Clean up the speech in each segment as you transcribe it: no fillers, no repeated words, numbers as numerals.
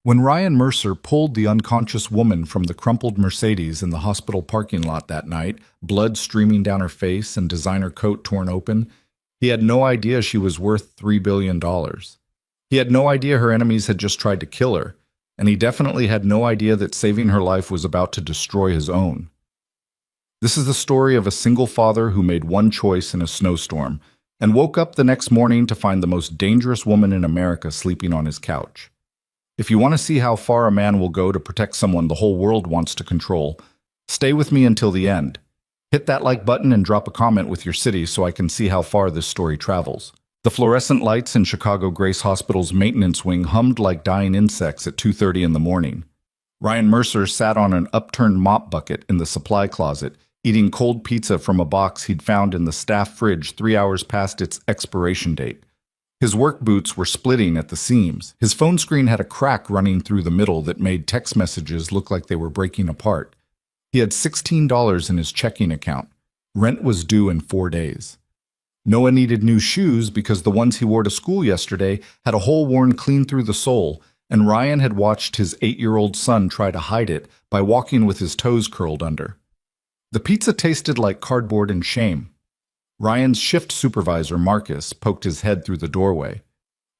When Ryan Mercer pulled the unconscious woman from the crumpled Mercedes in the hospital parking lot that night, blood streaming down her face and designer coat torn open, he had no idea she was worth $3 billion. He had no idea her enemies had just tried to kill her, and he definitely had no idea that saving her life was about to destroy his own. This is the story of a single father who made one choice in a snowstorm and woke up the next morning to find the most dangerous woman in America sleeping on his couch. If you want to see how far a man will go to protect someone the whole world wants to control, stay with me until the end. Hit that like button and drop a comment with your city so I can see how far this story travels. The fluorescent lights in Chicago Grace Hospital's maintenance wing hummed like dying insects at 2:30 in the morning. Ryan Mercer sat on an upturned mop bucket in the supply closet, eating cold pizza from a box he'd found in the staff fridge 3 hours past its expiration date. His work boots were splitting at the seams. His phone screen had a crack running through the middle that made text messages look like they were breaking apart. He had $16 in his checking account. Rent was due in 4 days. Noah needed new shoes because the ones he wore to school yesterday had a hole worn clean through the sole, and Ryan had watched his 8-year-old son try to hide it by walking with his toes curled under. The pizza tasted like cardboard and shame. Ryan's shift supervisor, Marcus, poked his head through the doorway.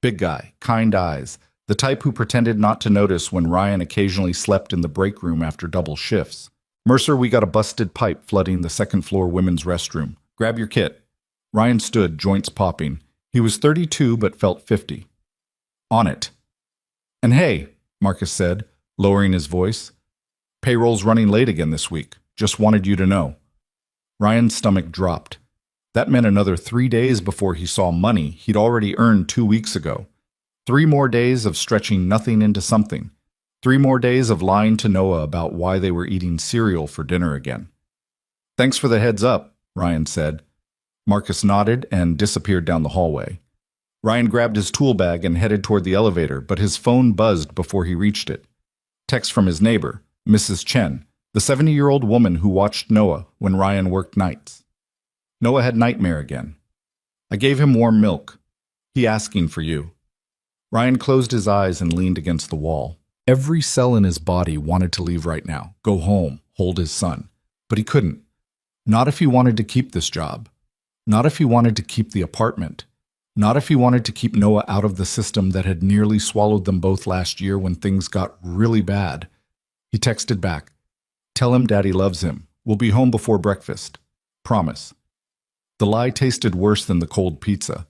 Big guy, kind eyes, the type who pretended not to notice when Ryan occasionally slept in the break room after double shifts. Mercer, we got a busted pipe flooding the second-floor women's restroom. Grab your kit. Ryan stood, joints popping. He was 32 but felt 50. On it. And hey, Marcus said, lowering his voice, payroll's running late again this week. Just wanted you to know. Ryan's stomach dropped. That meant another 3 days before he saw money he'd already earned 2 weeks ago. 3 more days of stretching nothing into something. 3 more days of lying to Noah about why they were eating cereal for dinner again. Thanks for the heads up, Ryan said. Marcus nodded and disappeared down the hallway. Ryan grabbed his tool bag and headed toward the elevator, but his phone buzzed before he reached it. Text from his neighbor, Mrs. Chen, the 70-year-old woman who watched Noah when Ryan worked nights. Noah had nightmare again. I gave him warm milk. He asking for you. Ryan closed his eyes and leaned against the wall. Every cell in his body wanted to leave right now, go home, hold his son. But he couldn't. Not if he wanted to keep this job. Not if he wanted to keep the apartment. Not if he wanted to keep Noah out of the system that had nearly swallowed them both last year when things got really bad. He texted back. Tell him Daddy loves him. We'll be home before breakfast. Promise. The lie tasted worse than the cold pizza.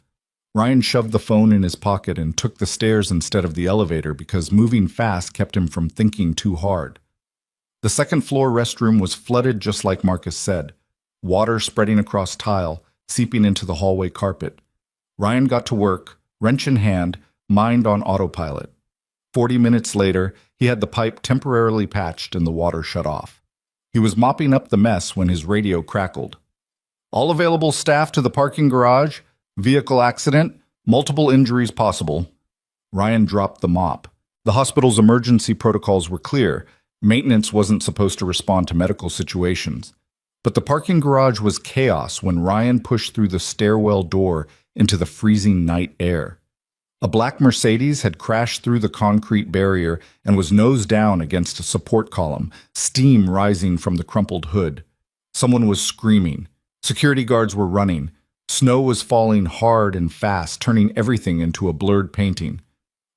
Ryan shoved the phone in his pocket and took the stairs instead of the elevator because moving fast kept him from thinking too hard. The second-floor restroom was flooded just like Marcus said, water spreading across tile, seeping into the hallway carpet. Ryan got to work, wrench in hand, mind on autopilot. 40 minutes later, he had the pipe temporarily patched and the water shut off. He was mopping up the mess when his radio crackled. All available staff to the parking garage. Vehicle accident. Multiple injuries possible. Ryan dropped the mop. The hospital's emergency protocols were clear. Maintenance wasn't supposed to respond to medical situations. But the parking garage was chaos when Ryan pushed through the stairwell door into the freezing night air. A black Mercedes had crashed through the concrete barrier and was nose down against a support column, steam rising from the crumpled hood. Someone was screaming. Security guards were running. Snow was falling hard and fast, turning everything into a blurred painting.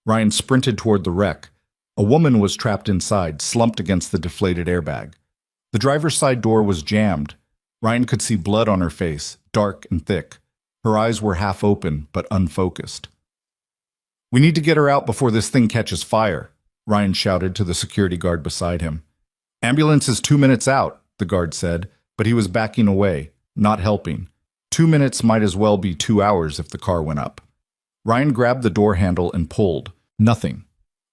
Ryan sprinted toward the wreck. A woman was trapped inside, slumped against the deflated airbag. The driver's side door was jammed. Ryan could see blood on her face, dark and thick. Her eyes were half open, but unfocused. We need to get her out before this thing catches fire, Ryan shouted to the security guard beside him. Ambulance is 2 minutes out, the guard said, but he was backing away, not helping. 2 minutes might as well be 2 hours if the car went up. Ryan grabbed the door handle and pulled. Nothing.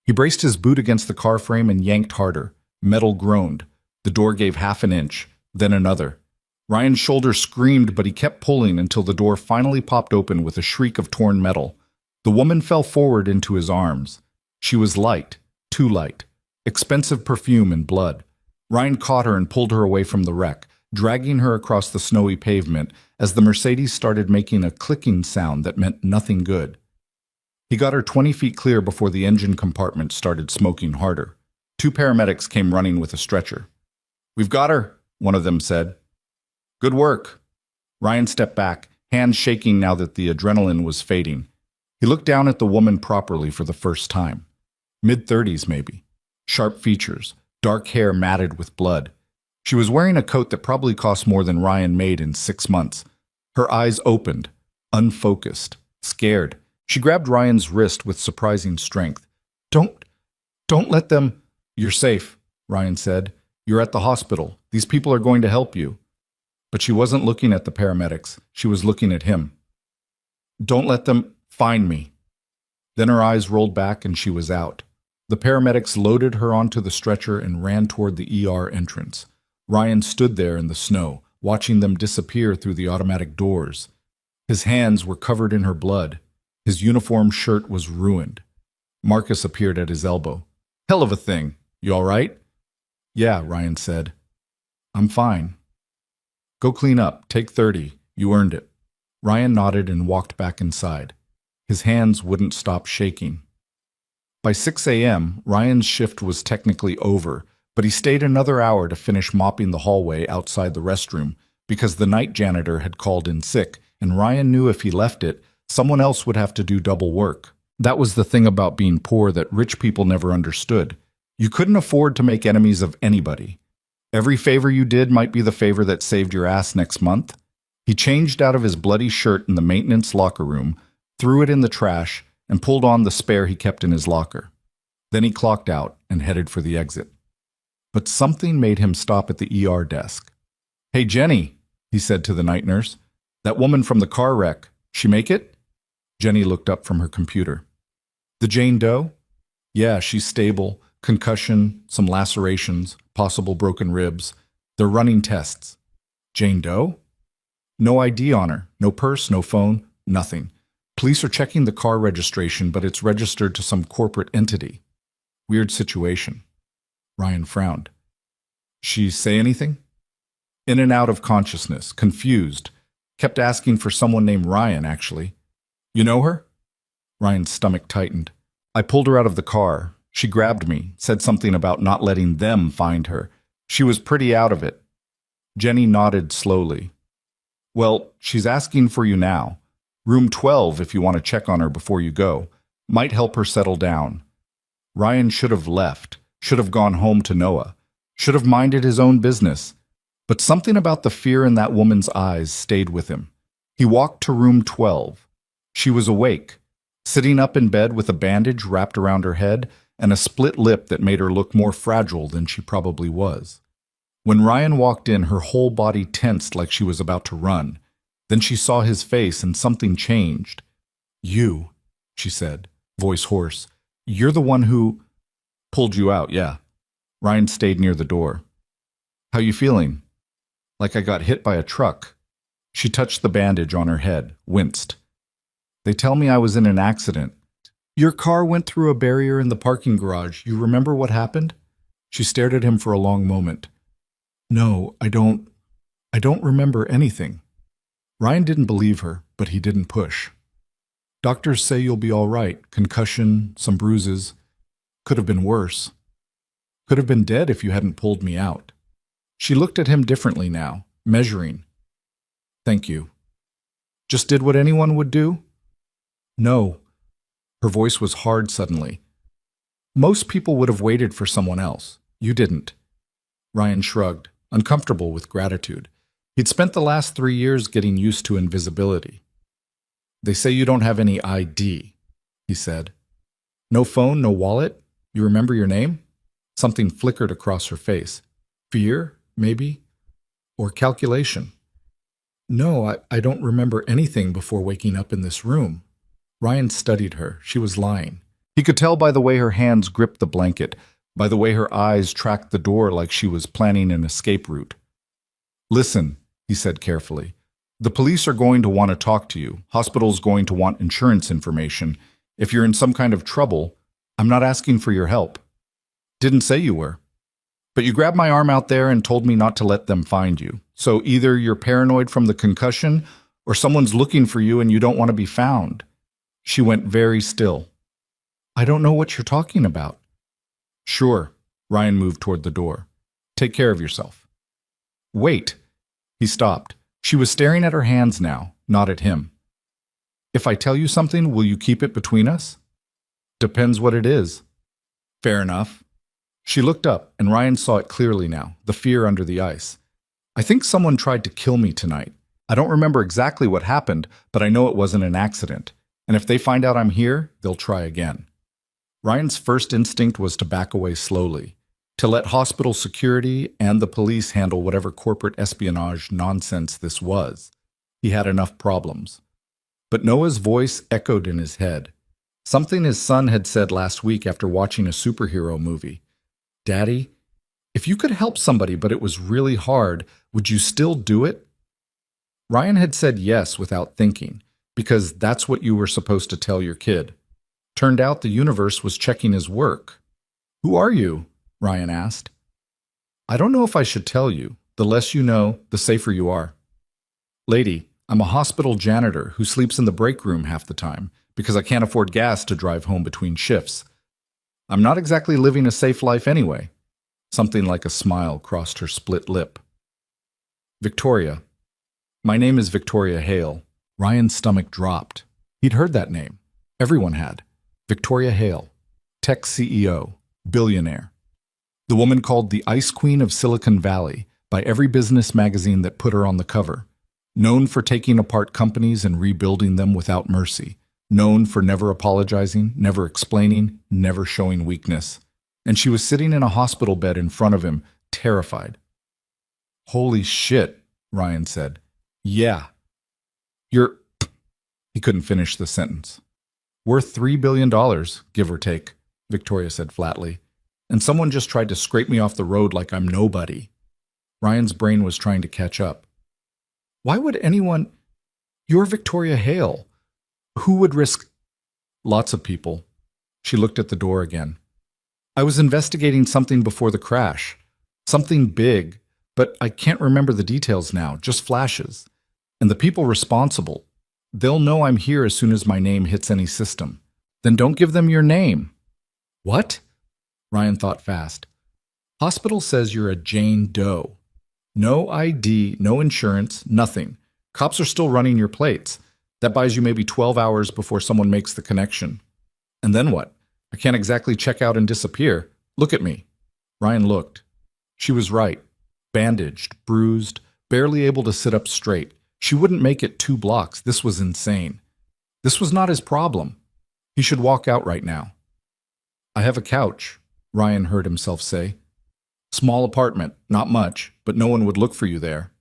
He braced his boot against the car frame and yanked harder. Metal groaned. The door gave half an inch, then another. Ryan's shoulder screamed, but he kept pulling until the door finally popped open with a shriek of torn metal. The woman fell forward into his arms. She was light, too light. Expensive perfume and blood. Ryan caught her and pulled her away from the wreck, dragging her across the snowy pavement as the Mercedes started making a clicking sound that meant nothing good. He got her 20 feet clear before the engine compartment started smoking harder. 2 paramedics came running with a stretcher. "We've got her," one of them said. "Good work." Ryan stepped back, hands shaking now that the adrenaline was fading. He looked down at the woman properly for the first time. Mid-30s, maybe. Sharp features, dark hair matted with blood. She was wearing a coat that probably cost more than Ryan made in 6 months. Her eyes opened, unfocused, scared. She grabbed Ryan's wrist with surprising strength. Don't let them—" "You're safe," Ryan said. "You're at the hospital. These people are going to help you." But she wasn't looking at the paramedics. She was looking at him. "Don't let them find me." Then her eyes rolled back and she was out. The paramedics loaded her onto the stretcher and ran toward the ER entrance. Ryan stood there in the snow, watching them disappear through the automatic doors. His hands were covered in her blood. His uniform shirt was ruined. Marcus appeared at his elbow. "Hell of a thing. You all right?" "Yeah," Ryan said. "I'm fine." "Go clean up. Take 30. You earned it." Ryan nodded and walked back inside. His hands wouldn't stop shaking. By 6 a.m., Ryan's shift was technically over, but he stayed another hour to finish mopping the hallway outside the restroom because the night janitor had called in sick, and Ryan knew if he left it, someone else would have to do double work. That was the thing about being poor that rich people never understood. You couldn't afford to make enemies of anybody. Every favor you did might be the favor that saved your ass next month. He changed out of his bloody shirt in the maintenance locker room, threw it in the trash, and pulled on the spare he kept in his locker. Then he clocked out and headed for the exit. But something made him stop at the ER desk. "Hey, Jenny," he said to the night nurse. "That woman from the car wreck, she make it?" Jenny looked up from her computer. "The Jane Doe?" "Yeah, she's stable. Concussion, some lacerations, possible broken ribs. They're running tests." "Jane Doe?" "No ID on her. No purse, no phone, nothing. Police are checking the car registration, but it's registered to some corporate entity. Weird situation." Ryan frowned. "She say anything?" "In and out of consciousness, confused. Kept asking for someone named Ryan, actually." "You know her?" Ryan's stomach tightened. "I pulled her out of the car. She grabbed me, said something about not letting them find her. She was pretty out of it." Jenny nodded slowly. "Well, she's asking for you now. Room 12 if you want to check on her before you go. Might help her settle down." Ryan should have left, should have gone home to Noah, should have minded his own business. But something about the fear in that woman's eyes stayed with him. He walked to room 12. She was awake, sitting up in bed with a bandage wrapped around her head and a split lip that made her look more fragile than she probably was. When Ryan walked in, her whole body tensed like she was about to run. Then she saw his face and something changed. "You," she said, voice hoarse. "You're the one who—" "Pulled you out, yeah." Ryan stayed near the door. "How you feeling?" "Like I got hit by a truck." She touched the bandage on her head, winced. "They tell me I was in an accident." "Your car went through a barrier in the parking garage. You remember what happened?" She stared at him for a long moment. "No, I don't remember anything." Ryan didn't believe her, but he didn't push. "Doctors say you'll be all right. Concussion, some bruises. Could have been worse. Could have been dead if you hadn't pulled me out." She looked at him differently now, measuring. "Thank you." "Just did what anyone would do?" "No." Her voice was hard suddenly. "Most people would have waited for someone else. You didn't." Ryan shrugged, uncomfortable with gratitude. He'd spent the last 3 years getting used to invisibility. "They say you don't have any ID," he said. "No phone, no wallet? You remember your name?" Something flickered across her face. Fear, maybe? Or calculation? "No, I don't remember anything before waking up in this room." Ryan studied her. She was lying. He could tell by the way her hands gripped the blanket, by the way her eyes tracked the door like she was planning an escape route. "Listen," he said carefully. "The police are going to want to talk to you. Hospital's going to want insurance information. If you're in some kind of trouble, I'm not asking for your help. Didn't say you were. But you grabbed my arm out there and told me not to let them find you. So either you're paranoid from the concussion or someone's looking for you and you don't want to be found. She went very still. I don't know what you're talking about. Sure. Ryan moved toward the door. Take care of yourself. Wait. He stopped. She was staring at her hands now, not at him. If I tell you something, will you keep it between us? Depends what it is. Fair enough. She looked up, and Ryan saw it clearly now, the fear under the ice. I think someone tried to kill me tonight. I don't remember exactly what happened, but I know it wasn't an accident. And if they find out I'm here, they'll try again. Ryan's first instinct was to back away slowly, to let hospital security and the police handle whatever corporate espionage nonsense this was. He had enough problems. But Noah's voice echoed in his head. Something his son had said last week after watching a superhero movie. Daddy, if you could help somebody but it was really hard, would you still do it? Ryan had said yes without thinking, because that's what you were supposed to tell your kid. Turned out the universe was checking his work. Who are you? Ryan asked. I don't know if I should tell you. The less you know, the safer you are. Lady, I'm a hospital janitor who sleeps in the break room half the time because I can't afford gas to drive home between shifts. I'm not exactly living a safe life anyway. Something like a smile crossed her split lip. Victoria. My name is Victoria Hale. Ryan's stomach dropped. He'd heard that name. Everyone had. Victoria Hale. Tech CEO. Billionaire. The woman called the Ice Queen of Silicon Valley by every business magazine that put her on the cover. Known for taking apart companies and rebuilding them without mercy. Known for never apologizing, never explaining, never showing weakness. And she was sitting in a hospital bed in front of him, terrified. Holy shit, Ryan said. Yeah. You're... He couldn't finish the sentence. Worth $3 billion, give or take, Victoria said flatly. And someone just tried to scrape me off the road like I'm nobody. Ryan's brain was trying to catch up. Why would anyone... You're Victoria Hale. Who would risk... Lots of people. She looked at the door again. I was investigating something before the crash. Something big, but I can't remember the details now, just flashes. And the people responsible, they'll know I'm here as soon as my name hits any system. Then don't give them your name. What? Ryan thought fast. Hospital says you're a Jane Doe. No ID, no insurance, nothing. Cops are still running your plates. That buys you maybe 12 hours before someone makes the connection. And then what? I can't exactly check out and disappear. Look at me. Ryan looked. She was right. Bandaged, bruised, barely able to sit up straight. She wouldn't make it 2 blocks. This was insane. This was not his problem. He should walk out right now. I have a couch, Ryan heard himself say. Small apartment, not much, but no one would look for you there.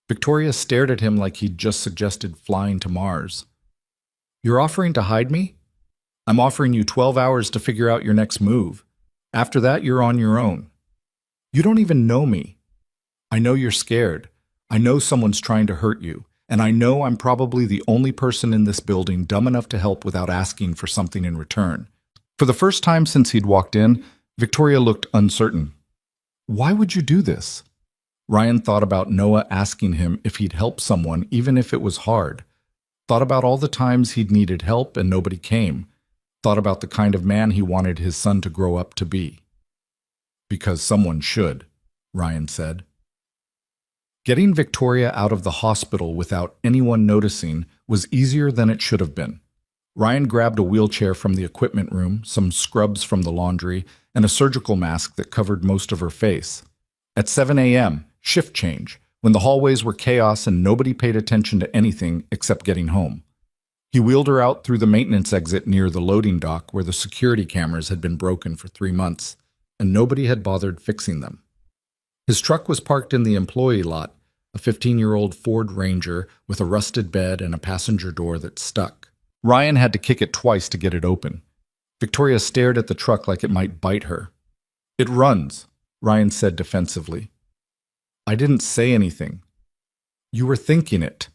Victoria stared at him like he'd just suggested flying to Mars. You're offering to hide me? I'm offering you 12 hours to figure out your next move. After that, you're on your own. You don't even know me. I know you're scared. I know someone's trying to hurt you. And I know I'm probably the only person in this building dumb enough to help without asking for something in return. For the first time since he'd walked in, Victoria looked uncertain. Why would you do this? Ryan thought about Noah asking him if he'd help someone even if it was hard. Thought about all the times he'd needed help and nobody came. Thought about the kind of man he wanted his son to grow up to be. Because someone should, Ryan said. Getting Victoria out of the hospital without anyone noticing was easier than it should have been. Ryan grabbed a wheelchair from the equipment room, some scrubs from the laundry, and a surgical mask that covered most of her face. At 7 a.m., shift change, when the hallways were chaos and nobody paid attention to anything except getting home. He wheeled her out through the maintenance exit near the loading dock where the security cameras had been broken for 3 months, and nobody had bothered fixing them. His truck was parked in the employee lot, a 15-year-old Ford Ranger with a rusted bed and a passenger door that stuck. Ryan had to kick it twice to get it open. Victoria stared at the truck like it might bite her. It runs, Ryan said defensively. I didn't say anything. You were thinking it.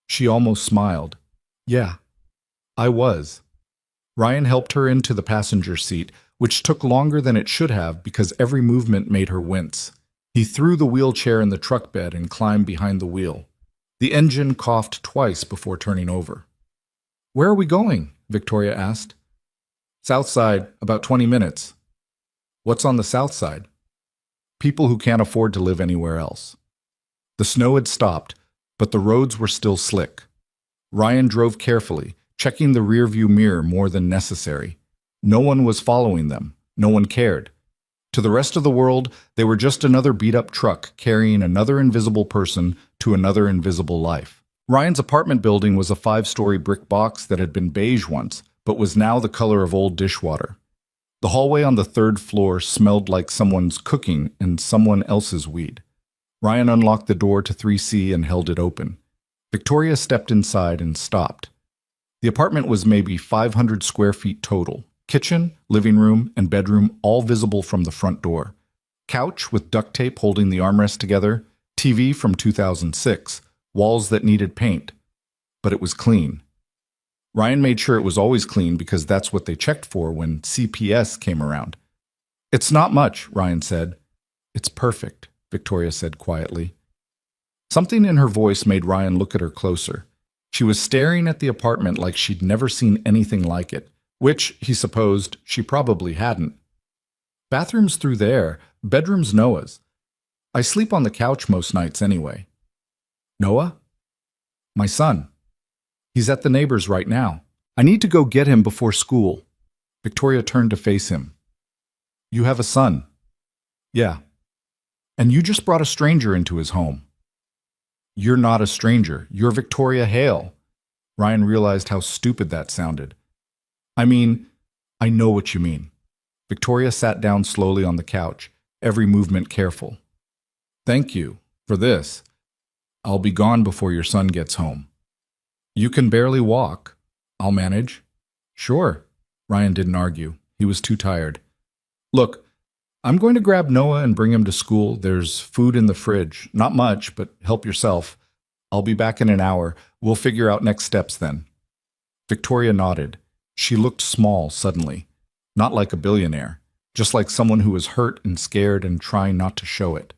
She almost smiled. Yeah, I was. Ryan helped her into the passenger seat, which took longer than it should have because every movement made her wince. He threw the wheelchair in the truck bed and climbed behind the wheel. The engine coughed twice before turning over. Where are we going? Victoria asked. South side, about 20 minutes. What's on the south side? People who can't afford to live anywhere else. The snow had stopped, but the roads were still slick. Ryan drove carefully, checking the rearview mirror more than necessary. No one was following them. No one cared. To the rest of the world, they were just another beat-up truck carrying another invisible person to another invisible life. Ryan's apartment building was a 5-story brick box that had been beige once, but was now the color of old dishwater. The hallway on the 3rd floor smelled like someone's cooking and someone else's weed. Ryan unlocked the door to 3C and held it open. Victoria stepped inside and stopped. The apartment was maybe 500 square feet total. Kitchen, living room, and bedroom all visible from the front door. Couch with duct tape holding the armrest together. TV from 2006. Walls that needed paint. But it was clean. Ryan made sure it was always clean because that's what they checked for when CPS came around. It's not much, Ryan said. It's perfect, Victoria said quietly. Something in her voice made Ryan look at her closer. She was staring at the apartment like she'd never seen anything like it, which, he supposed, she probably hadn't. Bathroom's through there, bedroom's Noah's. I sleep on the couch most nights anyway. Noah? My son. He's at the neighbor's right now. I need to go get him before school. Victoria turned to face him. You have a son? Yeah. And you just brought a stranger into his home. You're not a stranger. You're Victoria Hale. Ryan realized how stupid that sounded. I mean, I know what you mean. Victoria sat down slowly on the couch, every movement careful. Thank you for this. I'll be gone before your son gets home. You can barely walk. I'll manage. Sure. Ryan didn't argue. He was too tired. Look, I'm going to grab Noah and bring him to school. There's food in the fridge. Not much, but help yourself. I'll be back in an hour. We'll figure out next steps then. Victoria nodded. She looked small suddenly. Not like a billionaire. Just like someone who was hurt and scared and trying not to show it.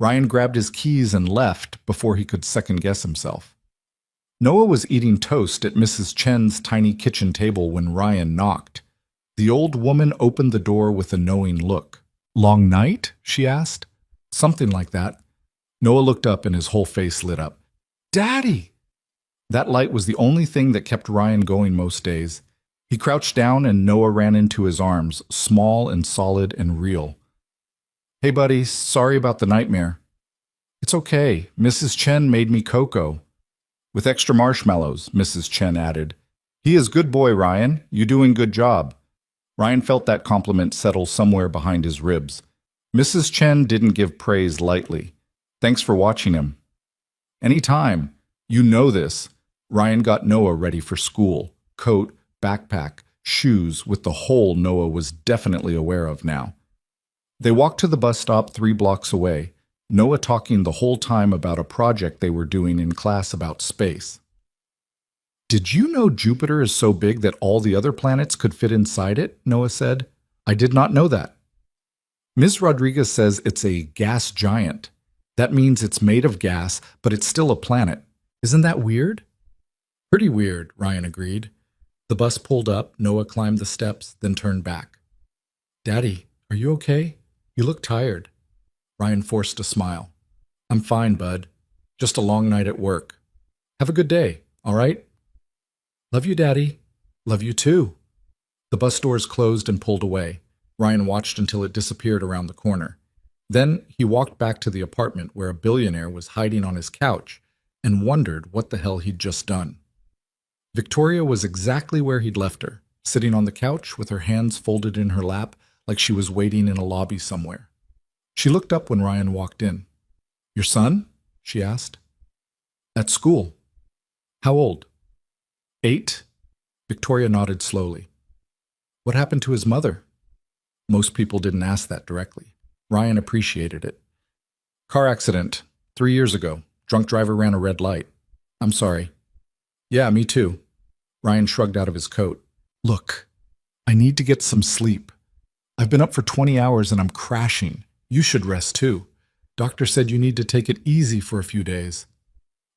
Ryan grabbed his keys and left before he could second-guess himself. Noah was eating toast at Mrs. Chen's tiny kitchen table when Ryan knocked. The old woman opened the door with a knowing look. Long night? She asked. Something like that. Noah looked up and his whole face lit up. Daddy! That light was the only thing that kept Ryan going most days. He crouched down and Noah ran into his arms, small and solid and real. Hey buddy, sorry about the nightmare. It's okay. Mrs. Chen made me cocoa. With extra marshmallows, Mrs. Chen added. He is good boy, Ryan. You doing good job. Ryan felt that compliment settle somewhere behind his ribs. Mrs. Chen didn't give praise lightly. Thanks for watching him. Anytime. You know this. Ryan got Noah ready for school. Coat, backpack, shoes with the hole Noah was definitely aware of now. They walked to the bus stop 3 blocks away, Noah talking the whole time about a project they were doing in class about space. Did you know Jupiter is so big that all the other planets could fit inside it? Noah said. I did not know that. Ms. Rodriguez says it's a gas giant. That means it's made of gas, but it's still a planet. Isn't that weird? Pretty weird, Ryan agreed. The bus pulled up, Noah climbed the steps, then turned back. Daddy, are you okay? You look tired. Ryan forced a smile. I'm fine, bud. Just a long night at work. Have a good day, all right? Love you, Daddy. Love you too. The bus doors closed and pulled away. Ryan watched until it disappeared around the corner. Then he walked back to the apartment where a billionaire was hiding on his couch and wondered what the hell he'd just done. Victoria was exactly where he'd left her, sitting on the couch with her hands folded in her lap like she was waiting in a lobby somewhere. She looked up when Ryan walked in. Your son? She asked. At school. How old? 8. Victoria nodded slowly. What happened to his mother? Most people didn't ask that directly. Ryan appreciated it. Car accident, 3 years ago. Drunk driver ran a red light. I'm sorry. Yeah, me too. Ryan shrugged out of his coat. Look, I need to get some sleep. I've been up for 20 hours and I'm crashing. You should rest too. Doctor said you need to take it easy for a few days.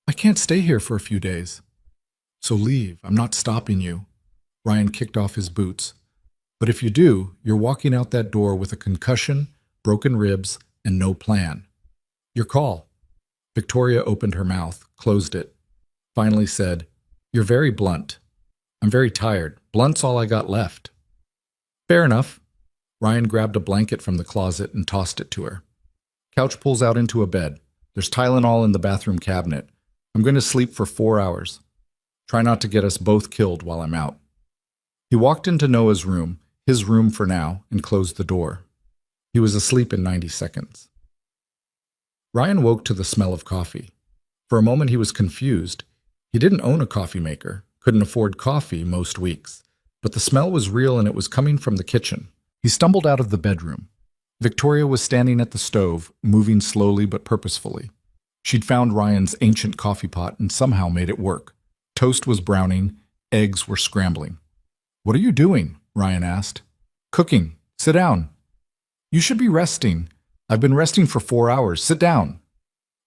I can't stay here for a few days. So leave. I'm not stopping you. Ryan kicked off his boots. But if you do, you're walking out that door with a concussion, broken ribs, and no plan. Your call. Victoria opened her mouth, closed it, finally said, "You're very blunt. I'm very tired. Blunt's all I got left." Fair enough. Ryan grabbed a blanket from the closet and tossed it to her. Couch pulls out into a bed. There's Tylenol in the bathroom cabinet. I'm going to sleep for 4 hours. Try not to get us both killed while I'm out. He walked into Noah's room, his room for now, and closed the door. He was asleep in 90 seconds. Ryan woke to the smell of coffee. For a moment he was confused. He didn't own a coffee maker, couldn't afford coffee most weeks, but the smell was real and it was coming from the kitchen. He stumbled out of the bedroom. Victoria was standing at the stove, moving slowly but purposefully. She'd found Ryan's ancient coffee pot and somehow made it work. Toast was browning, eggs were scrambling. "What are you doing?" Ryan asked. "Cooking. Sit down." "You should be resting." "I've been resting for 4 hours. Sit down."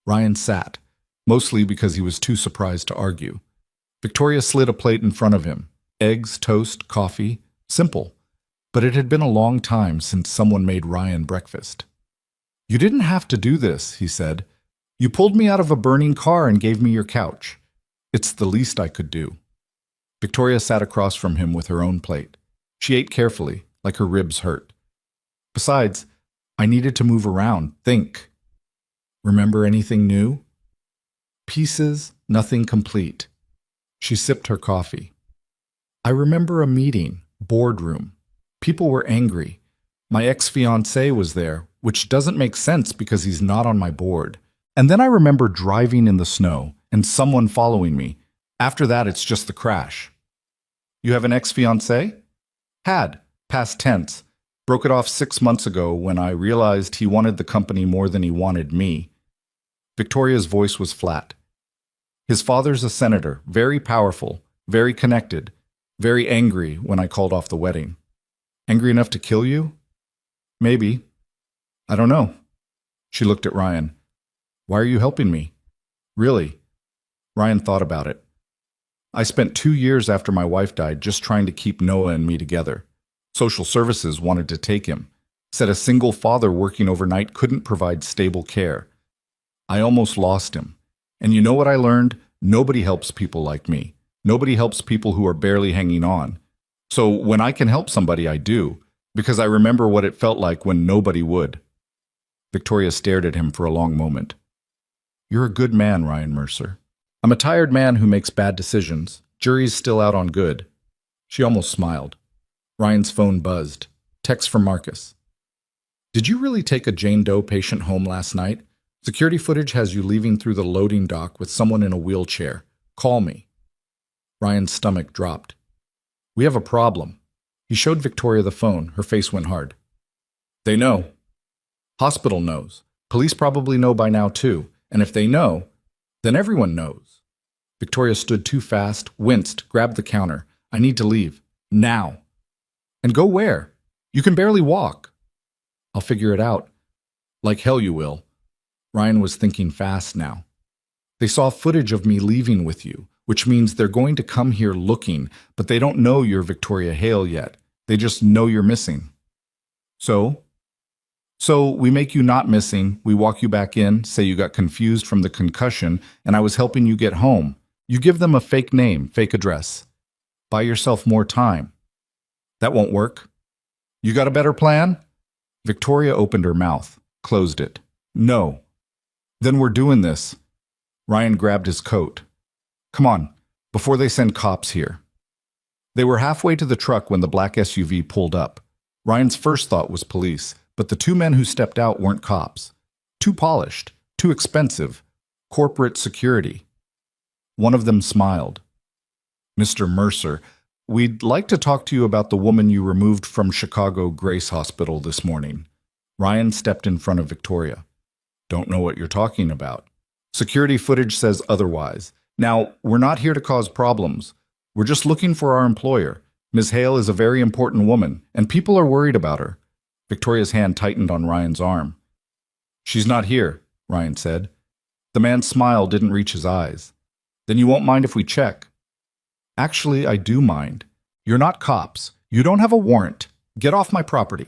Ryan sat, mostly because he was too surprised to argue. Victoria slid a plate in front of him. Eggs, toast, coffee. Simple. But it had been a long time since someone made Ryan breakfast. "You didn't have to do this," he said. "You pulled me out of a burning car and gave me your couch. It's the least I could do." Victoria sat across from him with her own plate. She ate carefully, like her ribs hurt. "Besides, I needed to move around, think." "Remember anything new?" "Pieces, nothing complete." She sipped her coffee. "I remember a meeting, boardroom. People were angry. My ex-fiancé was there, which doesn't make sense because he's not on my board. And then I remember driving in the snow and someone following me. After that, it's just the crash." "You have an ex-fiancé?" "Had, past tense. Broke it off 6 months ago when I realized he wanted the company more than he wanted me." Victoria's voice was flat. "His father's a senator, very powerful, very connected, very angry when I called off the wedding." "Angry enough to kill you?" "Maybe. I don't know." She looked at Ryan. "Why are you helping me?" "Really?" Ryan thought about it. "I spent 2 years after my wife died just trying to keep Noah and me together. Social services wanted to take him. Said a single father working overnight couldn't provide stable care. I almost lost him. And you know what I learned? Nobody helps people like me. Nobody helps people who are barely hanging on. So when I can help somebody, I do, because I remember what it felt like when nobody would." Victoria stared at him for a long moment. "You're a good man, Ryan Mercer." "I'm a tired man who makes bad decisions. Jury's still out on good." She almost smiled. Ryan's phone buzzed. Text from Marcus. "Did you really take a Jane Doe patient home last night? Security footage has you leaving through the loading dock with someone in a wheelchair. Call me." Ryan's stomach dropped. "We have a problem." He showed Victoria the phone. Her face went hard. "They know. Hospital knows. Police probably know by now too. And if they know, then everyone knows." Victoria stood too fast, winced, grabbed the counter. "I need to leave. Now." "And go where? You can barely walk." "I'll figure it out." "Like hell you will." Ryan was thinking fast now. "They saw footage of me leaving with you, which means they're going to come here looking, but they don't know you're Victoria Hale yet. They just know you're missing." So we make you not missing, we walk you back in, say you got confused from the concussion, and I was helping you get home. You give them a fake name, fake address. Buy yourself more time. That won't work. You got a better plan?" Victoria opened her mouth, closed it. "No." "Then we're doing this." Ryan grabbed his coat. "Come on, before they send cops here." They were halfway to the truck when the black SUV pulled up. Ryan's first thought was police, but the 2 men who stepped out weren't cops. Too polished, too expensive, corporate security. One of them smiled. "Mr. Mercer, we'd like to talk to you about the woman you removed from Chicago Grace Hospital this morning." Ryan stepped in front of Victoria. "Don't know what you're talking about. Security footage says otherwise. Now, we're not here to cause problems. We're just looking for our employer. Ms. Hale is a very important woman, and people are worried about her." Victoria's hand tightened on Ryan's arm. "She's not here," Ryan said. The man's smile didn't reach his eyes. "Then you won't mind if we check?" "Actually, I do mind. You're not cops. You don't have a warrant. Get off my property.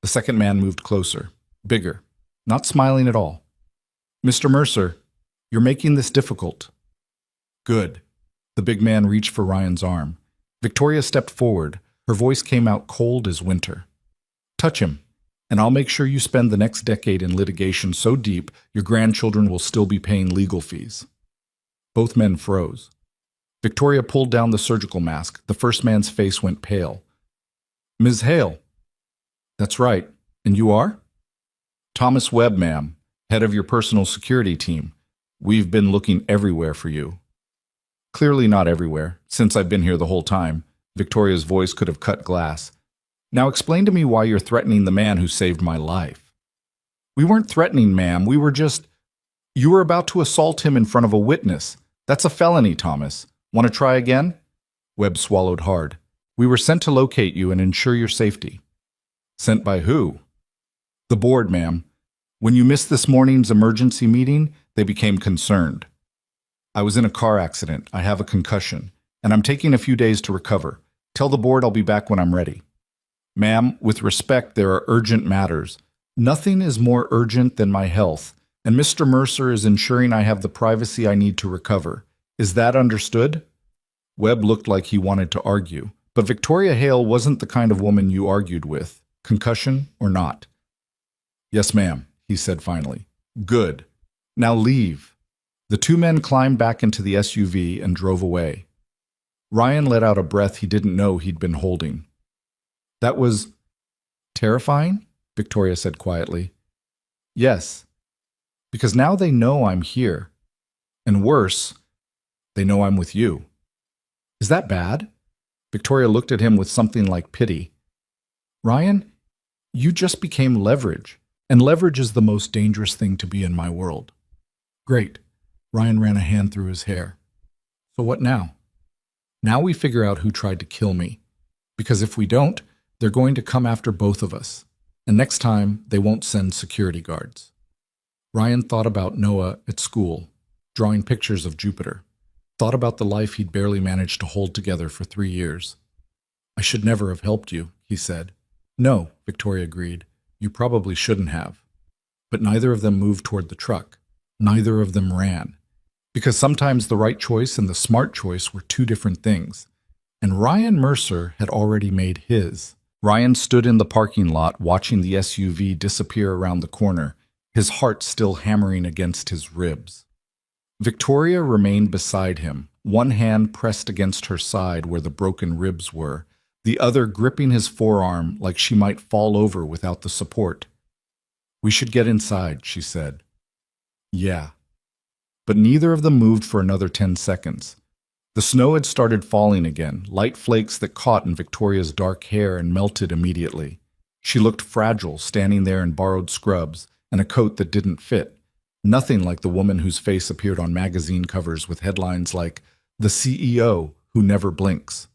The second man moved closer, bigger, not smiling at all. Mr. Mercer, you're making this difficult. Good. The big man reached for Ryan's arm. Victoria stepped forward. Her voice came out cold as winter. Touch him, and I'll make sure you spend the next decade in litigation so deep your grandchildren will still be paying legal fees. Both men froze. Victoria pulled down the surgical mask. The first man's face went pale. Ms. Hale. That's right. And you are? Thomas Webb, ma'am, head of your personal security team. We've been looking everywhere for you. Clearly not everywhere, since I've been here the whole time. Victoria's voice could have cut glass. Now explain to me why you're threatening the man who saved my life. We weren't threatening, ma'am. We were just... You were about to assault him in front of a witness. That's a felony, Thomas. Want to try again? Webb swallowed hard. We were sent to locate you and ensure your safety. Sent by who? The board, ma'am. When you missed this morning's emergency meeting, they became concerned. I was in a car accident. I have a concussion, and I'm taking a few days to recover. Tell the board I'll be back when I'm ready. Ma'am, with respect, there are urgent matters. Nothing is more urgent than my health, and Mr. Mercer is ensuring I have the privacy I need to recover. Is that understood? Webb looked like he wanted to argue, but Victoria Hale wasn't the kind of woman you argued with, concussion or not. Yes, ma'am, he said finally. Good. Now leave. The two men climbed back into the SUV and drove away. Ryan let out a breath he didn't know he'd been holding. That was terrifying, Victoria said quietly. Yes, because now they know I'm here. And worse, they know I'm with you. Is that bad? Victoria looked at him with something like pity. Ryan, you just became leverage, and leverage is the most dangerous thing to be in my world. Great. Ryan ran a hand through his hair. So what now? Now we figure out who tried to kill me. Because if we don't, they're going to come after both of us. And next time, they won't send security guards. Ryan thought about Noah at school, drawing pictures of Jupiter. Thought about the life he'd barely managed to hold together for 3 years. I should never have helped you, he said. No, Victoria agreed. You probably shouldn't have. But neither of them moved toward the truck. Neither of them ran. Because sometimes the right choice and the smart choice were two different things. And Ryan Mercer had already made his. Ryan stood in the parking lot watching the SUV disappear around the corner, his heart still hammering against his ribs. Victoria remained beside him, one hand pressed against her side where the broken ribs were, the other gripping his forearm like she might fall over without the support. We should get inside, she said. Yeah. But neither of them moved for another 10 seconds. The snow had started falling again, light flakes that caught in Victoria's dark hair and melted immediately. She looked fragile, standing there in borrowed scrubs and a coat that didn't fit. Nothing like the woman whose face appeared on magazine covers with headlines like, "The CEO Who Never Blinks."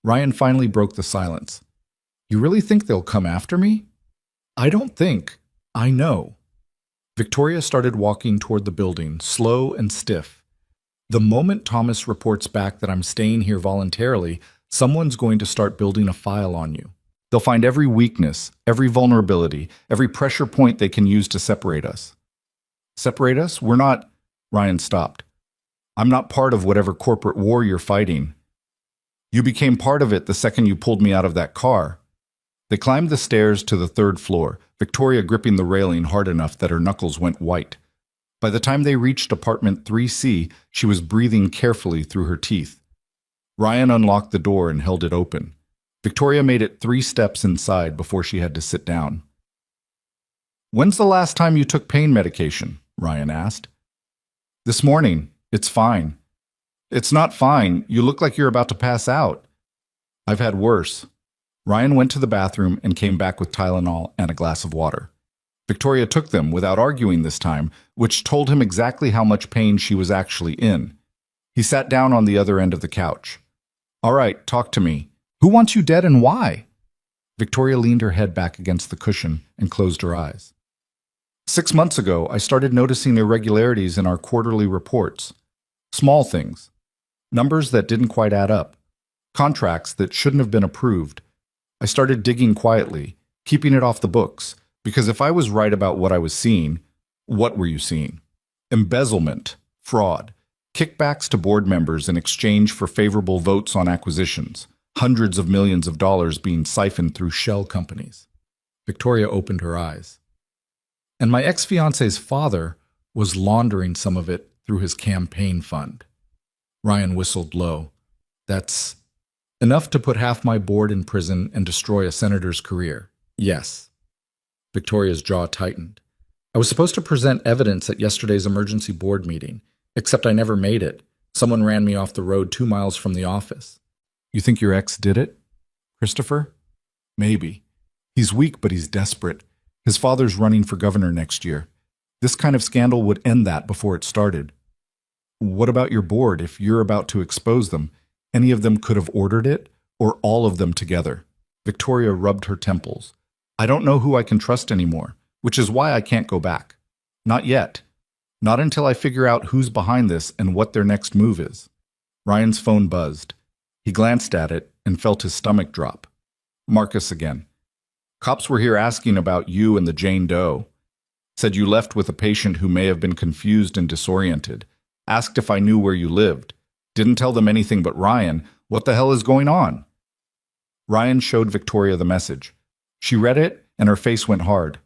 Ryan finally broke the silence. You really think they'll come after me? I don't think. I know. Victoria started walking toward the building, slow and stiff. The moment Thomas reports back that I'm staying here voluntarily, someone's going to start building a file on you. They'll find every weakness, every vulnerability, every pressure point they can use to separate us. Separate us? We're not... Ryan stopped. I'm not part of whatever corporate war you're fighting. You became part of it the second you pulled me out of that car. They climbed the stairs to the 3rd floor, Victoria gripping the railing hard enough that her knuckles went white. By the time they reached apartment 3C, she was breathing carefully through her teeth. Ryan unlocked the door and held it open. Victoria made it 3 steps inside before she had to sit down. When's the last time you took pain medication? Ryan asked. This morning. It's fine. It's not fine. You look like you're about to pass out. I've had worse. Ryan went to the bathroom and came back with Tylenol and a glass of water. Victoria took them without arguing this time, which told him exactly how much pain she was actually in. He sat down on the other end of the couch. All right, talk to me. Who wants you dead and why? Victoria leaned her head back against the cushion and closed her eyes. 6 months ago, I started noticing irregularities in our quarterly reports. Small things. Numbers that didn't quite add up. Contracts that shouldn't have been approved. I started digging quietly, keeping it off the books, because if I was right about what I was seeing, what were you seeing? Embezzlement, fraud, kickbacks to board members in exchange for favorable votes on acquisitions, hundreds of millions of dollars being siphoned through shell companies. Victoria opened her eyes. And my ex-fiance's father was laundering some of it through his campaign fund. Ryan whistled low. That's enough to put half my board in prison and destroy a senator's career. Yes. Victoria's jaw tightened. I was supposed to present evidence at yesterday's emergency board meeting, except I never made it. Someone ran me off the road 2 miles from the office. You think your ex did it, Christopher? Maybe. He's weak, but he's desperate. His father's running for governor next year. This kind of scandal would end that before it started. What about your board? If you're about to expose them, any of them could have ordered it, or all of them together. Victoria rubbed her temples. I don't know who I can trust anymore, which is why I can't go back. Not yet. Not until I figure out who's behind this and what their next move is. Ryan's phone buzzed. He glanced at it and felt his stomach drop. Marcus again. Cops were here asking about you and the Jane Doe. Said you left with a patient who may have been confused and disoriented. Asked if I knew where you lived. Didn't tell them anything but Ryan. What the hell is going on? Ryan showed Victoria the message. She read it and her face went hard.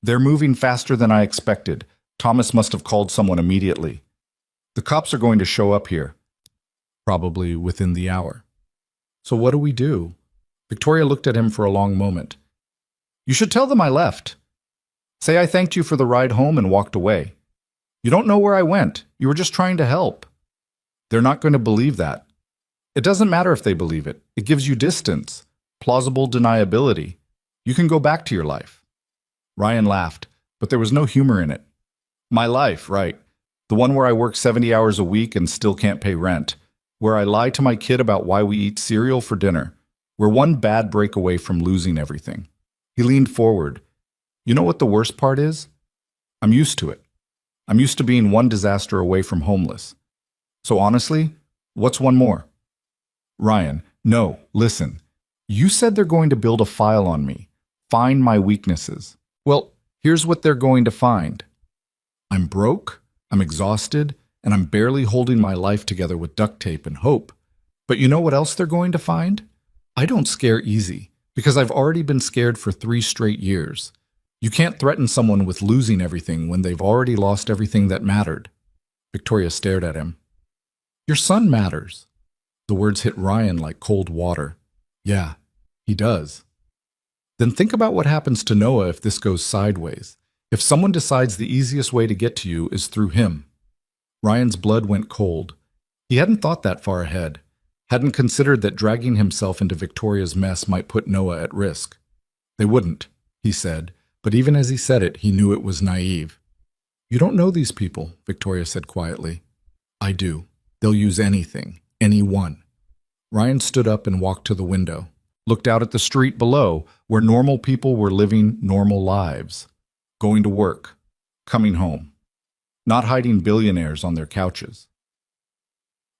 They're moving faster than I expected. Thomas must have called someone immediately. The cops are going to show up here. Probably within the hour. So what do we do? Victoria looked at him for a long moment. You should tell them I left. Say I thanked you for the ride home and walked away. You don't know where I went. You were just trying to help. They're not going to believe that. It doesn't matter if they believe it. It gives you distance, plausible deniability. You can go back to your life. Ryan laughed, but there was no humor in it. My life, right. The one where I work 70 hours a week and still can't pay rent. Where I lie to my kid about why we eat cereal for dinner. We're one bad break away from losing everything. He leaned forward. You know what the worst part is? I'm used to it. I'm used to being one disaster away from homeless. So honestly, what's one more? Ryan, no, listen. You said they're going to build a file on me. Find my weaknesses. Well, here's what they're going to find. I'm broke, I'm exhausted, and I'm barely holding my life together with duct tape and hope. But you know what else they're going to find? I don't scare easy, because I've already been scared for 3 straight years. You can't threaten someone with losing everything when they've already lost everything that mattered. Victoria stared at him. Your son matters. The words hit Ryan like cold water. Yeah, he does. Then think about what happens to Noah if this goes sideways. If someone decides the easiest way to get to you is through him. Ryan's blood went cold. He hadn't thought that far ahead. Hadn't considered that dragging himself into Victoria's mess might put Noah at risk. They wouldn't, he said, but even as he said it, he knew it was naive. You don't know these people, Victoria said quietly. I do. They'll use anything, anyone. Ryan stood up and walked to the window, looked out at the street below, where normal people were living normal lives, going to work, coming home, not hiding billionaires on their couches.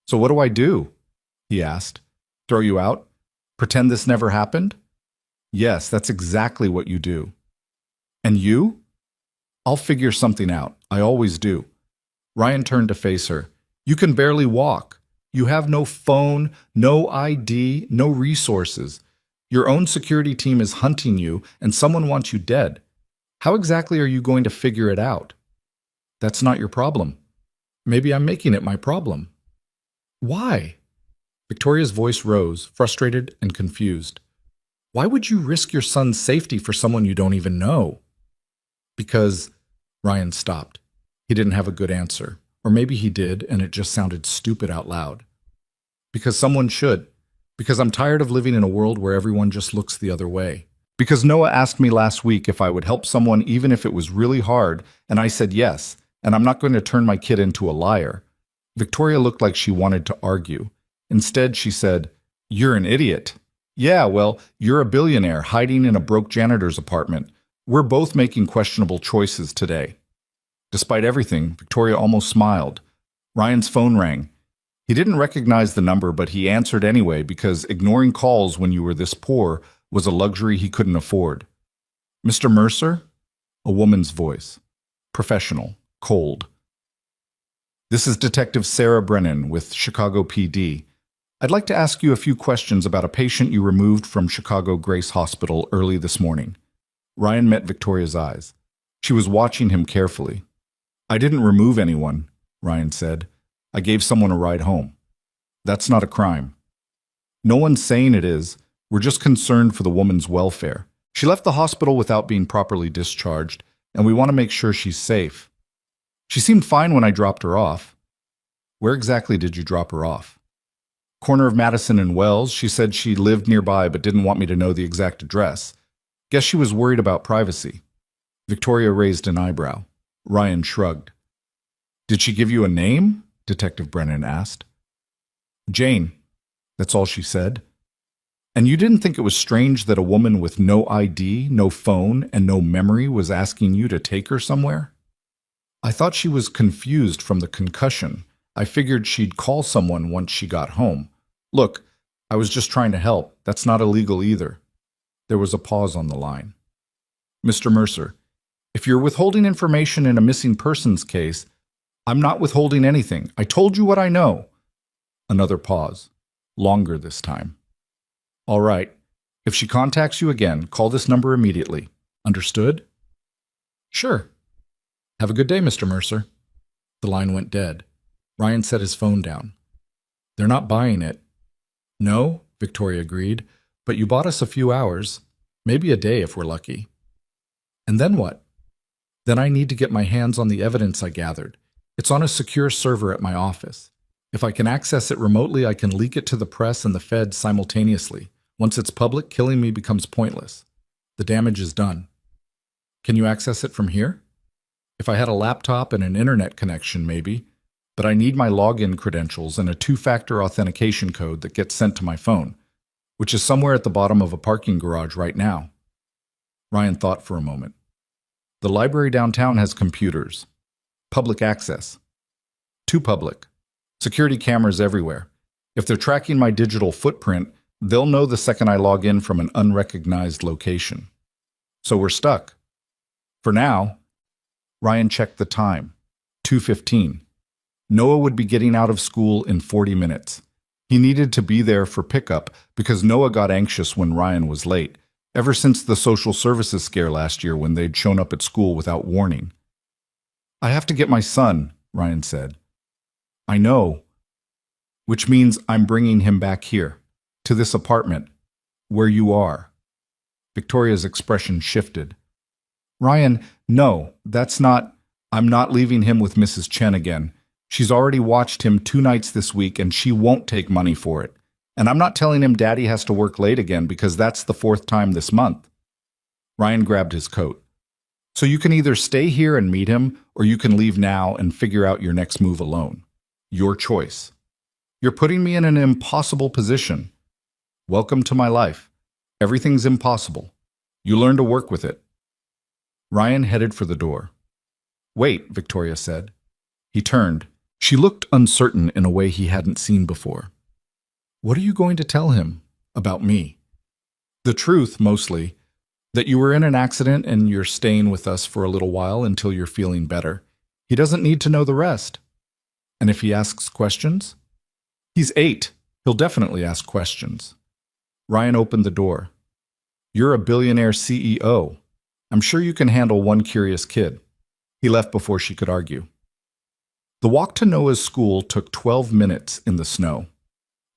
So what do I do? He asked. Throw you out? Pretend this never happened? Yes, that's exactly what you do. And you? I'll figure something out. I always do. Ryan turned to face her. You can barely walk. You have no phone, no ID, no resources. Your own security team is hunting you, and someone wants you dead. How exactly are you going to figure it out? That's not your problem. Maybe I'm making it my problem. Why? Victoria's voice rose, frustrated and confused. Why would you risk your son's safety for someone you don't even know? Because Ryan stopped. He didn't have a good answer. Or maybe he did, and it just sounded stupid out loud. Because someone should. Because I'm tired of living in a world where everyone just looks the other way. Because Noah asked me last week if I would help someone even if it was really hard, and I said yes, and I'm not going to turn my kid into a liar. Victoria looked like she wanted to argue. Instead, she said, You're an idiot. Yeah, well, you're a billionaire hiding in a broke janitor's apartment. We're both making questionable choices today. Despite everything, Victoria almost smiled. Ryan's phone rang. He didn't recognize the number, but he answered anyway because ignoring calls when you were this poor was a luxury he couldn't afford. Mr. Mercer? A woman's voice. Professional. Cold. This is Detective Sarah Brennan with Chicago PD. I'd like to ask you a few questions about a patient you removed from Chicago Grace Hospital early this morning. Ryan met Victoria's eyes. She was watching him carefully. I didn't remove anyone, Ryan said. I gave someone a ride home. That's not a crime. No one's saying it is. We're just concerned for the woman's welfare. She left the hospital without being properly discharged, and we want to make sure she's safe. She seemed fine when I dropped her off. Where exactly did you drop her off? Corner of Madison and Wells. She said she lived nearby but didn't want me to know the exact address. Guess she was worried about privacy. Victoria raised an eyebrow. Ryan shrugged. Did she give you a name? Detective Brennan asked. Jane. That's all she said. And you didn't think it was strange that a woman with no ID, no phone, and no memory was asking you to take her somewhere? I thought she was confused from the concussion. I figured she'd call someone once she got home. Look, I was just trying to help. That's not illegal either. There was a pause on the line. Mr. Mercer, if you're withholding information in a missing persons case, I'm not withholding anything. I told you what I know. Another pause. Longer this time. All right. If she contacts you again, call this number immediately. Understood? Sure. Have a good day, Mr. Mercer. The line went dead. Ryan set his phone down. They're not buying it. No, Victoria agreed, but you bought us a few hours, maybe a day if we're lucky. And then what? Then I need to get my hands on the evidence I gathered. It's on a secure server at my office. If I can access it remotely, I can leak it to the press and the Fed simultaneously. Once it's public, killing me becomes pointless. The damage is done. Can you access it from here? If I had a laptop and an internet connection, maybe, but I need my login credentials and a two-factor authentication code that gets sent to my phone, which is somewhere at the bottom of a parking garage right now. Ryan thought for a moment. The library downtown has computers. Public access. Too public. Security cameras everywhere. If they're tracking my digital footprint, they'll know the second I log in from an unrecognized location. So we're stuck. For now. Ryan checked the time. 2:15. Noah would be getting out of school in 40 minutes. He needed to be there for pickup because Noah got anxious when Ryan was late, ever since the social services scare last year when they'd shown up at school without warning. I have to get my son, Ryan said. I know. Which means I'm bringing him back here, to this apartment, where you are. Victoria's expression shifted. Ryan, no, that's not. I'm not leaving him with Mrs. Chen again. She's already watched him 2 nights this week and she won't take money for it. And I'm not telling him Daddy has to work late again because that's the 4th time this month. Ryan grabbed his coat. So you can either stay here and meet him or you can leave now and figure out your next move alone. Your choice. You're putting me in an impossible position. Welcome to my life. Everything's impossible. You learn to work with it. Ryan headed for the door. Wait, Victoria said. He turned. She looked uncertain in a way he hadn't seen before. What are you going to tell him about me? The truth, mostly. That you were in an accident and you're staying with us for a little while until you're feeling better. He doesn't need to know the rest. And if he asks questions? He's 8. He'll definitely ask questions. Ryan opened the door. You're a billionaire CEO. I'm sure you can handle one curious kid. He left before she could argue. The walk to Noah's school took 12 minutes in the snow.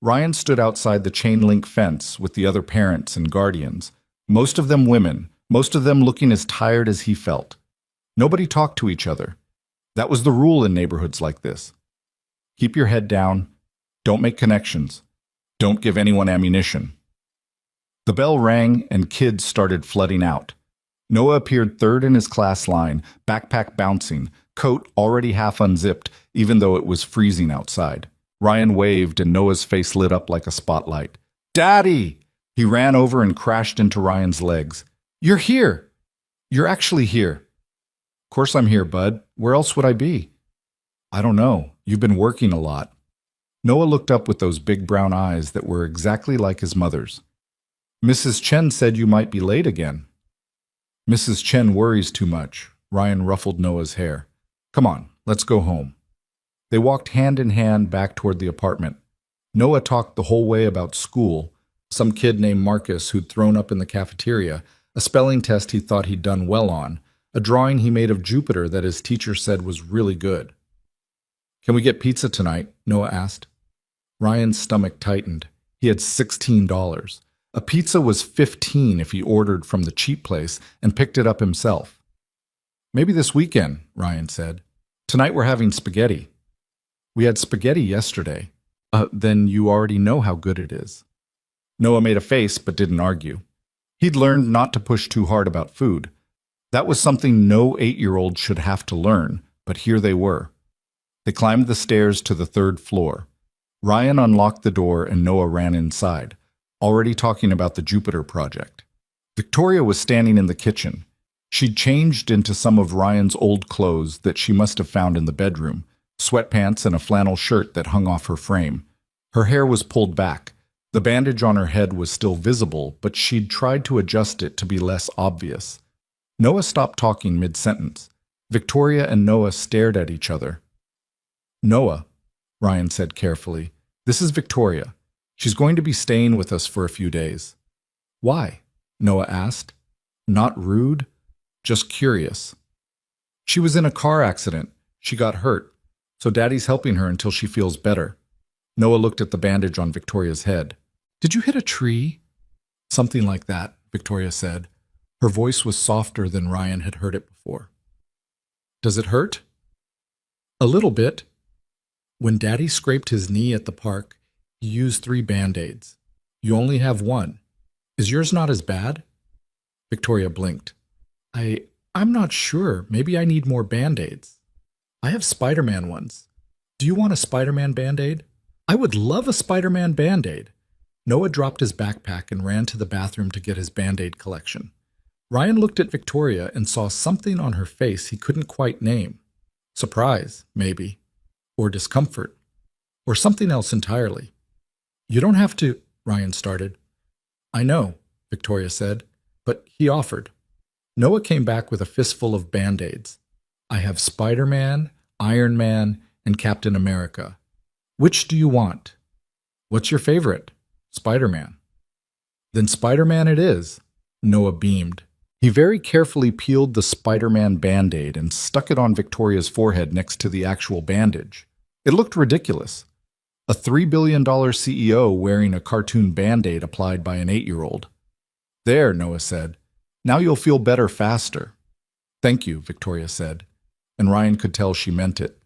Ryan stood outside the chain-link fence with the other parents and guardians, most of them women, most of them looking as tired as he felt. Nobody talked to each other. That was the rule in neighborhoods like this. Keep your head down. Don't make connections. Don't give anyone ammunition. The bell rang and kids started flooding out. Noah appeared 3rd in his class line, backpack bouncing, coat already half unzipped, even though it was freezing outside. Ryan waved and Noah's face lit up like a spotlight. Daddy! He ran over and crashed into Ryan's legs. You're here! You're actually here. Of course I'm here, bud. Where else would I be? I don't know. You've been working a lot. Noah looked up with those big brown eyes that were exactly like his mother's. Mrs. Chen said you might be late again. Mrs. Chen worries too much. Ryan ruffled Noah's hair. Come on, let's go home. They walked hand in hand back toward the apartment. Noah talked the whole way about school, some kid named Marcus who'd thrown up in the cafeteria, a spelling test he thought he'd done well on, a drawing he made of Jupiter that his teacher said was really good. Can we get pizza tonight? Noah asked. Ryan's stomach tightened. He had $16. A pizza was $15 if he ordered from the cheap place and picked it up himself. Maybe this weekend, Ryan said. Tonight we're having spaghetti. We had spaghetti yesterday. Then you already know how good it is. Noah made a face but didn't argue. He'd learned not to push too hard about food. That was something no 8-year-old should have to learn, but here they were. They climbed the stairs to the 3rd floor. Ryan unlocked the door and Noah ran inside, already talking about the Jupiter project. Victoria was standing in the kitchen. She'd changed into some of Ryan's old clothes that she must have found in the bedroom, sweatpants and a flannel shirt that hung off her frame. Her hair was pulled back. The bandage on her head was still visible, but she'd tried to adjust it to be less obvious. Noah stopped talking mid-sentence. Victoria and Noah stared at each other. Noah, Ryan said carefully, this is Victoria. She's going to be staying with us for a few days. Why? Noah asked. Not rude, just curious. She was in a car accident. She got hurt, so Daddy's helping her until she feels better. Noah looked at the bandage on Victoria's head. Did you hit a tree? Something like that, Victoria said. Her voice was softer than Ryan had heard it before. Does it hurt? A little bit. When Daddy scraped his knee at the park, he used 3 Band-Aids. You only have 1. Is yours not as bad? Victoria blinked. I'm not sure. Maybe I need more Band-Aids. I have Spider-Man ones. Do you want a Spider-Man Band-Aid? I would love a Spider-Man Band-Aid. Noah dropped his backpack and ran to the bathroom to get his Band-Aid collection. Ryan looked at Victoria and saw something on her face he couldn't quite name. Surprise, maybe. Or discomfort. Or something else entirely. You don't have to, Ryan started. I know, Victoria said, but he offered. Noah came back with a fistful of Band-Aids. I have Spider-Man, Iron Man, and Captain America. Which do you want? What's your favorite? Spider-Man. Then Spider-Man it is. Noah beamed. He very carefully peeled the Spider-Man Band-Aid and stuck it on Victoria's forehead next to the actual bandage. It looked ridiculous. A $3 billion CEO wearing a cartoon Band-Aid applied by an 8-year-old. There, Noah said. Now you'll feel better faster. Thank you, Victoria said, and Ryan could tell she meant it.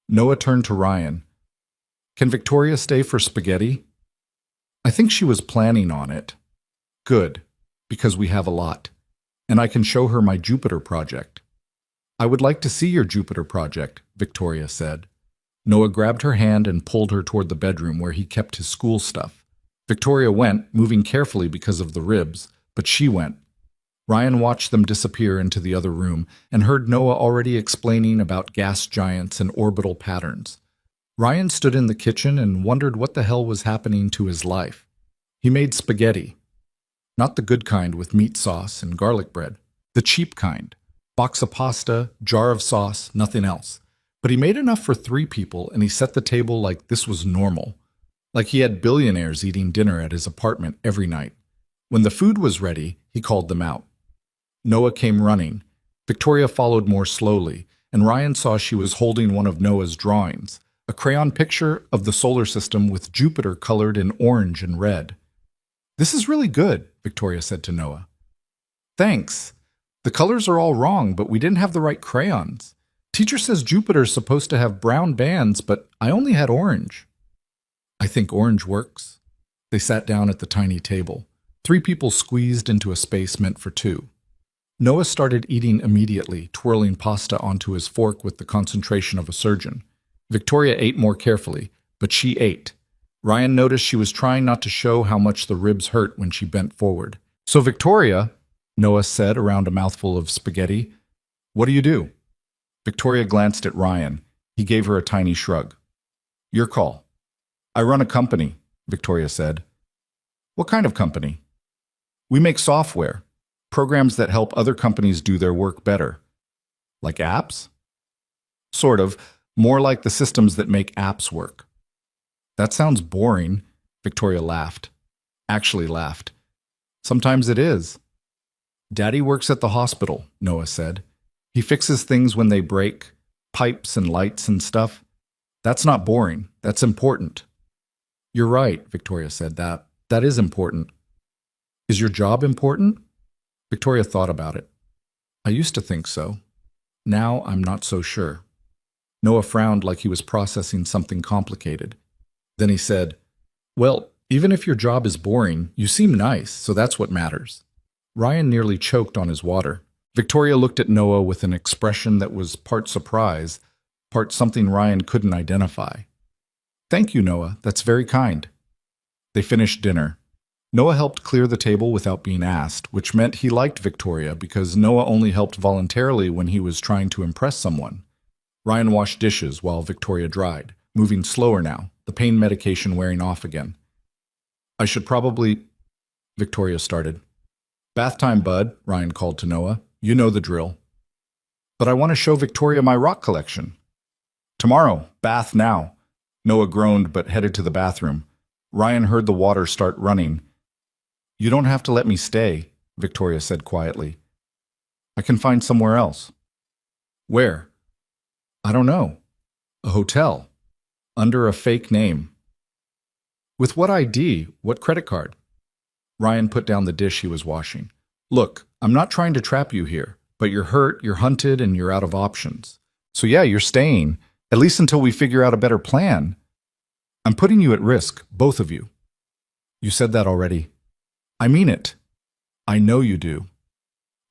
Noah turned to Ryan. Can Victoria stay for spaghetti? I think she was planning on it. Good, because we have a lot, and I can show her my Jupiter project. I would like to see your Jupiter project, Victoria said. Noah grabbed her hand and pulled her toward the bedroom where he kept his school stuff. Victoria went, moving carefully because of the ribs, but she went. Ryan watched them disappear into the other room and heard Noah already explaining about gas giants and orbital patterns. Ryan stood in the kitchen and wondered what the hell was happening to his life. He made spaghetti. Not the good kind with meat sauce and garlic bread. The cheap kind. Box of pasta, jar of sauce, nothing else. But he made enough for 3 people and he set the table like this was normal. Like he had billionaires eating dinner at his apartment every night. When the food was ready, he called them out. Noah came running. Victoria followed more slowly, and Ryan saw she was holding one of Noah's drawings, a crayon picture of the solar system with Jupiter colored in orange and red. This is really good, Victoria said to Noah. Thanks. The colors are all wrong, but we didn't have the right crayons. Teacher says Jupiter's supposed to have brown bands, but I only had orange. I think orange works. They sat down at the tiny table. 3 people squeezed into a space meant for 2. Noah started eating immediately, twirling pasta onto his fork with the concentration of a surgeon. Victoria ate more carefully, but she ate. Ryan noticed she was trying not to show how much the ribs hurt when she bent forward. So Victoria, Noah said around a mouthful of spaghetti, what do you do? Victoria glanced at Ryan. He gave her a tiny shrug. Your call. I run a company, Victoria said. What kind of company? We make software, programs that help other companies do their work better. Like apps? Sort of, more like the systems that make apps work. That sounds boring, Victoria laughed. Actually laughed. Sometimes it is. Daddy works at the hospital, Noah said. He fixes things when they break, pipes and lights and stuff. That's not boring. That's important. You're right, Victoria said. That is important. Is your job important? Victoria thought about it. I used to think so. Now I'm not so sure. Noah frowned like he was processing something complicated. Then he said, Well, even if your job is boring, you seem nice, so that's what matters. Ryan nearly choked on his water. Victoria looked at Noah with an expression that was part surprise, part something Ryan couldn't identify. Thank you, Noah. That's very kind. They finished dinner. Noah helped clear the table without being asked, which meant he liked Victoria because Noah only helped voluntarily when he was trying to impress someone. Ryan washed dishes while Victoria dried, moving slower now, the pain medication wearing off again. I should probably... Victoria started. Bath time, bud, Ryan called to Noah. You know the drill. But I want to show Victoria my rock collection. Tomorrow, bath now. Noah groaned but headed to the bathroom. Ryan heard the water start running. You don't have to let me stay, Victoria said quietly. I can find somewhere else. Where? I don't know. A hotel. Under a fake name. With what ID? What credit card? Ryan put down the dish he was washing. Look, I'm not trying to trap you here, but you're hurt, you're hunted, and you're out of options. So yeah, you're staying, at least until we figure out a better plan. I'm putting you at risk, both of you. You said that already. I mean it. I know you do.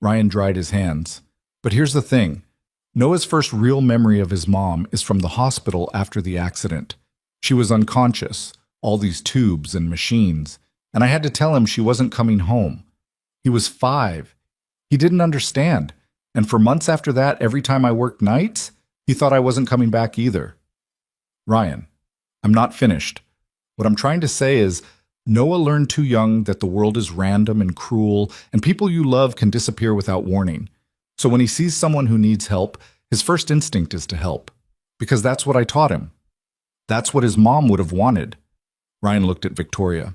Ryan dried his hands. But here's the thing. Noah's first real memory of his mom is from the hospital after the accident. She was unconscious, all these tubes and machines, and I had to tell him she wasn't coming home. He was 5. He didn't understand, and for months after that, every time I worked nights, he thought I wasn't coming back either. Ryan, I'm not finished. What I'm trying to say is, Noah learned too young that the world is random and cruel, and people you love can disappear without warning. So when he sees someone who needs help, his first instinct is to help. Because that's what I taught him. That's what his mom would have wanted. Ryan looked at Victoria.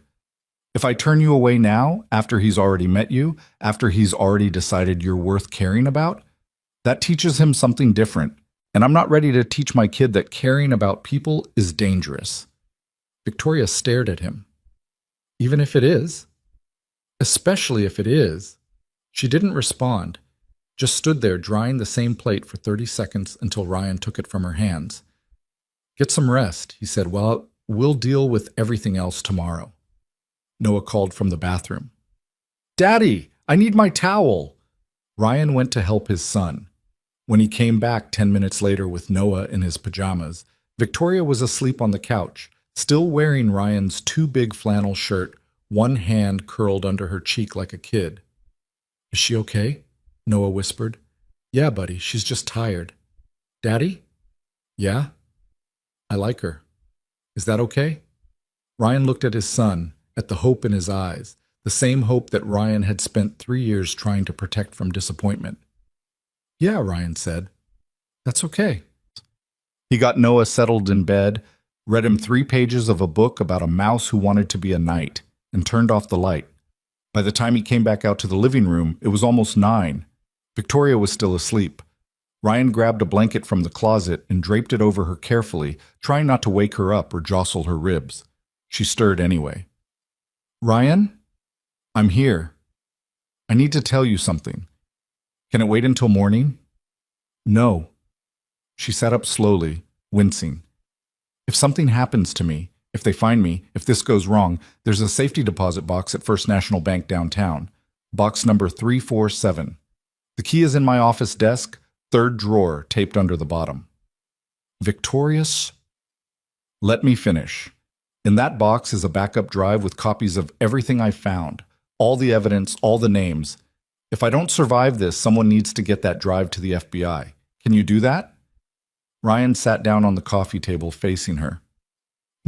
If I turn you away now, after he's already met you, after he's already decided you're worth caring about, that teaches him something different. And I'm not ready to teach my kid that caring about people is dangerous. Victoria stared at him. Even if it is? Especially if it is. She didn't respond, just stood there drying the same plate for 30 seconds until Ryan took it from her hands. Get some rest, he said. Well, we'll deal with everything else tomorrow. Noah called from the bathroom. Daddy, I need my towel. Ryan went to help his son. When he came back 10 minutes later with Noah in his pajamas, Victoria was asleep on the couch, still wearing Ryan's too big flannel shirt, one hand curled under her cheek like a kid. Is she okay? Noah whispered. Yeah, buddy, she's just tired. Daddy? Yeah? I like her. Is that okay? Ryan looked at his son, at the hope in his eyes, the same hope that Ryan had spent 3 years trying to protect from disappointment. Yeah, Ryan said. That's okay. He got Noah settled in bed, read him 3 pages of a book about a mouse who wanted to be a knight, and turned off the light. By the time he came back out to the living room, it was almost 9. Victoria was still asleep. Ryan grabbed a blanket from the closet and draped it over her carefully, trying not to wake her up or jostle her ribs. She stirred anyway. Ryan? I'm here. I need to tell you something. Can it wait until morning? No. She sat up slowly, wincing. If something happens to me, if they find me, if this goes wrong, there's a safety deposit box at First National Bank downtown. Box number 347. The key is in my office desk, 3rd drawer, taped under the bottom. Victorious? Let me finish. In that box is a backup drive with copies of everything I found, all the evidence, all the names. If I don't survive this, someone needs to get that drive to the FBI. Can you do that? Ryan sat down on the coffee table facing her.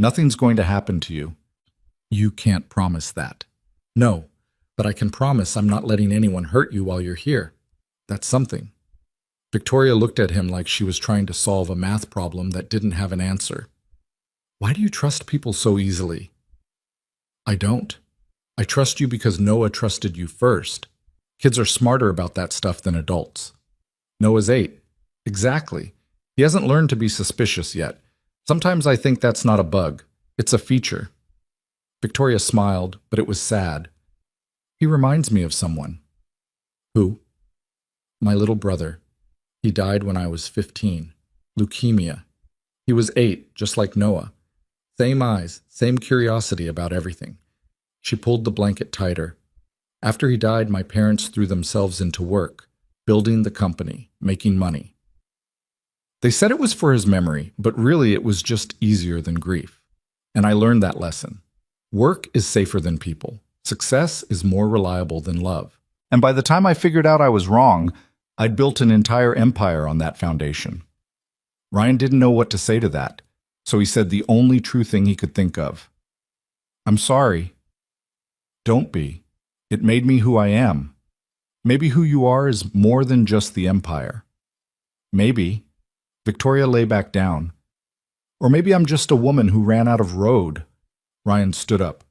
Nothing's going to happen to you. You can't promise that. No, but I can promise I'm not letting anyone hurt you while you're here. That's something. Victoria looked at him like she was trying to solve a math problem that didn't have an answer. Why do you trust people so easily? I don't. I trust you because Noah trusted you first. Kids are smarter about that stuff than adults. Noah's 8. Exactly. He hasn't learned to be suspicious yet. Sometimes I think that's not a bug. It's a feature. Victoria smiled, but it was sad. He reminds me of someone. Who? My little brother. He died when I was 15. Leukemia. He was 8, just like Noah. Same eyes, same curiosity about everything. She pulled the blanket tighter. After he died, my parents threw themselves into work, building the company, making money. They said it was for his memory, but really it was just easier than grief. And I learned that lesson. Work is safer than people. Success is more reliable than love. And by the time I figured out I was wrong, I'd built an entire empire on that foundation. Ryan didn't know what to say to that, so he said the only true thing he could think of. I'm sorry. Don't be. It made me who I am. Maybe who you are is more than just the empire. Maybe. Victoria lay back down. Or maybe I'm just a woman who ran out of road. Ryan stood up.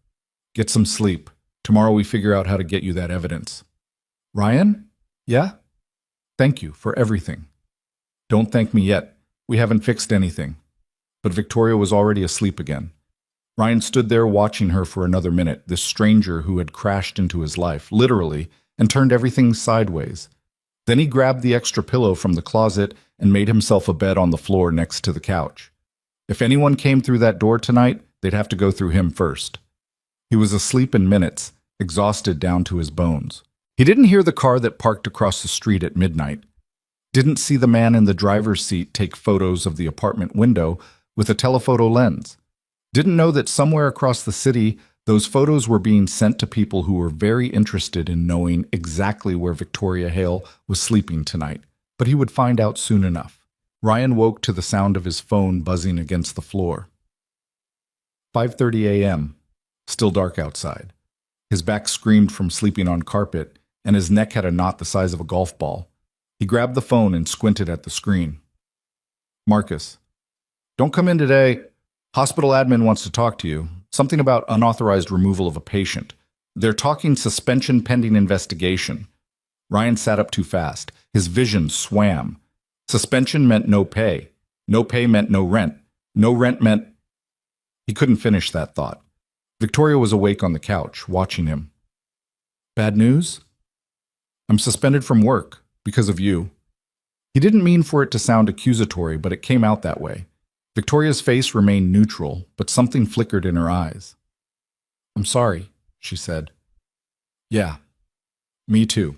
Get some sleep. Tomorrow we figure out how to get you that evidence. Ryan? Yeah? Thank you for everything. Don't thank me yet. We haven't fixed anything. But Victoria was already asleep again. Ryan stood there watching her for another minute, this stranger who had crashed into his life, literally, and turned everything sideways. Then he grabbed the extra pillow from the closet and made himself a bed on the floor next to the couch. If anyone came through that door tonight, they'd have to go through him first. He was asleep in minutes, exhausted down to his bones. He didn't hear the car that parked across the street at midnight. Didn't see the man in the driver's seat take photos of the apartment window with a telephoto lens. Didn't know that somewhere across the city, those photos were being sent to people who were very interested in knowing exactly where Victoria Hale was sleeping tonight. But he would find out soon enough. Ryan woke to the sound of his phone buzzing against the floor. 5:30 a.m. Still dark outside. His back screamed from sleeping on carpet, and his neck had a knot the size of a golf ball. He grabbed the phone and squinted at the screen. Marcus. Don't come in today. Hospital admin wants to talk to you. Something about unauthorized removal of a patient. They're talking suspension pending investigation. Ryan sat up too fast. His vision swam. Suspension meant no pay. No pay meant no rent. No rent meant... He couldn't finish that thought. Victoria was awake on the couch, watching him. Bad news? I'm suspended from work because of you. He didn't mean for it to sound accusatory, but it came out that way. Victoria's face remained neutral, but something flickered in her eyes. I'm sorry, she said. Yeah, me too.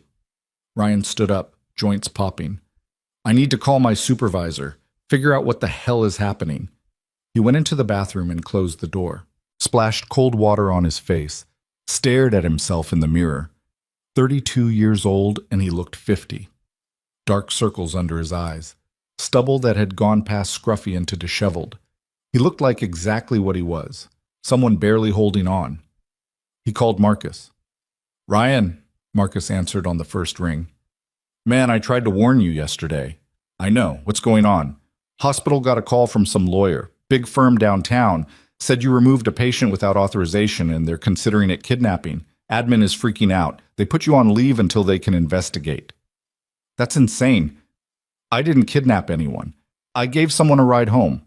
Ryan stood up, joints popping. I need to call my supervisor, figure out what the hell is happening. He went into the bathroom and closed the door, splashed cold water on his face, stared at himself in the mirror. 32 years old, and he looked 50. Dark circles under his eyes. Stubble that had gone past scruffy into disheveled. He looked like exactly what he was, someone barely holding on. He called Marcus. Ryan, Marcus answered on the first ring. Man, I tried to warn you yesterday. I know. What's going on? Hospital got a call from some lawyer, big firm downtown, said you removed a patient without authorization and they're considering it kidnapping. Admin is freaking out. They put you on leave until they can investigate. That's insane. I didn't kidnap anyone. I gave someone a ride home.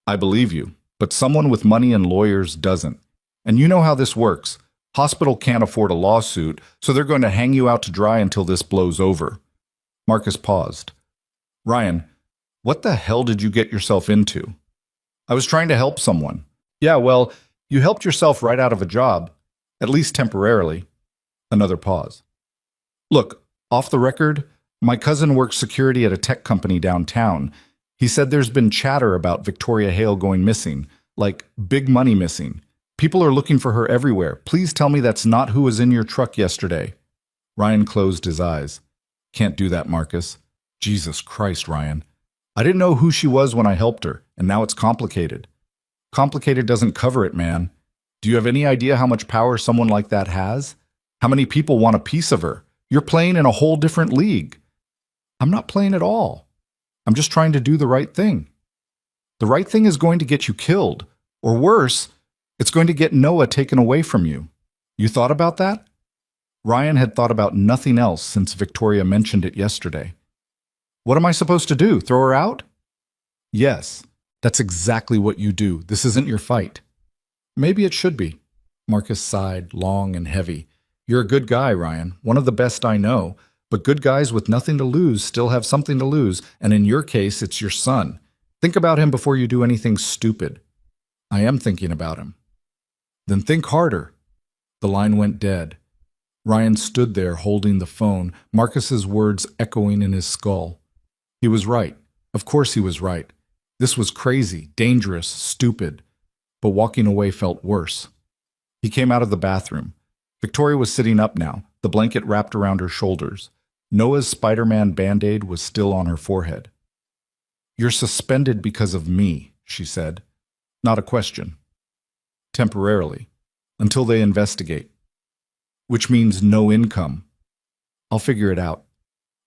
I believe you, but someone with money and lawyers doesn't. And you know how this works. Hospital can't afford a lawsuit, so they're going to hang you out to dry until this blows over. Marcus paused. Ryan, what the hell did you get yourself into? I was trying to help someone. Yeah, well, you helped yourself right out of a job, at least temporarily. Another pause. Look, off the record, my cousin works security at a tech company downtown. He said there's been chatter about Victoria Hale going missing, like big money missing. People are looking for her everywhere. Please tell me that's not who was in your truck yesterday. Ryan closed his eyes. Can't do that, Marcus. Jesus Christ, Ryan. I didn't know who she was when I helped her, and now it's complicated. Complicated doesn't cover it, man. Do you have any idea how much power someone like that has? How many people want a piece of her? You're playing in a whole different league. I'm not playing at all. I'm just trying to do the right thing. The right thing is going to get you killed. Or worse, it's going to get Noah taken away from you. You thought about that? Ryan had thought about nothing else since Victoria mentioned it yesterday. What am I supposed to do? Throw her out? Yes, that's exactly what you do. This isn't your fight. Maybe it should be. Marcus sighed, long and heavy. You're a good guy, Ryan, one of the best I know, but good guys with nothing to lose still have something to lose, and in your case, it's your son. Think about him before you do anything stupid. I am thinking about him. Then think harder. The line went dead. Ryan stood there holding the phone, Marcus's words echoing in his skull. He was right. Of course he was right. This was crazy, dangerous, stupid. But walking away felt worse. He came out of the bathroom. Victoria was sitting up now, the blanket wrapped around her shoulders. Noah's Spider-Man Band-Aid was still on her forehead. You're suspended because of me, she said. Not a question. Temporarily. Until they investigate. Which means no income. I'll figure it out.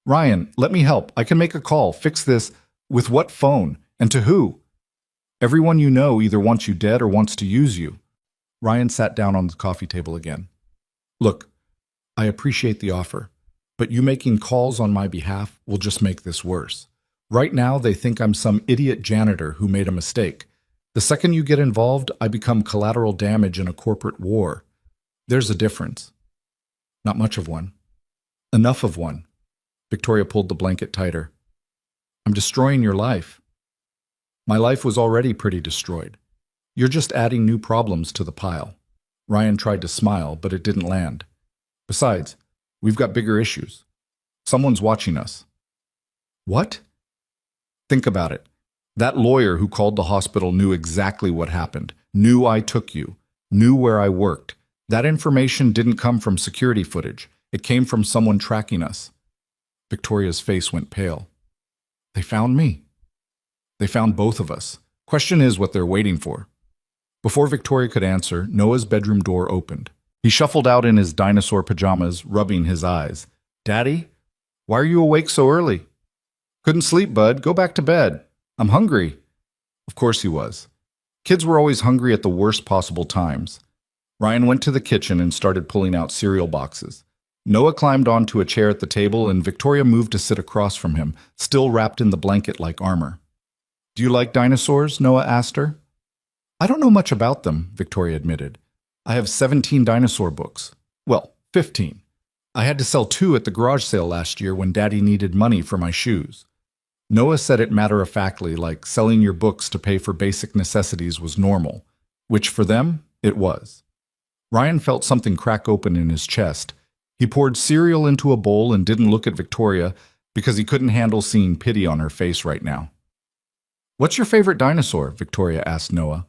Ryan, let me help. I can make a call. Fix this. With what phone? And to who? Everyone you know either wants you dead or wants to use you. Ryan sat down on the coffee table again. Look, I appreciate the offer, but you making calls on my behalf will just make this worse. Right now, they think I'm some idiot janitor who made a mistake. The second you get involved, I become collateral damage in a corporate war. There's a difference. Not much of one. Enough of one. Victoria pulled the blanket tighter. I'm destroying your life. My life was already pretty destroyed. You're just adding new problems to the pile. Ryan tried to smile, but it didn't land. Besides, we've got bigger issues. Someone's watching us. What? Think about it. That lawyer who called the hospital knew exactly what happened, knew I took you, knew where I worked. That information didn't come from security footage. It came from someone tracking us. Victoria's face went pale. They found me. They found both of us. Question is what they're waiting for. Before Victoria could answer, Noah's bedroom door opened. He shuffled out in his dinosaur pajamas, rubbing his eyes. Daddy? Why are you awake so early? Couldn't sleep, bud. Go back to bed. I'm hungry. Of course he was. Kids were always hungry at the worst possible times. Ryan went to the kitchen and started pulling out cereal boxes. Noah climbed onto a chair at the table and Victoria moved to sit across from him, still wrapped in the blanket like armor. Do you like dinosaurs? Noah asked her. I don't know much about them, Victoria admitted. I have 17 dinosaur books. Well, 15. I had to sell 2 at the garage sale last year when Daddy needed money for my shoes. Noah said it matter-of-factly, like selling your books to pay for basic necessities was normal, which for them, it was. Ryan felt something crack open in his chest. He poured cereal into a bowl and didn't look at Victoria because he couldn't handle seeing pity on her face right now. What's your favorite dinosaur? Victoria asked Noah.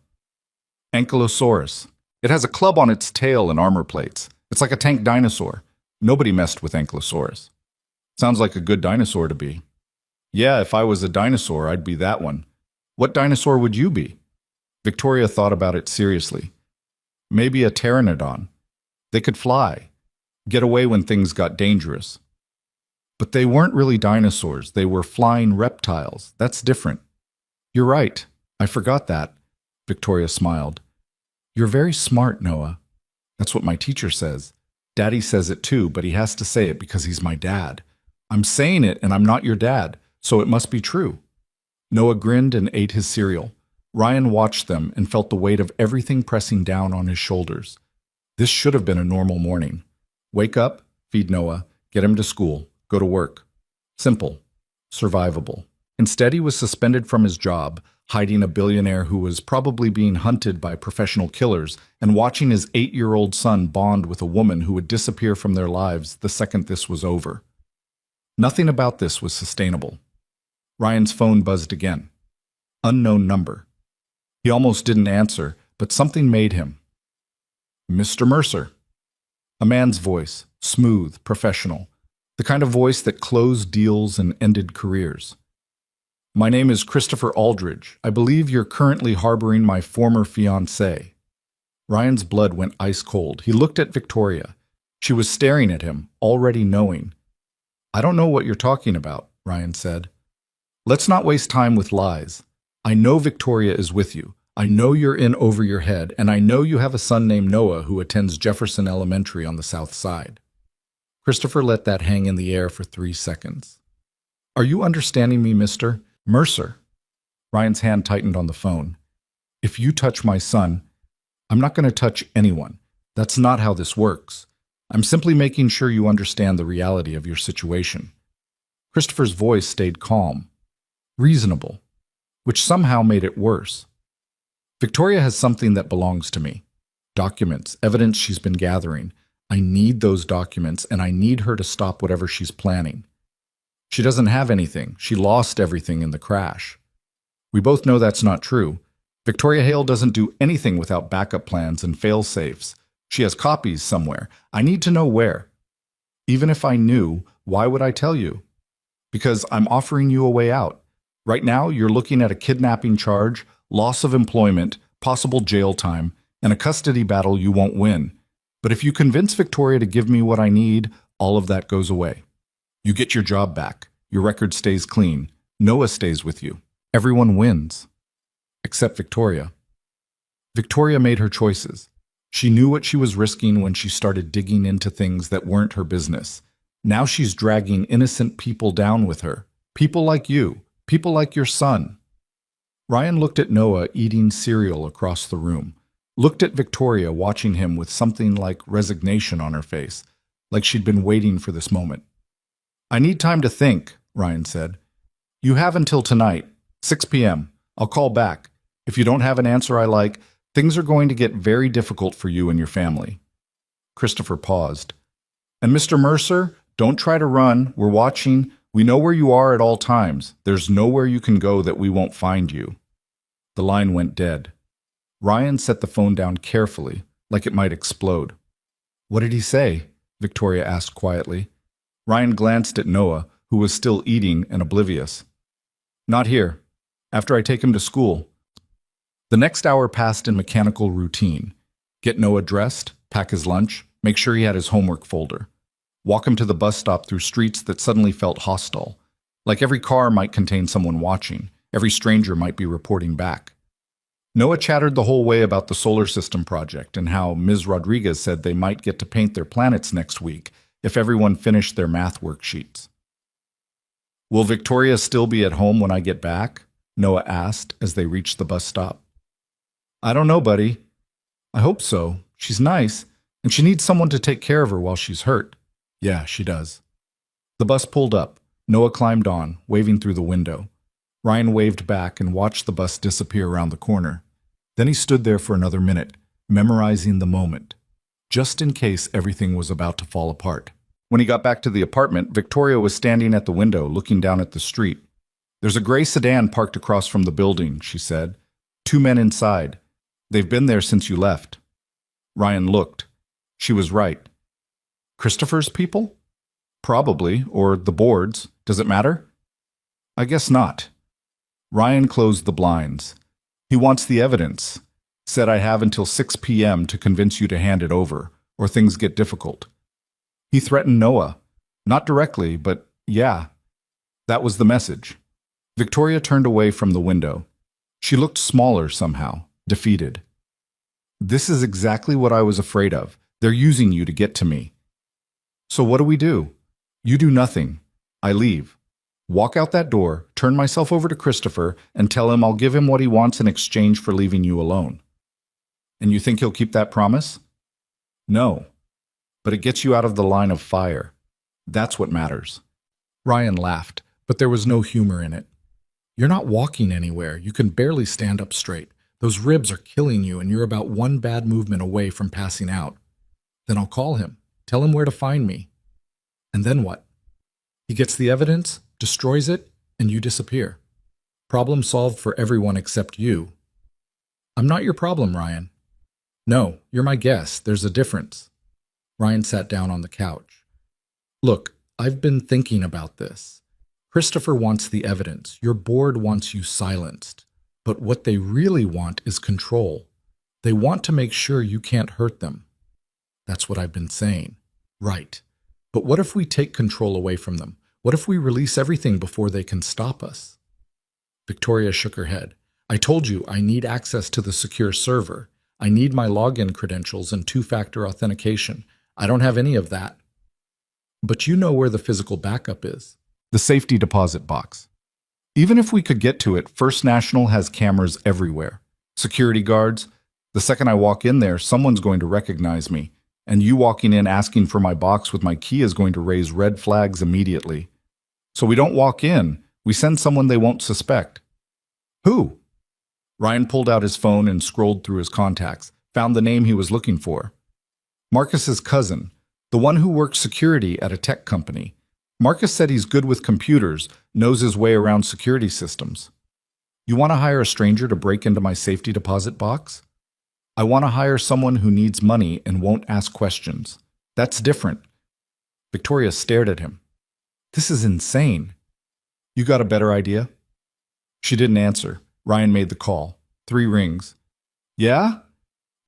Ankylosaurus. It has a club on its tail and armor plates. It's like a tank dinosaur. Nobody messed with Ankylosaurus. Sounds like a good dinosaur to be. Yeah, if I was a dinosaur, I'd be that one. What dinosaur would you be? Victoria thought about it seriously. Maybe a pteranodon. They could fly, get away when things got dangerous. But they weren't really dinosaurs. They were flying reptiles. That's different. You're right. I forgot that. Victoria smiled. You're very smart, Noah. That's what my teacher says. Daddy says it too, but he has to say it because he's my dad. I'm saying it and I'm not your dad, so it must be true. Noah grinned and ate his cereal. Ryan watched them and felt the weight of everything pressing down on his shoulders. This should have been a normal morning. Wake up, feed Noah, get him to school, go to work. Simple. Survivable. Instead, he was suspended from his job, hiding a billionaire who was probably being hunted by professional killers and watching his 8-year-old son bond with a woman who would disappear from their lives the second this was over. Nothing about this was sustainable. Ryan's phone buzzed again. Unknown number. He almost didn't answer, but something made him. Mr. Mercer. A man's voice, smooth, professional, the kind of voice that closed deals and ended careers. My name is Christopher Aldridge. I believe you're currently harboring my former fiancée. Ryan's blood went ice cold. He looked at Victoria. She was staring at him, already knowing. I don't know what you're talking about, Ryan said. Let's not waste time with lies. I know Victoria is with you. I know you're in over your head, and I know you have a son named Noah who attends Jefferson Elementary on the south side. Christopher let that hang in the air for 3 seconds. Are you understanding me, Mr. Mercer? Ryan's hand tightened on the phone. If you touch my son, I'm not going to touch anyone. That's not how this works. I'm simply making sure you understand the reality of your situation. Christopher's voice stayed calm, reasonable, which somehow made it worse. Victoria has something that belongs to me. Documents, evidence she's been gathering. I need those documents, and I need her to stop whatever she's planning. She doesn't have anything. She lost everything in the crash. We both know that's not true. Victoria Hale doesn't do anything without backup plans and fail-safes. She has copies somewhere. I need to know where. Even if I knew, why would I tell you? Because I'm offering you a way out. Right now, you're looking at a kidnapping charge, loss of employment, possible jail time, and a custody battle you won't win. But if you convince Victoria to give me what I need, all of that goes away. You get your job back. Your record stays clean. Noah stays with you. Everyone wins. Except Victoria. Victoria made her choices. She knew what she was risking when she started digging into things that weren't her business. Now she's dragging innocent people down with her. People like you. People like your son. Ryan looked at Noah eating cereal across the room. Looked at Victoria watching him with something like resignation on her face, like she'd been waiting for this moment. I need time to think, Ryan said. You have until tonight, 6 p.m. I'll call back. If you don't have an answer I like, things are going to get very difficult for you and your family. Christopher paused. And Mr. Mercer, don't try to run. We're watching. We know where you are at all times. There's nowhere you can go that we won't find you. The line went dead. Ryan set the phone down carefully, like it might explode. What did he say? Victoria asked quietly. Ryan glanced at Noah, who was still eating and oblivious. Not here. After I take him to school. The next hour passed in mechanical routine. Get Noah dressed, pack his lunch, make sure he had his homework folder. Walk him to the bus stop through streets that suddenly felt hostile. Like every car might contain someone watching. Every stranger might be reporting back. Noah chattered the whole way about the solar system project and how Ms. Rodriguez said they might get to paint their planets next week if everyone finished their math worksheets. Will Victoria still be at home when I get back? Noah asked as they reached the bus stop. I don't know, buddy. I hope so. She's nice, and she needs someone to take care of her while she's hurt. Yeah, she does. The bus pulled up. Noah climbed on, waving through the window. Ryan waved back and watched the bus disappear around the corner. Then he stood there for another minute, memorizing the moment, just in case everything was about to fall apart. When he got back to the apartment, Victoria was standing at the window, looking down at the street. There's a gray sedan parked across from the building, she said. 2 men inside. They've been there since you left. Ryan looked. She was right. Christopher's people? Probably, or the board's. Does it matter? I guess not. Ryan closed the blinds. He wants the evidence. Said I have until 6 p.m. to convince you to hand it over, or things get difficult. He threatened Noah. Not directly, but yeah. That was the message. Victoria turned away from the window. She looked smaller somehow, defeated. This is exactly what I was afraid of. They're using you to get to me. So what do? You do nothing. I leave. Walk out that door, turn myself over to Christopher, and tell him I'll give him what he wants in exchange for leaving you alone. And you think he'll keep that promise? No. But it gets you out of the line of fire. That's what matters. Ryan laughed, but there was no humor in it. You're not walking anywhere. You can barely stand up straight. Those ribs are killing you, and you're about one bad movement away from passing out. Then I'll call him. Tell him where to find me. And then what? He gets the evidence, destroys it, and you disappear. Problem solved for everyone except you. I'm not your problem, Ryan. No, you're my guest. There's a difference. Ryan sat down on the couch. Look, I've been thinking about this. Christopher wants the evidence. Your board wants you silenced. But what they really want is control. They want to make sure you can't hurt them. That's what I've been saying. Right. But what if we take control away from them? What if we release everything before they can stop us? Victoria shook her head. I told you I need access to the secure server. I need my login credentials and two-factor authentication. I don't have any of that. But you know where the physical backup is. The safety deposit box. Even if we could get to it, First National has cameras everywhere. Security guards. The second I walk in there, someone's going to recognize me. And you walking in asking for my box with my key is going to raise red flags immediately. So we don't walk in. We send someone they won't suspect. Who? Ryan pulled out his phone and scrolled through his contacts, found the name he was looking for. Marcus's cousin, the one who works security at a tech company. Marcus said he's good with computers, knows his way around security systems. You want to hire a stranger to break into my safety deposit box? I want to hire someone who needs money and won't ask questions. That's different. Victoria stared at him. This is insane. You got a better idea? She didn't answer. Ryan made the call. 3 rings. Yeah?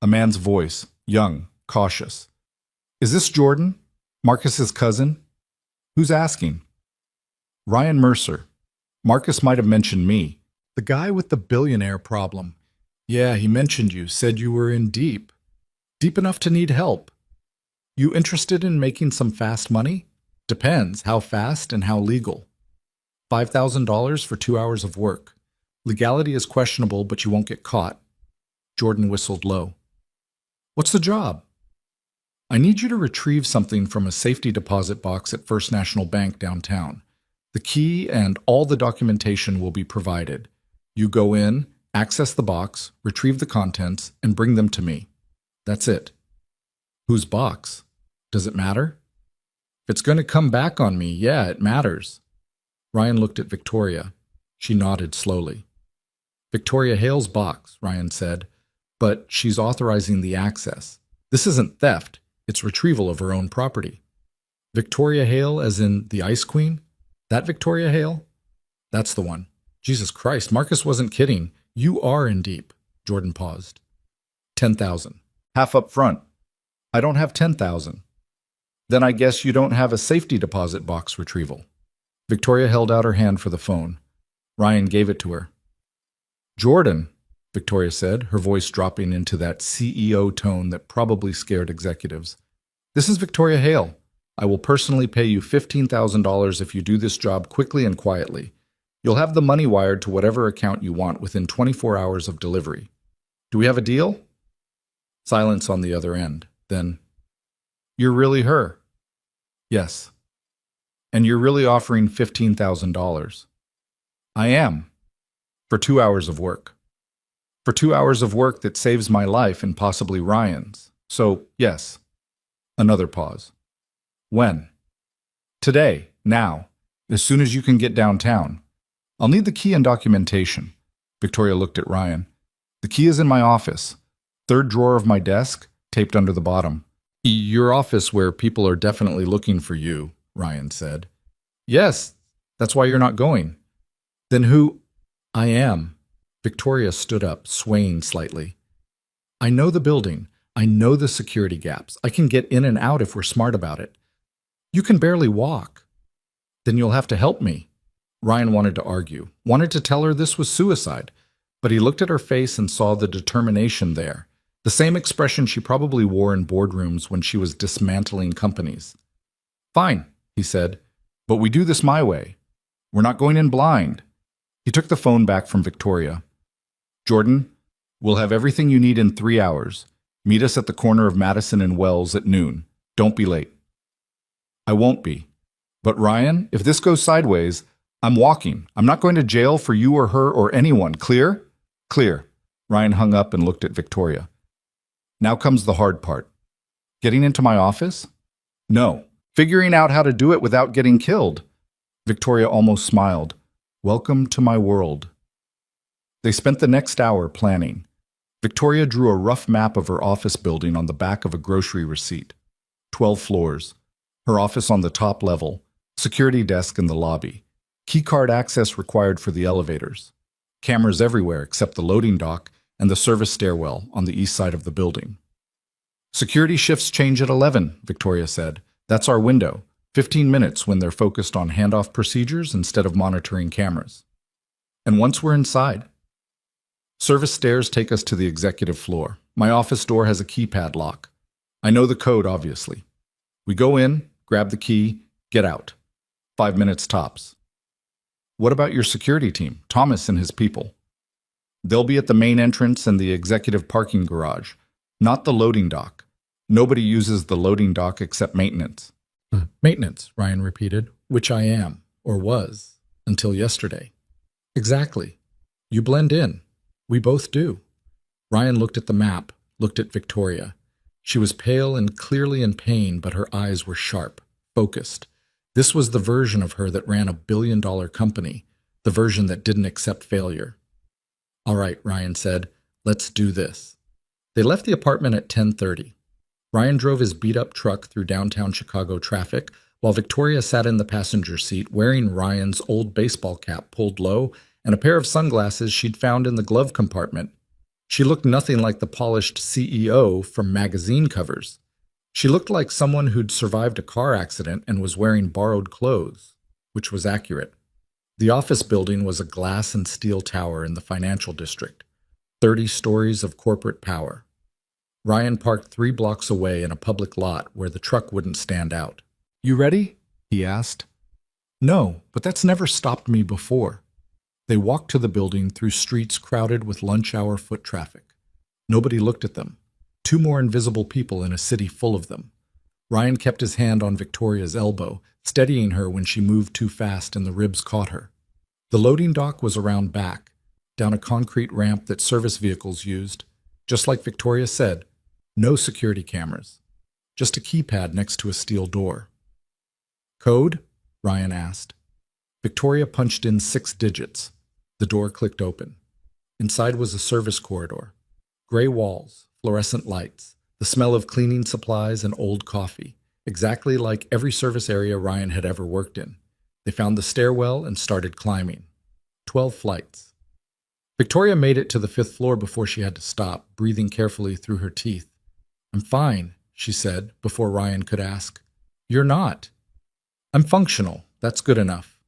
A man's voice, young, cautious. Is this Jordan? Marcus's cousin? Who's asking? Ryan Mercer. Marcus might have mentioned me. The guy with the billionaire problem. Yeah, he mentioned you, said you were in deep. Deep enough to need help. You interested in making some fast money? Depends how fast and how legal. $5,000 for 2 hours of work. Legality is questionable, but you won't get caught. Jordan whistled low. What's the job? I need you to retrieve something from a safety deposit box at First National Bank downtown. The key and all the documentation will be provided. You go in, access the box, retrieve the contents, and bring them to me. That's it. Whose box? Does it matter? If it's going to come back on me, yeah, it matters. Ryan looked at Victoria. She nodded slowly. Victoria Hale's box, Ryan said, but she's authorizing the access. This isn't theft, it's retrieval of her own property. Victoria Hale as in the Ice Queen? That Victoria Hale? That's the one. Jesus Christ, Marcus wasn't kidding. You are in deep. Jordan paused. 10,000. Half up front. I don't have 10,000. Then I guess you don't have a safety deposit box retrieval. Victoria held out her hand for the phone. Ryan gave it to her. Jordan, Victoria said, her voice dropping into that CEO tone that probably scared executives. This is Victoria Hale. I will personally pay you $15,000 if you do this job quickly and quietly. You'll have the money wired to whatever account you want within 24 hours of delivery. Do we have a deal? Silence on the other end. Then, you're really her? Yes. And you're really offering $15,000? I am. For 2 hours of work. For 2 hours of work that saves my life and possibly Ryan's. So, yes. Another pause. When? Today. Now. As soon as you can get downtown. I'll need the key and documentation. Victoria looked at Ryan. The key is in my office. 3rd drawer of my desk, taped under the bottom. Your office where people are definitely looking for you, Ryan said. Yes, that's why you're not going. Then who? I am. Victoria stood up, swaying slightly. I know the building. I know the security gaps. I can get in and out if we're smart about it. You can barely walk. Then you'll have to help me. Ryan wanted to argue, wanted to tell her this was suicide, but he looked at her face and saw the determination there, the same expression she probably wore in boardrooms when she was dismantling companies. Fine, he said, but we do this my way. We're not going in blind. He took the phone back from Victoria. Jordan, we'll have everything you need in 3 hours. Meet us at the corner of Madison and Wells at noon. Don't be late. I won't be. But Ryan, if this goes sideways, I'm walking. I'm not going to jail for you or her or anyone. Clear? Clear. Ryan hung up and looked at Victoria. Now comes the hard part. Getting into my office? No. Figuring out how to do it without getting killed. Victoria almost smiled. Welcome to my world. They spent the next hour planning. Victoria drew a rough map of her office building on the back of a grocery receipt. 12 floors. Her office on the top level. Security desk in the lobby. Keycard access required for the elevators. Cameras everywhere except the loading dock and the service stairwell on the east side of the building. Security shifts change at 11, Victoria said. That's our window. 15 minutes when they're focused on handoff procedures instead of monitoring cameras. And once we're inside, service stairs take us to the executive floor. My office door has a keypad lock. I know the code, obviously. We go in, grab the key, get out. 5 minutes tops. What about your security team, Thomas and his people? They'll be at the main entrance and the executive parking garage, not the loading dock. Nobody uses the loading dock except maintenance. Maintenance, Ryan repeated, which I am, or was, until yesterday. Exactly. You blend in. We both do. Ryan looked at the map, looked at Victoria. She was pale and clearly in pain, but her eyes were sharp, focused. This was the version of her that ran a billion-dollar company, the version that didn't accept failure. All right, Ryan said, let's do this. They left the apartment at 10:30. Ryan drove his beat-up truck through downtown Chicago traffic, while Victoria sat in the passenger seat wearing Ryan's old baseball cap pulled low and a pair of sunglasses she'd found in the glove compartment. She looked nothing like the polished CEO from magazine covers. She looked like someone who'd survived a car accident and was wearing borrowed clothes, which was accurate. The office building was a glass and steel tower in the financial district, 30 stories of corporate power. Ryan parked 3 blocks away in a public lot where the truck wouldn't stand out. You ready? He asked. No, but that's never stopped me before. They walked to the building through streets crowded with lunch-hour foot traffic. Nobody looked at them. 2 more invisible people in a city full of them. Ryan kept his hand on Victoria's elbow, steadying her when she moved too fast and the ribs caught her. The loading dock was around back, down a concrete ramp that service vehicles used. Just like Victoria said, no security cameras. Just a keypad next to a steel door. Code? Ryan asked. Victoria punched in 6 digits. The door clicked open. Inside was a service corridor. Gray walls, fluorescent lights, the smell of cleaning supplies and old coffee, exactly like every service area Ryan had ever worked in. They found the stairwell and started climbing. 12 flights. Victoria made it to the 5th floor before she had to stop, breathing carefully through her teeth. I'm fine, she said, before Ryan could ask. You're not. I'm functional. That's good enough.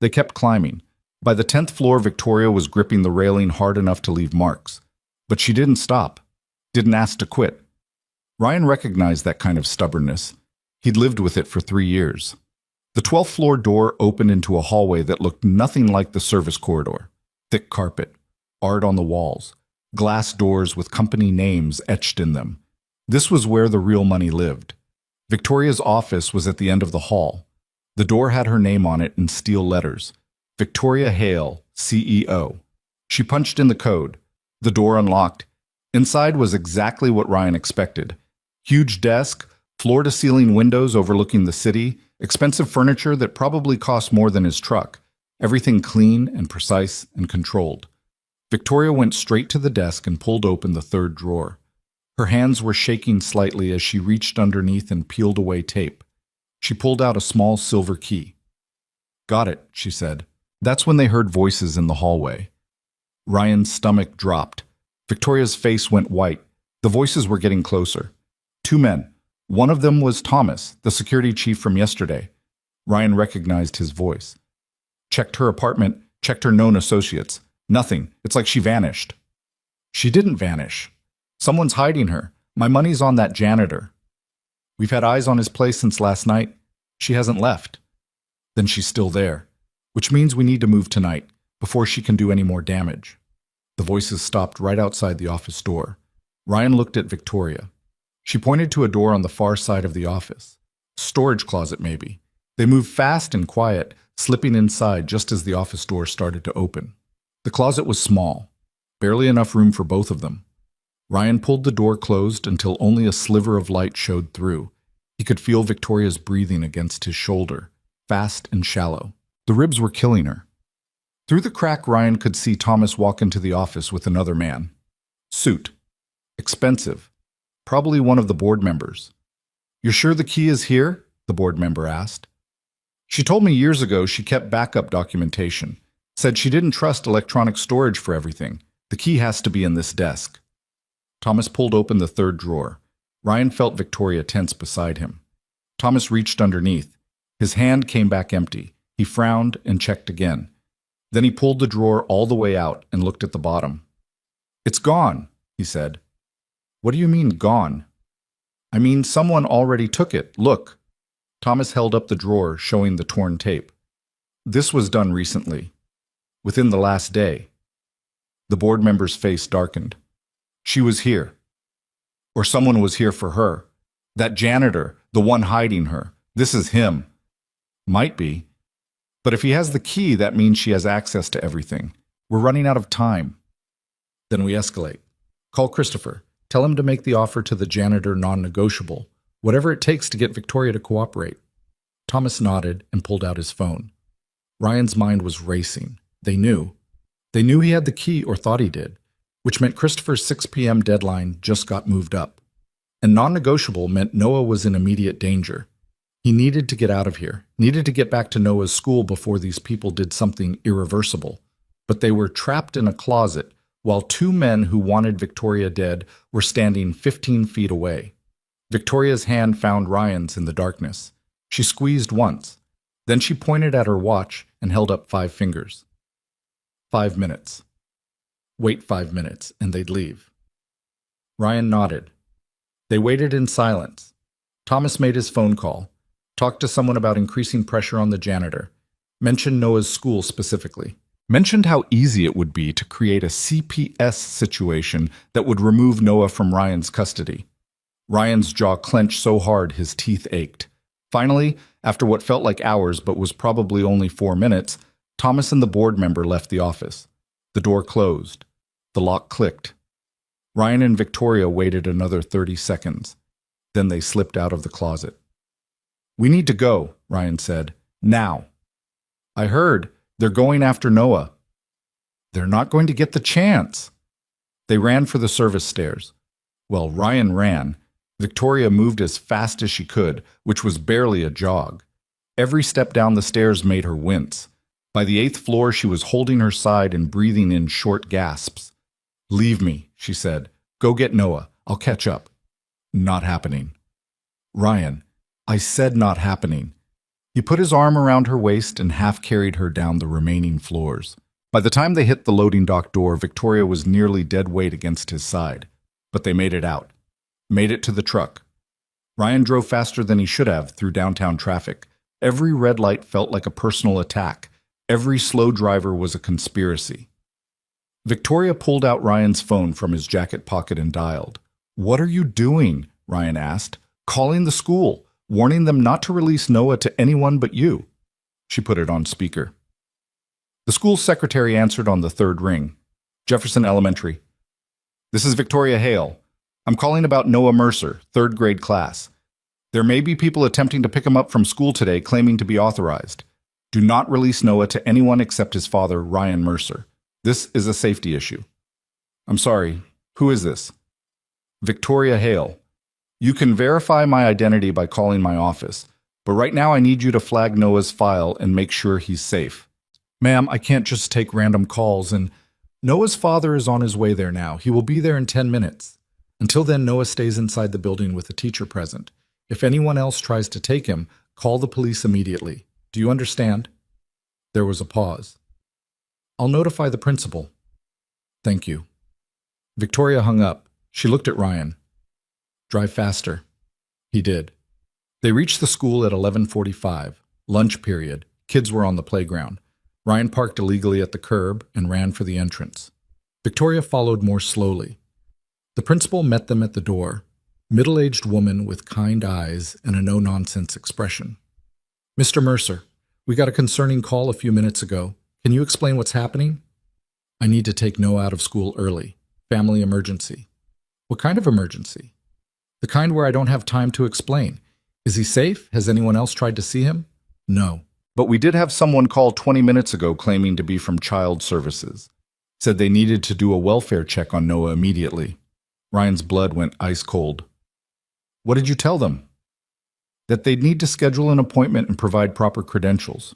They kept climbing. By the 10th floor, Victoria was gripping the railing hard enough to leave marks. But she didn't stop. Didn't ask to quit. Ryan recognized that kind of stubbornness. He'd lived with it for 3 years. The 12th floor door opened into a hallway that looked nothing like the service corridor. Thick carpet, art on the walls, glass doors with company names etched in them. This was where the real money lived. Victoria's office was at the end of the hall. The door had her name on it in steel letters. Victoria Hale, CEO. She punched in the code. The door unlocked. Inside was exactly what Ryan expected. Huge desk, floor-to-ceiling windows overlooking the city, expensive furniture that probably cost more than his truck. Everything clean and precise and controlled. Victoria went straight to the desk and pulled open the 3rd drawer. Her hands were shaking slightly as she reached underneath and peeled away tape. She pulled out a small silver key. Got it, she said. That's when they heard voices in the hallway. Ryan's stomach dropped. Victoria's face went white. The voices were getting closer. 2 men. One of them was Thomas, the security chief from yesterday. Ryan recognized his voice. Checked her apartment, checked her known associates. Nothing. It's like she vanished. She didn't vanish. Someone's hiding her. My money's on that janitor. We've had eyes on his place since last night. She hasn't left. Then she's still there. Which means we need to move tonight, before she can do any more damage. The voices stopped right outside the office door. Ryan looked at Victoria. She pointed to a door on the far side of the office. Storage closet, maybe. They moved fast and quiet, slipping inside just as the office door started to open. The closet was small, barely enough room for both of them. Ryan pulled the door closed until only a sliver of light showed through. He could feel Victoria's breathing against his shoulder, fast and shallow. The ribs were killing her. Through the crack, Ryan could see Thomas walk into the office with another man. Suit. Expensive. Probably one of the board members. You're sure the key is here? The board member asked. She told me years ago she kept backup documentation. Said she didn't trust electronic storage for everything. The key has to be in this desk. Thomas pulled open the third drawer. Ryan felt Victoria tense beside him. Thomas reached underneath. His hand came back empty. He frowned and checked again. Then he pulled the drawer all the way out and looked at the bottom. "It's gone," he said. "What do you mean, gone?" "I mean, someone already took it. Look." Thomas held up the drawer, showing the torn tape. "This was done recently. Within the last day." The board member's face darkened. "She was here. Or someone was here for her. That janitor, the one hiding her. This is him." "Might be. But if he has the key, that means she has access to everything. We're running out of time." Then we escalate. "Call Christopher. Tell him to make the offer to the janitor non-negotiable. Whatever it takes to get Victoria to cooperate." Thomas nodded and pulled out his phone. Ryan's mind was racing. They knew. They knew he had the key, or thought he did, which meant Christopher's 6 p.m. deadline just got moved up. And non-negotiable meant Noah was in immediate danger. He needed to get out of here, needed to get back to Noah's school before these people did something irreversible. But they were trapped in a closet, while 2 men who wanted Victoria dead were standing 15 feet away. Victoria's hand found Ryan's in the darkness. She squeezed once. Then she pointed at her watch and held up 5 fingers. 5 minutes. Wait 5 minutes, and they'd leave. Ryan nodded. They waited in silence. Thomas made his phone call, talked to someone about increasing pressure on the janitor, mentioned Noah's school specifically, mentioned how easy it would be to create a CPS situation that would remove Noah from Ryan's custody. Ryan's jaw clenched so hard his teeth ached. Finally, after what felt like hours but was probably only 4 minutes, Thomas and the board member left the office. The door closed. The lock clicked. Ryan and Victoria waited another 30 seconds. Then they slipped out of the closet. "We need to go," Ryan said. "Now." "I heard. They're going after Noah." "They're not going to get the chance." They ran for the service stairs. Well, Ryan ran. Victoria moved as fast as she could, which was barely a jog. Every step down the stairs made her wince. By the 8th floor, she was holding her side and breathing in short gasps. "Leave me," she said. "Go get Noah. I'll catch up." "Not happening." "Ryan, I said not happening." He put his arm around her waist and half carried her down the remaining floors. By the time they hit the loading dock door, Victoria was nearly dead weight against his side. But they made it out. Made it to the truck. Ryan drove faster than he should have through downtown traffic. Every red light felt like a personal attack. Every slow driver was a conspiracy. Victoria pulled out Ryan's phone from his jacket pocket and dialed. "What are you doing?" Ryan asked. "Calling the school, warning them not to release Noah to anyone but you." She put it on speaker. The school secretary answered on the 3rd ring. "Jefferson Elementary. This is Victoria Hale. I'm calling about Noah Mercer, 3rd grade class. There may be people attempting to pick him up from school today claiming to be authorized. Do not release Noah to anyone except his father, Ryan Mercer. This is a safety issue." "I'm sorry. Who is this?" "Victoria Hale. You can verify my identity by calling my office, but right now I need you to flag Noah's file and make sure he's safe." "Ma'am, I can't just take random calls, and Noah's father is on his way there now. He will be there in 10 minutes. Until then, Noah stays inside the building with a teacher present. If anyone else tries to take him, call the police immediately. Do you understand?" There was a pause. "I'll notify the principal." "Thank you." Victoria hung up. She looked at Ryan. "Drive faster." He did. They reached the school at 11:45. Lunch period. Kids were on the playground. Ryan parked illegally at the curb and ran for the entrance. Victoria followed more slowly. The principal met them at the door, middle-aged woman with kind eyes and a no-nonsense expression. "Mr. Mercer, we got a concerning call a few minutes ago. Can you explain what's happening?" "I need to take Noah out of school early. Family emergency." "What kind of emergency?" "The kind where I don't have time to explain. Is he safe? Has anyone else tried to see him?" "No. But we did have someone call 20 minutes ago claiming to be from Child Services. Said they needed to do a welfare check on Noah immediately." Ryan's blood went ice cold. "What did you tell them?" that they'd need to schedule an appointment and provide proper credentials.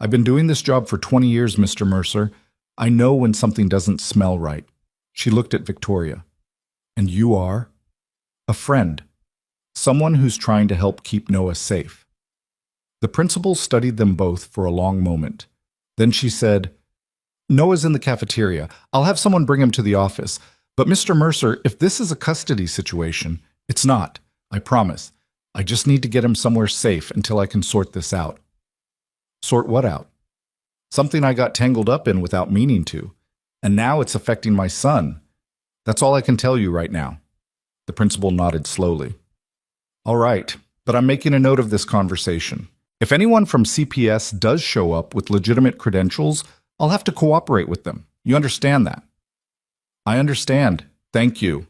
I've been doing this job for 20 years, Mr. Mercer. I know when something doesn't smell right. She looked at Victoria. And you are? A friend. Someone who's trying to help keep Noah safe. The principal studied them both for a long moment. Then she said, Noah's in the cafeteria. I'll have someone bring him to the office. But Mr. Mercer, if this is a custody situation, it's not. I promise. I just need to get him somewhere safe until I can sort this out. Sort what out? Something I got tangled up in without meaning to. And now it's affecting my son. That's all I can tell you right now. The principal nodded slowly. All right, but I'm making a note of this conversation. If anyone from CPS does show up with legitimate credentials, I'll have to cooperate with them. You understand that? I understand. Thank you.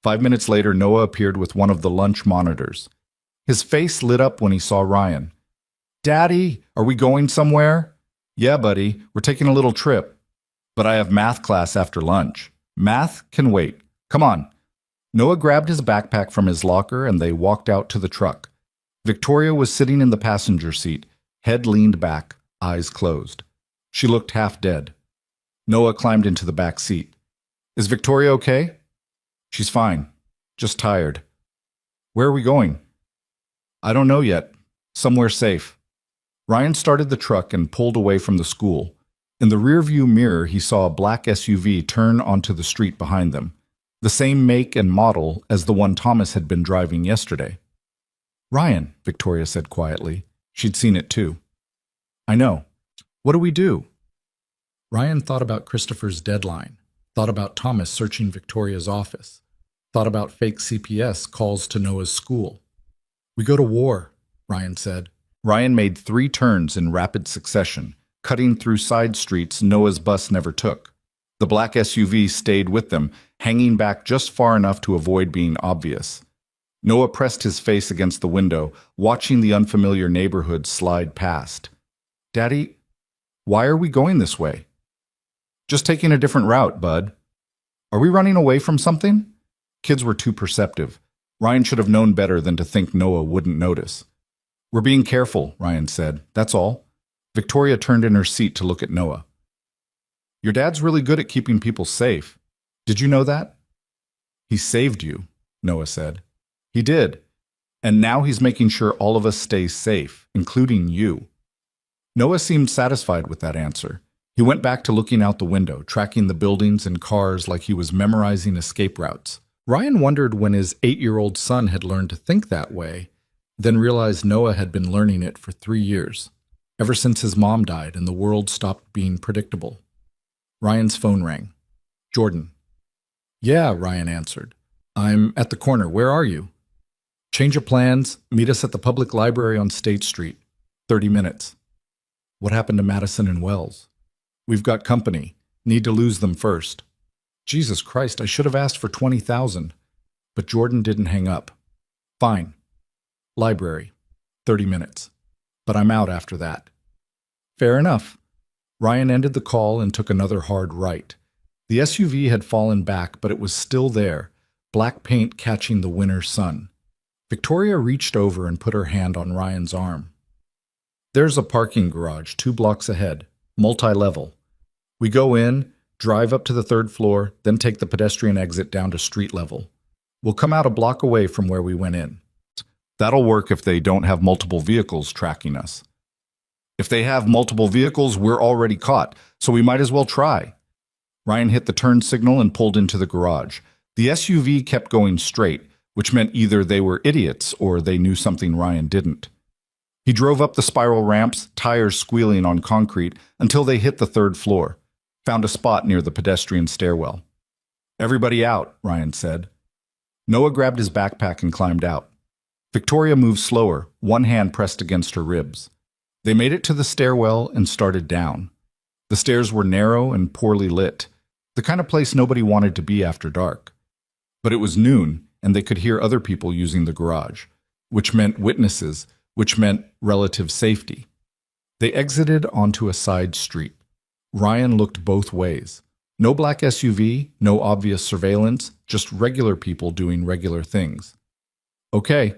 5 minutes later, Noah appeared with one of the lunch monitors. His face lit up when he saw Ryan. Daddy, are we going somewhere? Yeah, buddy, we're taking a little trip. But I have math class after lunch. Math can wait. Come on. Noah grabbed his backpack from his locker and they walked out to the truck. Victoria was sitting in the passenger seat, head leaned back, eyes closed. She looked half dead. Noah climbed into the back seat. Is Victoria okay? She's fine. Just tired. Where are we going? I don't know yet. Somewhere safe. Ryan started the truck and pulled away from the school. In the rearview mirror, he saw a black SUV turn onto the street behind them, the same make and model as the one Thomas had been driving yesterday. Ryan, Victoria said quietly. She'd seen it too. I know. What do we do? Ryan thought about Christopher's deadline, thought about Thomas searching Victoria's office, thought about fake CPS calls to Noah's school. We go to war, Ryan said. Ryan made 3 turns in rapid succession, cutting through side streets Noah's bus never took. The black SUV stayed with them, hanging back just far enough to avoid being obvious. Noah pressed his face against the window, watching the unfamiliar neighborhood slide past. Daddy, why are we going this way? Just taking a different route, bud. Are we running away from something? Kids were too perceptive. Ryan should have known better than to think Noah wouldn't notice. We're being careful, Ryan said. That's all. Victoria turned in her seat to look at Noah. Your dad's really good at keeping people safe. Did you know that? He saved you, Noah said. He did. And now he's making sure all of us stay safe, including you. Noah seemed satisfied with that answer. He went back to looking out the window, tracking the buildings and cars like he was memorizing escape routes. Ryan wondered when his 8-year-old son had learned to think that way, then realized Noah had been learning it for 3 years, ever since his mom died and the world stopped being predictable. Ryan's phone rang. Jordan. Yeah, Ryan answered. I'm at the corner. Where are you? Change of plans. Meet us at the public library on State Street. 30 minutes. What happened to Madison and Wells? We've got company. Need to lose them first. Jesus Christ, I should have asked for 20,000. But Jordan didn't hang up. Fine. Library. 30 minutes. But I'm out after that. Fair enough. Ryan ended the call and took another hard right. The SUV had fallen back, but it was still there, black paint catching the winter sun. Victoria reached over and put her hand on Ryan's arm. There's a parking garage 2 blocks ahead, multi-level. We go in, drive up to the 3rd floor, then take the pedestrian exit down to street level. We'll come out a block away from where we went in. That'll work if they don't have multiple vehicles tracking us. If they have multiple vehicles, we're already caught, so we might as well try. Ryan hit the turn signal and pulled into the garage. The SUV kept going straight, which meant either they were idiots or they knew something Ryan didn't. He drove up the spiral ramps, tires squealing on concrete, until they hit the 3rd floor, found a spot near the pedestrian stairwell. Everybody out, Ryan said. Noah grabbed his backpack and climbed out. Victoria moved slower, one hand pressed against her ribs. They made it to the stairwell and started down. The stairs were narrow and poorly lit, the kind of place nobody wanted to be after dark. But it was noon, and they could hear other people using the garage, which meant witnesses, which meant relative safety. They exited onto a side street. Ryan looked both ways. No black SUV, no obvious surveillance, just regular people doing regular things. Okay,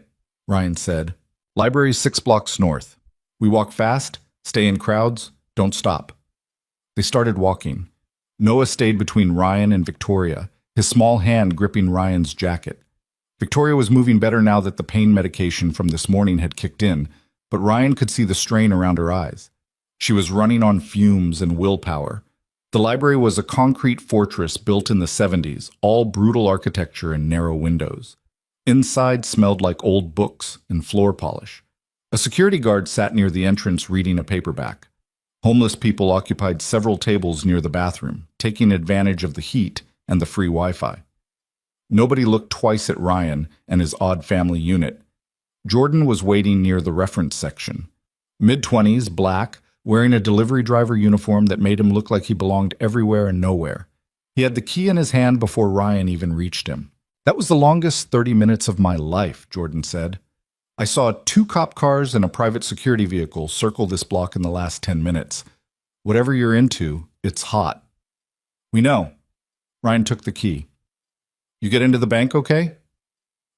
Ryan said. Library's 6 blocks north. We walk fast, stay in crowds, don't stop. They started walking. Noah stayed between Ryan and Victoria, his small hand gripping Ryan's jacket. Victoria was moving better now that the pain medication from this morning had kicked in, but Ryan could see the strain around her eyes. She was running on fumes and willpower. The library was a concrete fortress built in the 70s, all brutal architecture and narrow windows. Inside smelled like old books and floor polish. A security guard sat near the entrance reading a paperback. Homeless people occupied several tables near the bathroom, taking advantage of the heat and the free Wi-Fi. Nobody looked twice at Ryan and his odd family unit. Jordan was waiting near the reference section. Mid-20s, black, wearing a delivery driver uniform that made him look like he belonged everywhere and nowhere. He had the key in his hand before Ryan even reached him. "That was the longest 30 minutes of my life," Jordan said. "I saw 2 cop cars and a private security vehicle circle this block in the last 10 minutes. Whatever you're into, it's hot." "We know." Ryan took the key. "You get into the bank okay?"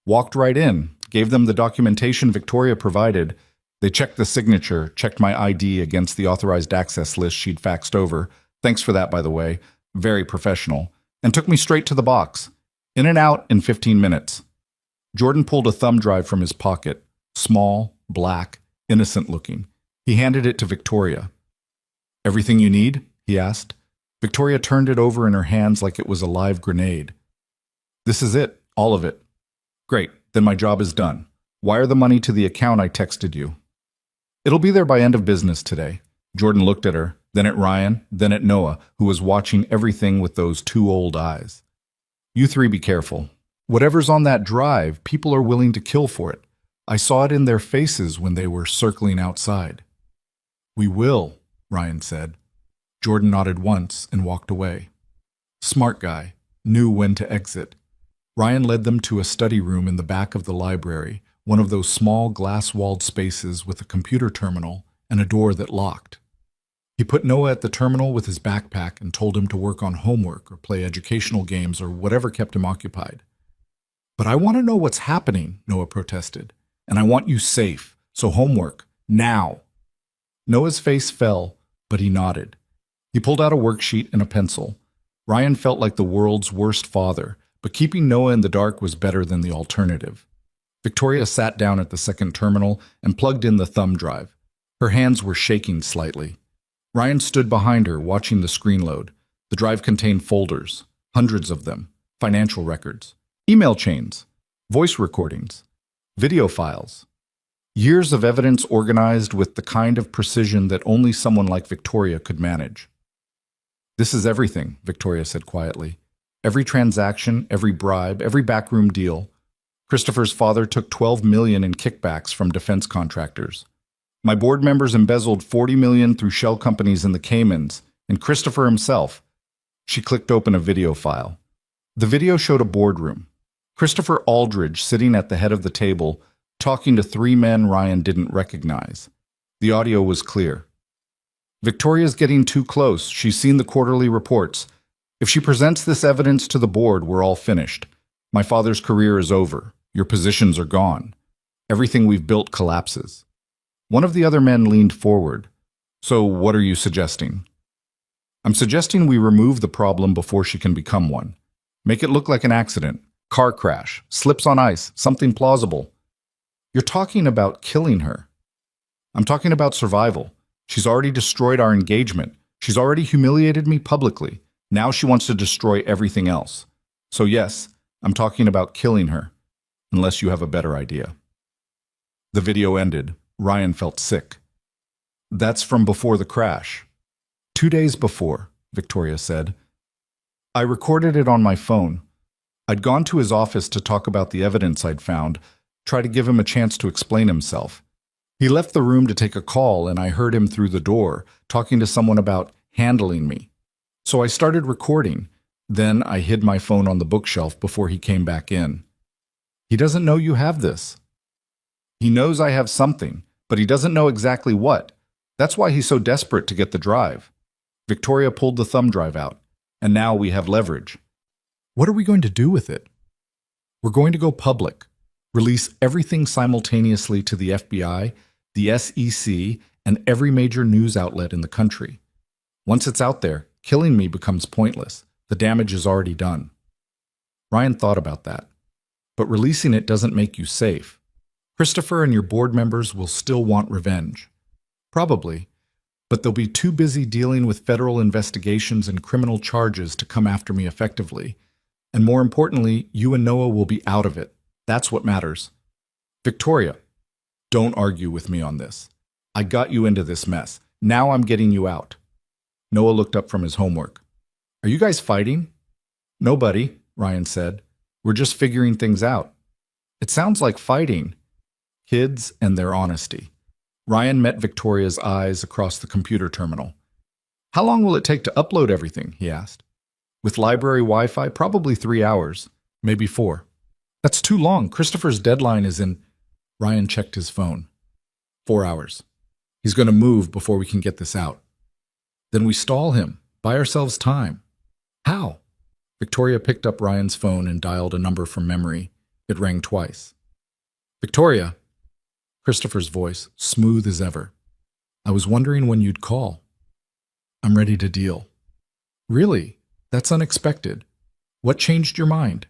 "Walked right in, gave them the documentation Victoria provided. They checked the signature, checked my ID against the authorized access list she'd faxed over. Thanks for that, by the way. Very professional. And took me straight to the box. In and out in 15 minutes. Jordan pulled a thumb drive from his pocket. Small, black, innocent looking. He handed it to Victoria. "Everything you need?" he asked. Victoria turned it over in her hands like it was a live grenade. "This is it, all of it." "Great, then my job is done. Wire the money to the account I texted you." "It'll be there by end of business today." Jordan looked at her, then at Ryan, then at Noah, who was watching everything with those 2 old eyes. "You 3 be careful. Whatever's on that drive, people are willing to kill for it. I saw it in their faces when they were circling outside." "We will," Ryan said. Jordan nodded once and walked away. Smart guy, knew when to exit. Ryan led them to a study room in the back of the library, one of those small glass-walled spaces with a computer terminal and a door that locked. He put Noah at the terminal with his backpack and told him to work on homework or play educational games or whatever kept him occupied. "But I want to know what's happening," Noah protested. "And I want you safe, so homework, now." Noah's face fell, but he nodded. He pulled out a worksheet and a pencil. Ryan felt like the world's worst father, but keeping Noah in the dark was better than the alternative. Victoria sat down at the second terminal and plugged in the thumb drive. Her hands were shaking slightly. Ryan stood behind her, watching the screen load. The drive contained folders, hundreds of them, financial records, email chains, voice recordings, video files. Years of evidence organized with the kind of precision that only someone like Victoria could manage. "This is everything," Victoria said quietly. "Every transaction, every bribe, every backroom deal. Christopher's father took $12 million in kickbacks from defense contractors. My board members embezzled $40 million through shell companies in the Caymans, and Christopher himself." She clicked open a video file. The video showed a boardroom. Christopher Aldridge sitting at the head of the table, talking to 3 men Ryan didn't recognize. The audio was clear. "Victoria's getting too close. She's seen the quarterly reports. If she presents this evidence to the board, we're all finished. My father's career is over. Your positions are gone. Everything we've built collapses." One of the other men leaned forward. "So what are you suggesting?" "I'm suggesting we remove the problem before she can become one. Make it look like an accident, car crash, slips on ice, something plausible." "You're talking about killing her." "I'm talking about survival. She's already destroyed our engagement. She's already humiliated me publicly. Now she wants to destroy everything else. So yes, I'm talking about killing her, unless you have a better idea." The video ended. Ryan felt sick. "That's from before the crash." 2 days before, Victoria said. "I recorded it on my phone. I'd gone to his office to talk about the evidence I'd found, try to give him a chance to explain himself. He left the room to take a call, and I heard him through the door, talking to someone about handling me. So I started recording. Then I hid my phone on the bookshelf before he came back in. He doesn't know you have this. He knows I have something, but he doesn't know exactly what. That's why he's so desperate to get the drive." Victoria pulled the thumb drive out, and now we have leverage. "What are we going to do with it?" "We're going to go public. Release everything simultaneously to the FBI, the SEC, and every major news outlet in the country. Once it's out there, killing me becomes pointless. The damage is already done. Ryan thought about that. But releasing it doesn't make you safe. Christopher and your board members will still want revenge. Probably. But they'll be too busy dealing with federal investigations and criminal charges to come after me effectively. And more importantly, you and Noah will be out of it. That's what matters. Victoria, don't argue with me on this. I got you into this mess. Now I'm getting you out. Noah looked up from his homework. Are you guys fighting? No, buddy, Ryan said. We're just figuring things out. It sounds like fighting. Kids and their honesty. Ryan met Victoria's eyes across the computer terminal. How long will it take to upload everything? He asked. With library Wi-Fi, probably 3 hours, maybe 4. That's too long. Christopher's deadline is in... Ryan checked his phone. 4 hours. He's going to move before we can get this out. Then we stall him, buy ourselves time. How? Victoria picked up Ryan's phone and dialed a number from memory. It rang twice. Victoria. Christopher's voice, smooth as ever. I was wondering when you'd call. I'm ready to deal. Really? That's unexpected. What changed your mind?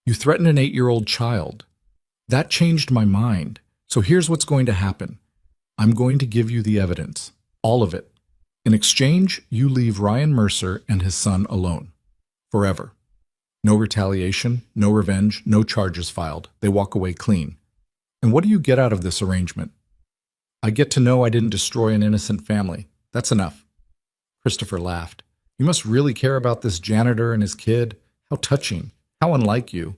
You threatened an 8-year-old child. That changed my mind. So here's what's going to happen. I'm going to give you the evidence. All of it. In exchange, you leave Ryan Mercer and his son alone. Forever. No retaliation, no revenge, no charges filed. They walk away clean. And what do you get out of this arrangement? I get to know I didn't destroy an innocent family. That's enough. Christopher laughed. You must really care about this janitor and his kid. How touching. How unlike you.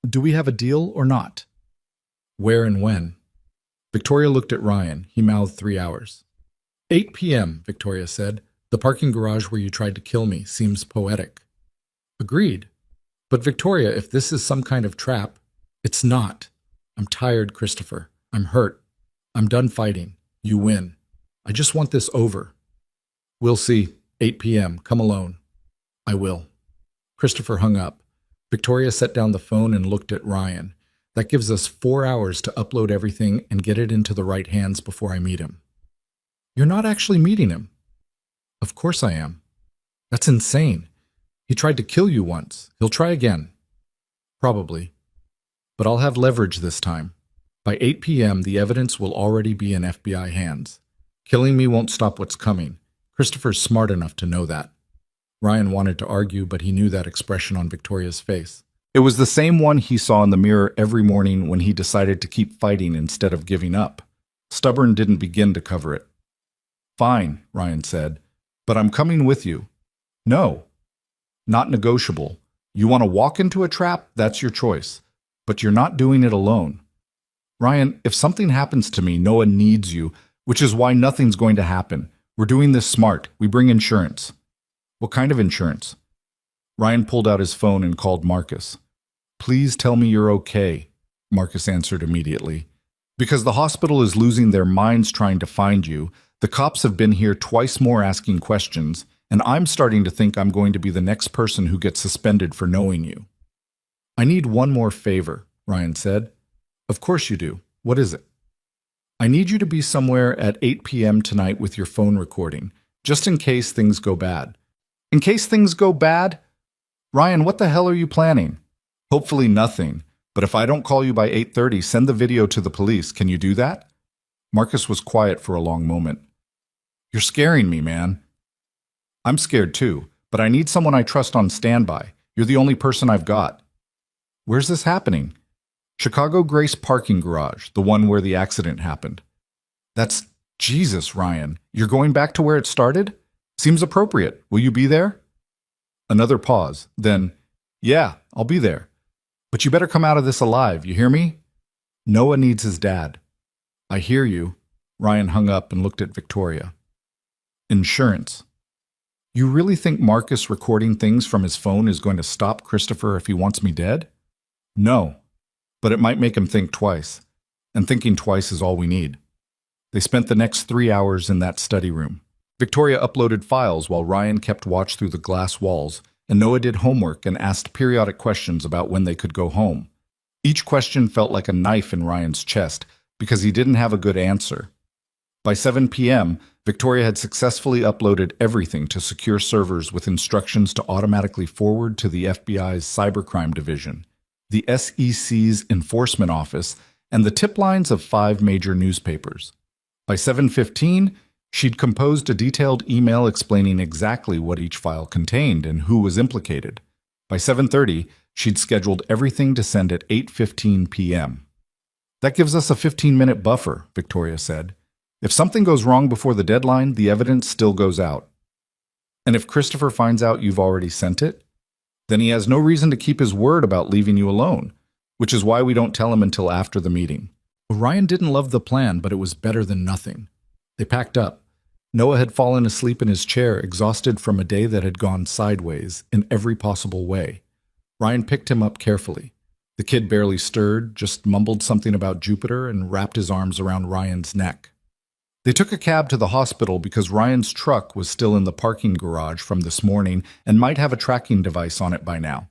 Do we have a deal or not? Where and when? Victoria looked at Ryan. He mouthed 3 hours. 8 p.m., Victoria said. The parking garage where you tried to kill me seems poetic. Agreed. But Victoria, if this is some kind of trap, it's not. I'm tired, Christopher. I'm hurt. I'm done fighting. You win. I just want this over. We'll see. 8 p.m. Come alone. I will. Christopher hung up. Victoria set down the phone and looked at Ryan. That gives us 4 hours to upload everything and get it into the right hands before I meet him. You're not actually meeting him. Of course I am. That's insane. He tried to kill you once. He'll try again. Probably. But I'll have leverage this time. By 8 p.m., the evidence will already be in FBI hands. Killing me won't stop what's coming. Christopher's smart enough to know that. Ryan wanted to argue, but he knew that expression on Victoria's face. It was the same one he saw in the mirror every morning when he decided to keep fighting instead of giving up. Stubborn didn't begin to cover it. Fine, Ryan said, but I'm coming with you. No. Not negotiable. You want to walk into a trap? That's your choice. But you're not doing it alone. Ryan, if something happens to me, Noah needs you, which is why nothing's going to happen. We're doing this smart. We bring insurance. What kind of insurance? Ryan pulled out his phone and called Marcus. Please tell me you're okay, Marcus answered immediately. Because the hospital is losing their minds trying to find you. The cops have been here twice more asking questions, and I'm starting to think I'm going to be the next person who gets suspended for knowing you. I need one more favor, Ryan said. Of course you do. What is it? I need you to be somewhere at 8 p.m. tonight with your phone recording, just in case things go bad. In case things go bad? Ryan, what the hell are you planning? Hopefully nothing, but if I don't call you by 8:30, send the video to the police. Can you do that? Marcus was quiet for a long moment. You're scaring me, man. I'm scared too, but I need someone I trust on standby. You're the only person I've got. Where's this happening? Chicago Grace parking garage, the one where the accident happened. That's Jesus, Ryan. You're going back to where it started? Seems appropriate. Will you be there? Another pause. Then, yeah, I'll be there. But you better come out of this alive, you hear me? Noah needs his dad. I hear you. Ryan hung up and looked at Victoria. Insurance. You really think Marcus recording things from his phone is going to stop Christopher if he wants me dead? No. But it might make him think twice. And thinking twice is all we need. They spent the next 3 hours in that study room. Victoria uploaded files while Ryan kept watch through the glass walls, and Noah did homework and asked periodic questions about when they could go home. Each question felt like a knife in Ryan's chest because he didn't have a good answer. By 7 p.m., Victoria had successfully uploaded everything to secure servers with instructions to automatically forward to the FBI's Cybercrime Division, the SEC's Enforcement Office, and the tip lines of 5 major newspapers. By 7:15, she'd composed a detailed email explaining exactly what each file contained and who was implicated. By 7:30, she'd scheduled everything to send at 8:15 p.m. "That gives us a 15-minute buffer," Victoria said. "If something goes wrong before the deadline, the evidence still goes out. And if Christopher finds out you've already sent it, then he has no reason to keep his word about leaving you alone, which is why we don't tell him until after the meeting." Ryan didn't love the plan, but it was better than nothing. They packed up. Noah had fallen asleep in his chair, exhausted from a day that had gone sideways in every possible way. Ryan picked him up carefully. The kid barely stirred, just mumbled something about Jupiter and wrapped his arms around Ryan's neck. They took a cab to the hospital because Ryan's truck was still in the parking garage from this morning and might have a tracking device on it by now.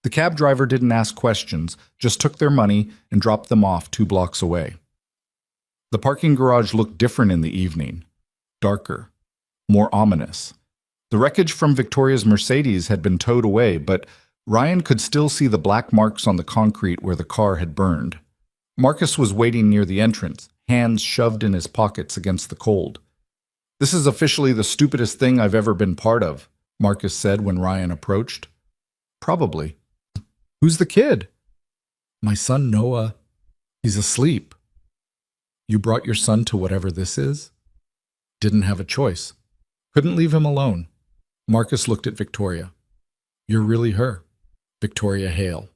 The cab driver didn't ask questions, just took their money and dropped them off 2 blocks away. The parking garage looked different in the evening. Darker. More ominous. The wreckage from Victoria's Mercedes had been towed away, but Ryan could still see the black marks on the concrete where the car had burned. Marcus was waiting near the entrance, hands shoved in his pockets against the cold. "This is officially the stupidest thing I've ever been part of," Marcus said when Ryan approached. "Probably. Who's the kid?" "My son Noah. He's asleep." "You brought your son to whatever this is?" "Didn't have a choice. Couldn't leave him alone." Marcus looked at Victoria. "You're really her. Victoria Hale,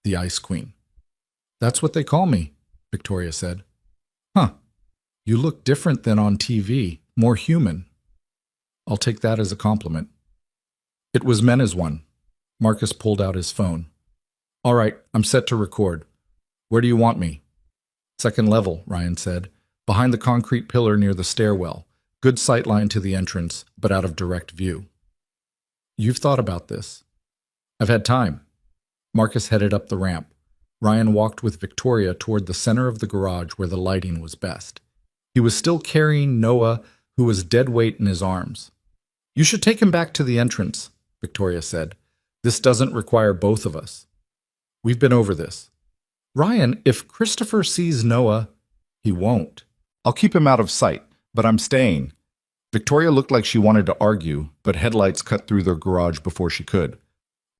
the Ice Queen." "That's what they call me," Victoria said. "Huh. You look different than on TV, more human." "I'll take that as a compliment." It was meant as one. Marcus pulled out his phone. "All right, I'm set to record. Where do you want me?" "Second level," Ryan said. "Behind the concrete pillar near the stairwell. Good sightline to the entrance, but out of direct view." "You've thought about this." "I've had time." Marcus headed up the ramp. Ryan walked with Victoria toward the center of the garage where the lighting was best. He was still carrying Noah, who was dead weight in his arms. "You should take him back to the entrance," Victoria said. "This doesn't require both of us. We've been over this." "Ryan, if Christopher sees Noah..." "He won't. I'll keep him out of sight, but I'm staying." Victoria looked like she wanted to argue, but headlights cut through their garage before she could.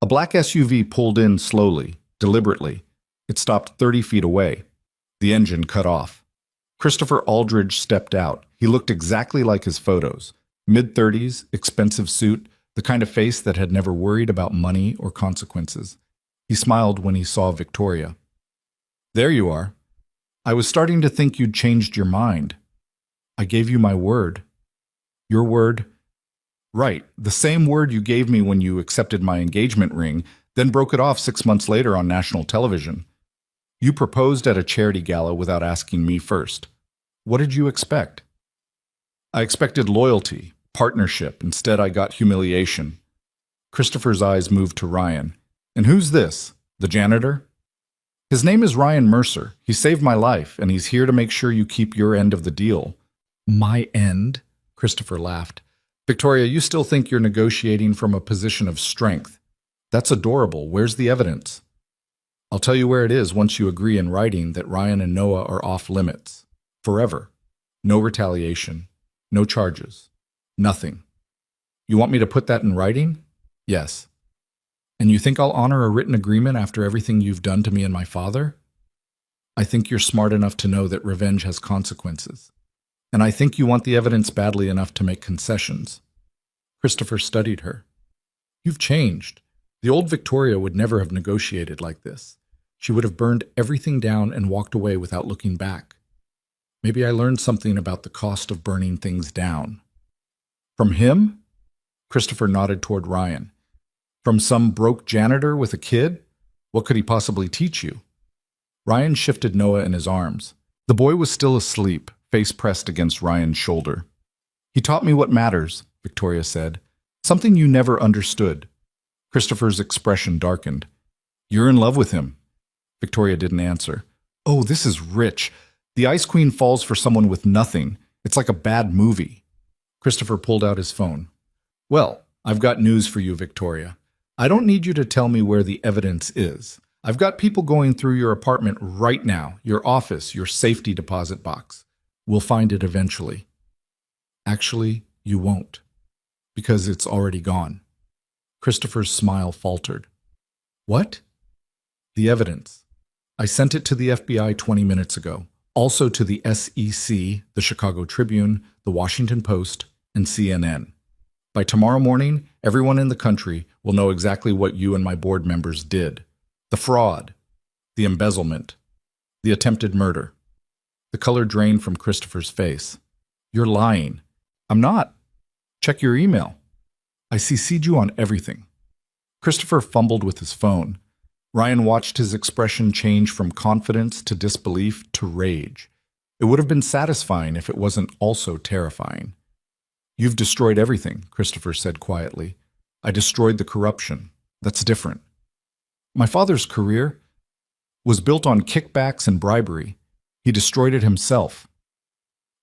A black SUV pulled in slowly, deliberately. It stopped 30 feet away. The engine cut off. Christopher Aldridge stepped out. He looked exactly like his photos. Mid-30s, expensive suit, the kind of face that had never worried about money or consequences. He smiled when he saw Victoria. "There you are. I was starting to think you'd changed your mind. I gave you my word." "Your word?" "Right, the same word you gave me when you accepted my engagement ring, then broke it off 6 months later on national television. You proposed at a charity gala without asking me first. What did you expect?" "I expected loyalty, partnership. Instead, I got humiliation." Christopher's eyes moved to Ryan. "And who's this? The janitor?" "His name is Ryan Mercer. He saved my life, and he's here to make sure you keep your end of the deal." "My end?" Christopher laughed. "Victoria, you still think you're negotiating from a position of strength. That's adorable. Where's the evidence?" "I'll tell you where it is once you agree in writing that Ryan and Noah are off limits. Forever. No retaliation. No charges. Nothing." "You want me to put that in writing?" "Yes." "And you think I'll honor a written agreement after everything you've done to me and my father?" "I think you're smart enough to know that revenge has consequences. And I think you want the evidence badly enough to make concessions." Christopher studied her. "You've changed. The old Victoria would never have negotiated like this. She would have burned everything down and walked away without looking back. Maybe I learned something about the cost of burning things down." "From him?" Christopher nodded toward Ryan. "From some broke janitor with a kid? What could he possibly teach you?" Ryan shifted Noah in his arms. The boy was still asleep, face pressed against Ryan's shoulder. "He taught me what matters," Victoria said. "Something you never understood." Christopher's expression darkened. "You're in love with him." Victoria didn't answer. Oh, this is rich. The Ice Queen falls for someone with nothing. It's like a bad movie. Christopher pulled out his phone. Well, I've got news for you, Victoria. I don't need you to tell me where the evidence is. I've got people going through your apartment right now, your office, your safety deposit box. We'll find it eventually. Actually, you won't, because it's already gone. Christopher's smile faltered. What? The evidence. I sent it to the FBI 20 minutes ago, also to the SEC, the Chicago Tribune, the Washington Post, and CNN. By tomorrow morning, everyone in the country will know exactly what you and my board members did. The fraud, the embezzlement, the attempted murder. The color drained from Christopher's face. You're lying. I'm not. Check your email. I CC'd you on everything. Christopher fumbled with his phone. Ryan watched his expression change from confidence to disbelief to rage. It would have been satisfying if it wasn't also terrifying. You've destroyed everything, Christopher said quietly. I destroyed the corruption. That's different. My father's career was built on kickbacks and bribery. He destroyed it himself.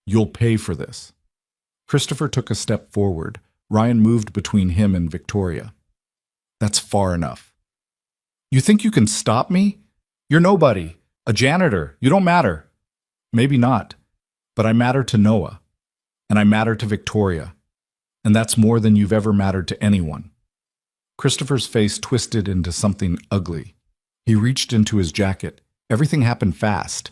You'll pay for this. Christopher took a step forward. Ryan moved between him and Victoria. That's far enough. You think you can stop me? You're nobody. A janitor. You don't matter. Maybe not. But I matter to Noah. And I matter to Victoria. And that's more than you've ever mattered to anyone. Christopher's face twisted into something ugly. He reached into his jacket. Everything happened fast.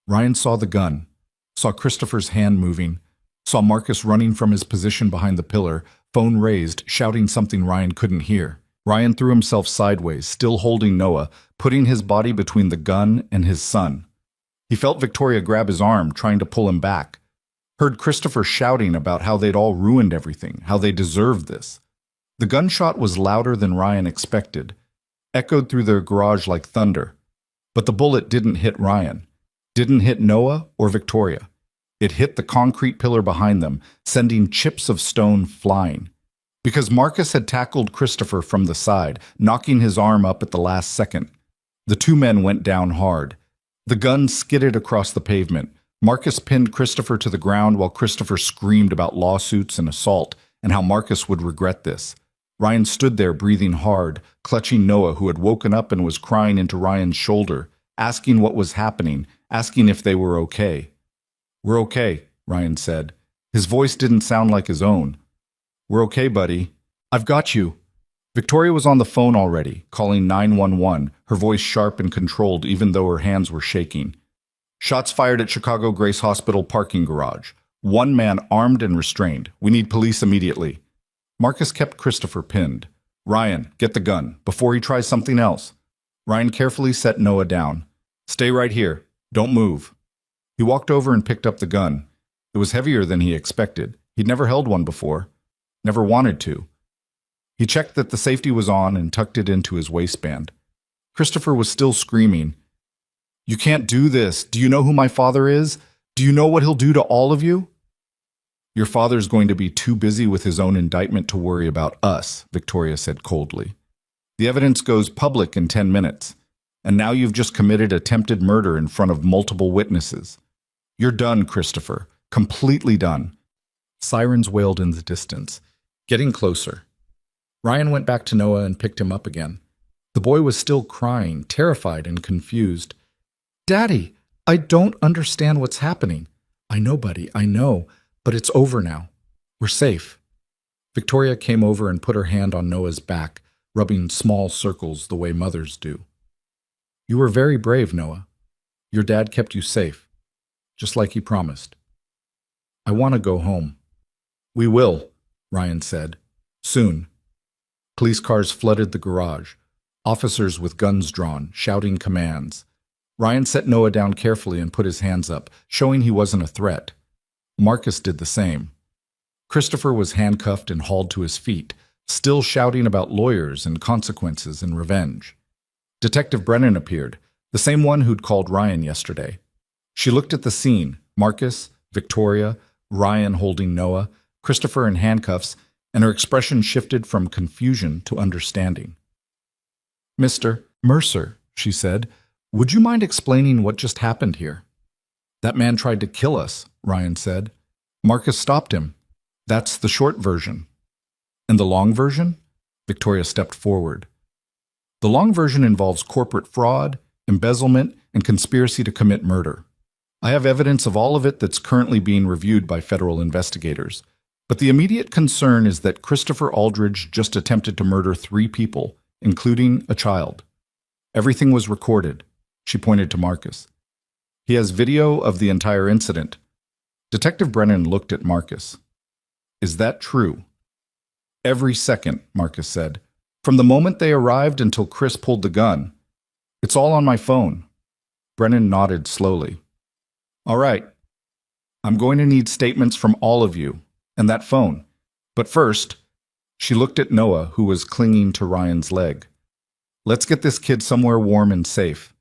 Ryan saw the gun, saw Christopher's hand moving, saw Marcus running from his position behind the pillar, phone raised, shouting something Ryan couldn't hear. Ryan threw himself sideways, still holding Noah, putting his body between the gun and his son. He felt Victoria grab his arm, trying to pull him back. Heard Christopher shouting about how they'd all ruined everything, how they deserved this. The gunshot was louder than Ryan expected, echoed through their garage like thunder. But the bullet didn't hit Ryan, didn't hit Noah or Victoria. It hit the concrete pillar behind them, sending chips of stone flying. Because Marcus had tackled Christopher from the side, knocking his arm up at the last second. The two men went down hard. The gun skidded across the pavement. Marcus pinned Christopher to the ground while Christopher screamed about lawsuits and assault and how Marcus would regret this. Ryan stood there breathing hard, clutching Noah, who had woken up and was crying into Ryan's shoulder, asking what was happening, asking if they were okay. We're okay, Ryan said. His voice didn't sound like his own. We're okay, buddy. I've got you. Victoria was on the phone already, calling 911, her voice sharp and controlled even though her hands were shaking. Shots fired at Chicago Grace Hospital parking garage. One man armed and restrained. We need police immediately. Marcus kept Christopher pinned. Ryan, get the gun, before he tries something else. Ryan carefully set Noah down. Stay right here. Don't move. He walked over and picked up the gun. It was heavier than he expected. He'd never held one before. Never wanted to. He checked that the safety was on and tucked it into his waistband. Christopher was still screaming. You can't do this. Do you know who my father is? Do you know what he'll do to all of you? Your father's going to be too busy with his own indictment to worry about us, Victoria said coldly. The evidence goes public in 10 minutes, and now you've just committed attempted murder in front of multiple witnesses. You're done, Christopher. Completely done. Sirens wailed in the distance, getting closer. Ryan went back to Noah and picked him up again. The boy was still crying, terrified and confused. Daddy, I don't understand what's happening. I know, buddy, I know. But it's over now. We're safe. Victoria came over and put her hand on Noah's back, rubbing small circles the way mothers do. You were very brave, Noah. Your dad kept you safe, just like he promised. I want to go home. We will, Ryan said. Soon. Police cars flooded the garage, officers with guns drawn, shouting commands. Ryan set Noah down carefully and put his hands up, showing he wasn't a threat. Marcus did the same. Christopher was handcuffed and hauled to his feet, still shouting about lawyers and consequences and revenge. Detective Brennan appeared, the same one who'd called Ryan yesterday. She looked at the scene, Marcus, Victoria, Ryan holding Noah, Christopher in handcuffs, and her expression shifted from confusion to understanding. Mr. Mercer, she said, Would you mind explaining what just happened here? That man tried to kill us, Ryan said. Marcus stopped him. That's the short version. And the long version? Victoria stepped forward. The long version involves corporate fraud, embezzlement, and conspiracy to commit murder. I have evidence of all of it that's currently being reviewed by federal investigators. But the immediate concern is that Christopher Aldridge just attempted to murder 3 people, including a child. Everything was recorded. She pointed to Marcus. He has video of the entire incident. Detective Brennan looked at Marcus. Is that true? Every second, Marcus said. From the moment they arrived until Chris pulled the gun. It's all on my phone. Brennan nodded slowly. All right. I'm going to need statements from all of you, and that phone. But first, she looked at Noah, who was clinging to Ryan's leg. Let's get this kid somewhere warm and safe.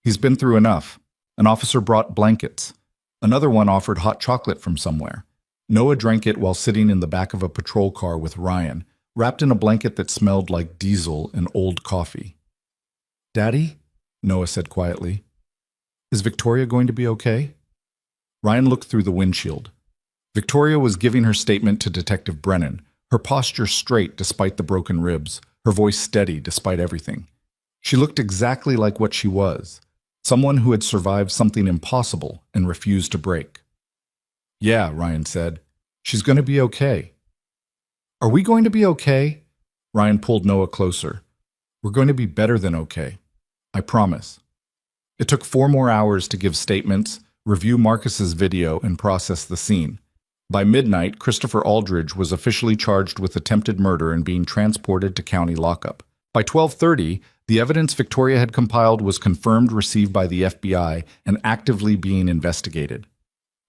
He's been through enough. An officer brought blankets. Another one offered hot chocolate from somewhere. Noah drank it while sitting in the back of a patrol car with Ryan, wrapped in a blanket that smelled like diesel and old coffee. Daddy? Noah said quietly. Is Victoria going to be okay? Ryan looked through the windshield. Victoria was giving her statement to Detective Brennan, her posture straight despite the broken ribs, her voice steady despite everything. She looked exactly like what she was, someone who had survived something impossible and refused to break. Yeah, Ryan said. She's going to be okay. Are we going to be okay? Ryan pulled Noah closer. We're going to be better than okay. I promise. It took 4 more hours to give statements, review Marcus's video, and process the scene. By midnight, Christopher Aldridge was officially charged with attempted murder and being transported to county lockup. By 12:30, the evidence Victoria had compiled was confirmed received by the FBI and actively being investigated.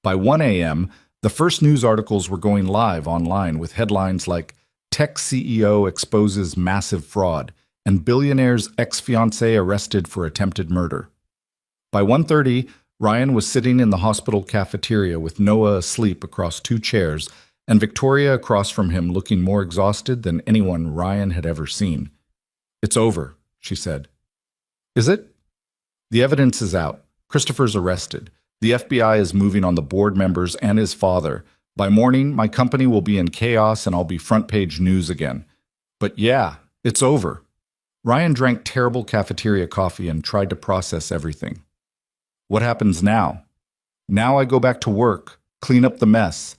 By 1 a.m., the first news articles were going live online with headlines like Tech CEO exposes massive fraud and Billionaire's ex-fiancée arrested for attempted murder. By 1:30, Ryan was sitting in the hospital cafeteria with Noah asleep across 2 chairs and Victoria across from him looking more exhausted than anyone Ryan had ever seen. It's over, she said. Is it? The evidence is out. Christopher's arrested. The FBI is moving on the board members and his father. By morning, my company will be in chaos and I'll be front-page news again. But yeah, it's over. Ryan drank terrible cafeteria coffee and tried to process everything. What happens now? Now I go back to work, clean up the mess,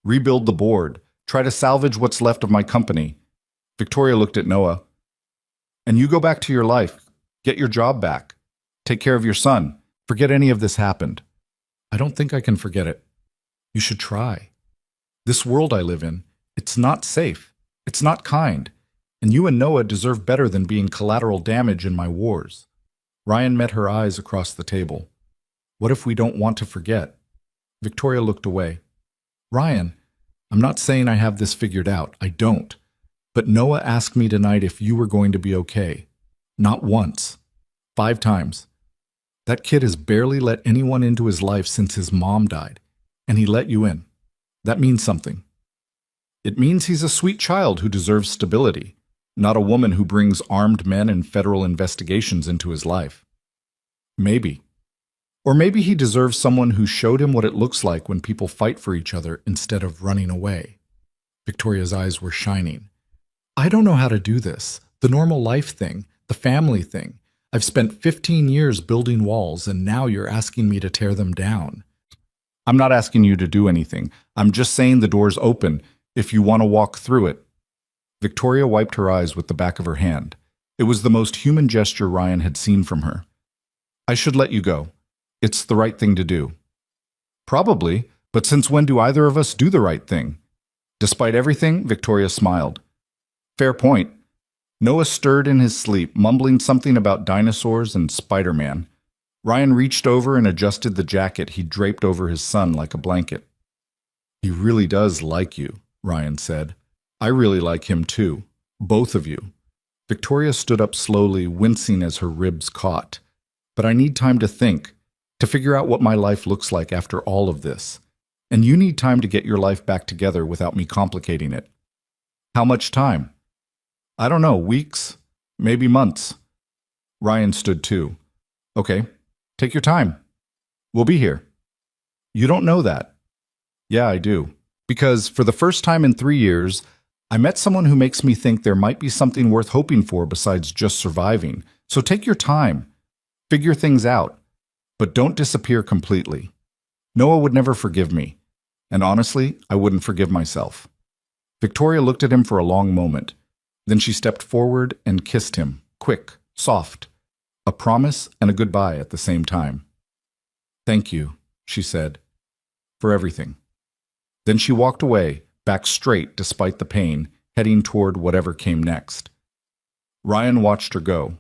rebuild the board, try to salvage what's left of my company. Victoria looked at Noah. And you go back to your life, get your job back, take care of your son, forget any of this happened. I don't think I can forget it. You should try. This world I live in, it's not safe, it's not kind, and you and Noah deserve better than being collateral damage in my wars. Ryan met her eyes across the table. What if we don't want to forget? Victoria looked away. Ryan, I'm not saying I have this figured out. I don't. But Noah asked me tonight if you were going to be okay. Not once. 5 times. That kid has barely let anyone into his life since his mom died. And he let you in. That means something. It means he's a sweet child who deserves stability, not a woman who brings armed men and federal investigations into his life. Maybe. Or maybe he deserves someone who showed him what it looks like when people fight for each other instead of running away. Victoria's eyes were shining. I don't know how to do this. The normal life thing, the family thing. I've spent 15 years building walls, and now you're asking me to tear them down. I'm not asking you to do anything. I'm just saying the door's open if you want to walk through it. Victoria wiped her eyes with the back of her hand. It was the most human gesture Ryan had seen from her. I should let you go. It's the right thing to do. Probably, but since when do either of us do the right thing? Despite everything, Victoria smiled. Fair point. Noah stirred in his sleep, mumbling something about dinosaurs and Spider-Man. Ryan reached over and adjusted the jacket he draped over his son like a blanket. He really does like you, Ryan said. I really like him too. Both of you. Victoria stood up slowly, wincing as her ribs caught. But I need time to think, to figure out what my life looks like after all of this. And you need time to get your life back together without me complicating it. How much time? I don't know, weeks, maybe months. Ryan stood too. Okay, take your time. We'll be here. You don't know that. Yeah, I do. Because for the first time in 3 years, I met someone who makes me think there might be something worth hoping for besides just surviving. So take your time. Figure things out. But don't disappear completely. Noah would never forgive me. And honestly, I wouldn't forgive myself. Victoria looked at him for a long moment. Then she stepped forward and kissed him, quick, soft. A promise and a goodbye at the same time. Thank you, she said, for everything. Then she walked away, back straight despite the pain, heading toward whatever came next. Ryan watched her go,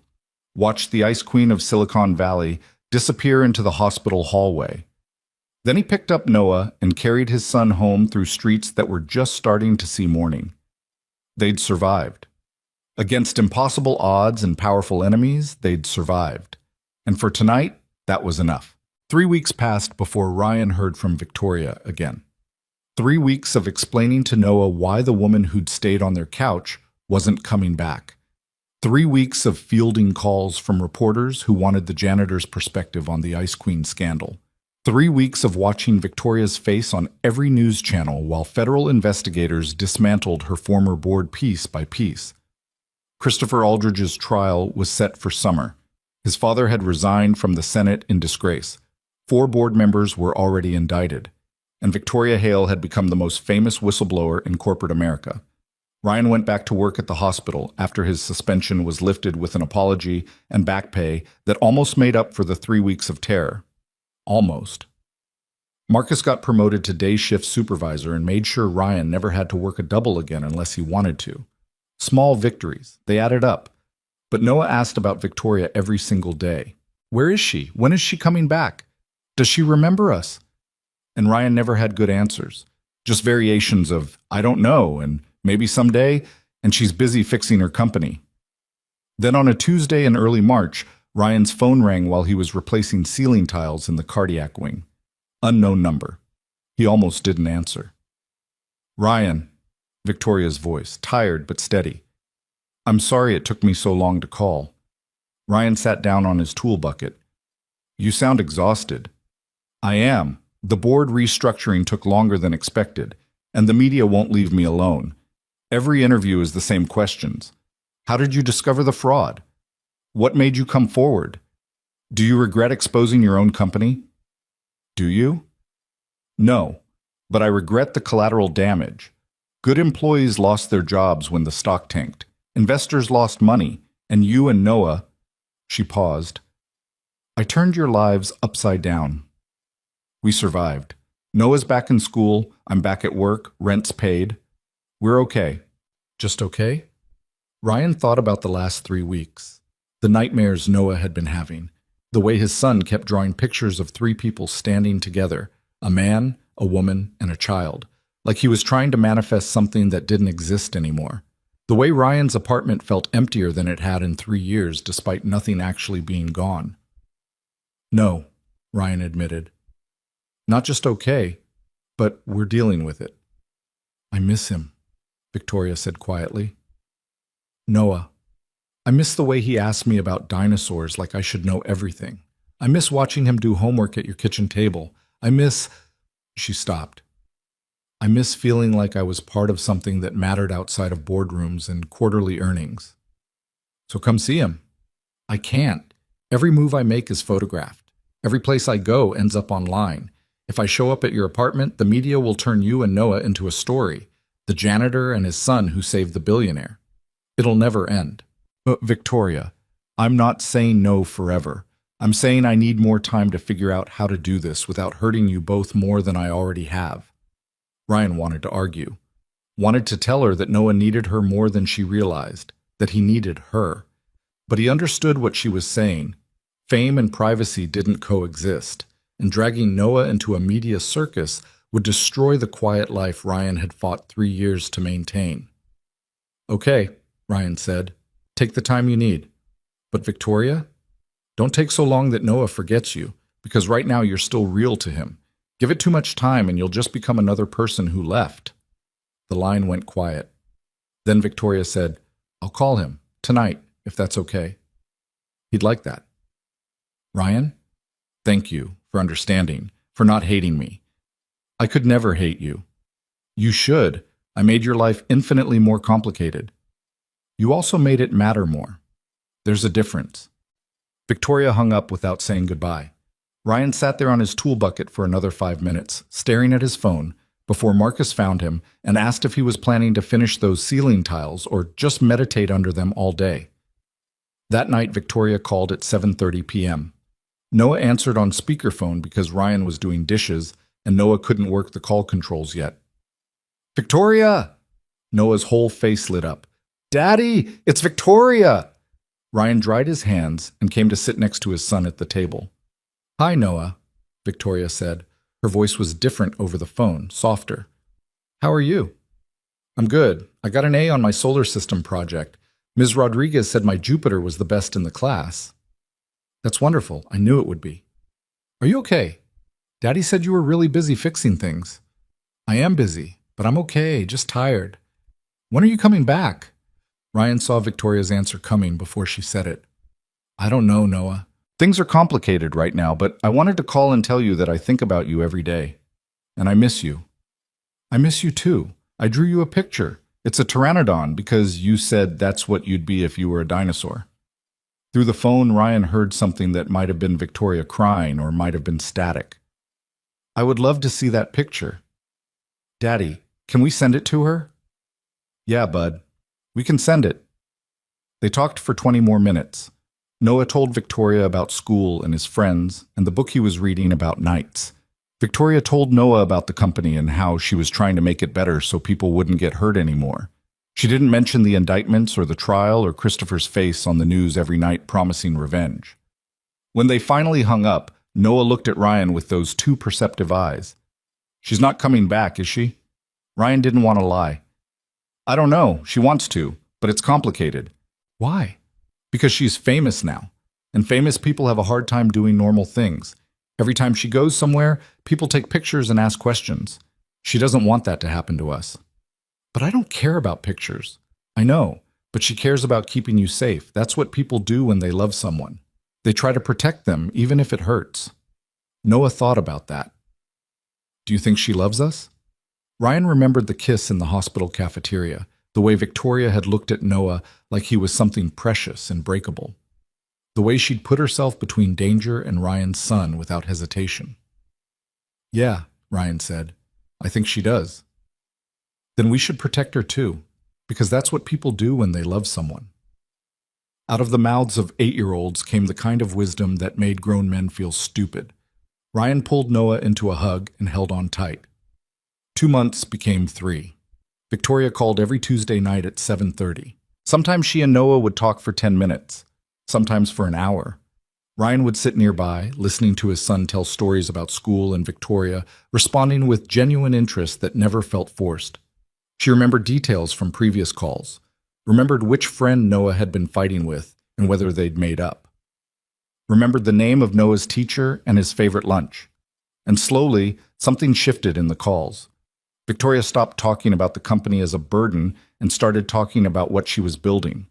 watched the Ice Queen of Silicon Valley disappear into the hospital hallway. Then he picked up Noah and carried his son home through streets that were just starting to see morning. They'd survived. Against impossible odds and powerful enemies, they'd survived. And for tonight, that was enough. 3 weeks passed before Ryan heard from Victoria again. 3 weeks of explaining to Noah why the woman who'd stayed on their couch wasn't coming back. 3 weeks of fielding calls from reporters who wanted the janitor's perspective on the Ice Queen scandal. 3 weeks of watching Victoria's face on every news channel while federal investigators dismantled her former board piece by piece. Christopher Aldridge's trial was set for summer. His father had resigned from the Senate in disgrace. 4 board members were already indicted. And Victoria Hale had become the most famous whistleblower in corporate America. Ryan went back to work at the hospital after his suspension was lifted with an apology and back pay that almost made up for the 3 weeks of terror. Almost. Marcus got promoted to day shift supervisor and made sure Ryan never had to work a double again unless he wanted to. Small victories, they added up. But Noah asked about Victoria every single day. Where is she? When is she coming back? Does she remember us? And Ryan never had good answers. Just variations of, I don't know, and maybe someday, and she's busy fixing her company. Then on a Tuesday in early March, Ryan's phone rang while he was replacing ceiling tiles in the cardiac wing. Unknown number. He almost didn't answer. Ryan, Victoria's voice, tired but steady. I'm sorry it took me so long to call. Ryan sat down on his tool bucket. You sound exhausted. I am. The board restructuring took longer than expected, and the media won't leave me alone. Every interview is the same questions. How did you discover the fraud? What made you come forward? Do you regret exposing your own company? Do you? No, but I regret the collateral damage. Good employees lost their jobs when the stock tanked. Investors lost money, and you and Noah... She paused. I turned your lives upside down. We survived. Noah's back in school, I'm back at work, rent's paid. We're okay. Just okay? Ryan thought about the last 3 weeks. The nightmares Noah had been having. The way his son kept drawing pictures of 3 people standing together. A man, a woman, and a child. Like he was trying to manifest something that didn't exist anymore. The way Ryan's apartment felt emptier than it had in 3 years despite nothing actually being gone. No, Ryan admitted. Not just okay, but we're dealing with it. I miss him, Victoria said quietly. Noah. I miss the way he asked me about dinosaurs like I should know everything. I miss watching him do homework at your kitchen table. I miss... She stopped. I miss feeling like I was part of something that mattered outside of boardrooms and quarterly earnings. So come see him. I can't. Every move I make is photographed. Every place I go ends up online. If I show up at your apartment, the media will turn you and Noah into a story. The janitor and his son who saved the billionaire. It'll never end. But Victoria, I'm not saying no forever. I'm saying I need more time to figure out how to do this without hurting you both more than I already have. Ryan wanted to argue. Wanted to tell her that Noah needed her more than she realized, that he needed her. But he understood what she was saying. Fame and privacy didn't coexist, and dragging Noah into a media circus would destroy the quiet life Ryan had fought 3 years to maintain. Okay, Ryan said. Take the time you need. But Victoria, don't take so long that Noah forgets you, because right now you're still real to him. Give it too much time and you'll just become another person who left. The line went quiet. Then Victoria said, I'll call him, tonight, if that's okay. He'd like that. Ryan, thank you for understanding, for not hating me. I could never hate you. You should. I made your life infinitely more complicated. You also made it matter more. There's a difference. Victoria hung up without saying goodbye. Ryan sat there on his tool bucket for another 5 minutes, staring at his phone, before Marcus found him and asked if he was planning to finish those ceiling tiles or just meditate under them all day. That night, Victoria called at 7:30 p.m. Noah answered on speakerphone because Ryan was doing dishes and Noah couldn't work the call controls yet. Victoria! Noah's whole face lit up. Daddy, it's Victoria! Ryan dried his hands and came to sit next to his son at the table. Hi, Noah, Victoria said. Her voice was different over the phone, softer. How are you? I'm good. I got an A on my solar system project. Ms. Rodriguez said my Jupiter was the best in the class. That's wonderful. I knew it would be. Are you okay? Daddy said you were really busy fixing things. I am busy, but I'm okay, just tired. When are you coming back? Ryan saw Victoria's answer coming before she said it. I don't know, Noah. Things are complicated right now, but I wanted to call and tell you that I think about you every day. And I miss you. I miss you too. I drew you a picture. It's a pteranodon because you said that's what you'd be if you were a dinosaur. Through the phone, Ryan heard something that might have been Victoria crying or might have been static. I would love to see that picture. Daddy, can we send it to her? Yeah, bud. We can send it. They talked for 20 more minutes. Noah told Victoria about school and his friends and the book he was reading about knights. Victoria told Noah about the company and how she was trying to make it better so people wouldn't get hurt anymore. She didn't mention the indictments or the trial or Christopher's face on the news every night promising revenge. When they finally hung up, Noah looked at Ryan with those two perceptive eyes. She's not coming back, is she? Ryan didn't want to lie. I don't know. She wants to, but it's complicated. Why? Because she's famous now, and famous people have a hard time doing normal things. Every time she goes somewhere, people take pictures and ask questions. She doesn't want that to happen to us. But I don't care about pictures. I know, but she cares about keeping you safe. That's what people do when they love someone. They try to protect them, even if it hurts. Noah thought about that. Do you think she loves us? Ryan remembered the kiss in the hospital cafeteria, the way Victoria had looked at Noah like he was something precious and breakable. The way she'd put herself between danger and Ryan's son without hesitation. Yeah, Ryan said. I think she does. Then we should protect her too, because that's what people do when they love someone. Out of the mouths of 8-year-olds came the kind of wisdom that made grown men feel stupid. Ryan pulled Noah into a hug and held on tight. 2 months became 3. Victoria called every Tuesday night at 7:30. Sometimes she and Noah would talk for 10 minutes, sometimes for an hour. Ryan would sit nearby, listening to his son tell stories about school and Victoria, responding with genuine interest that never felt forced. She remembered details from previous calls, remembered which friend Noah had been fighting with and whether they'd made up. Remembered the name of Noah's teacher and his favorite lunch. And slowly, something shifted in the calls. Victoria stopped talking about the company as a burden and started talking about what she was building.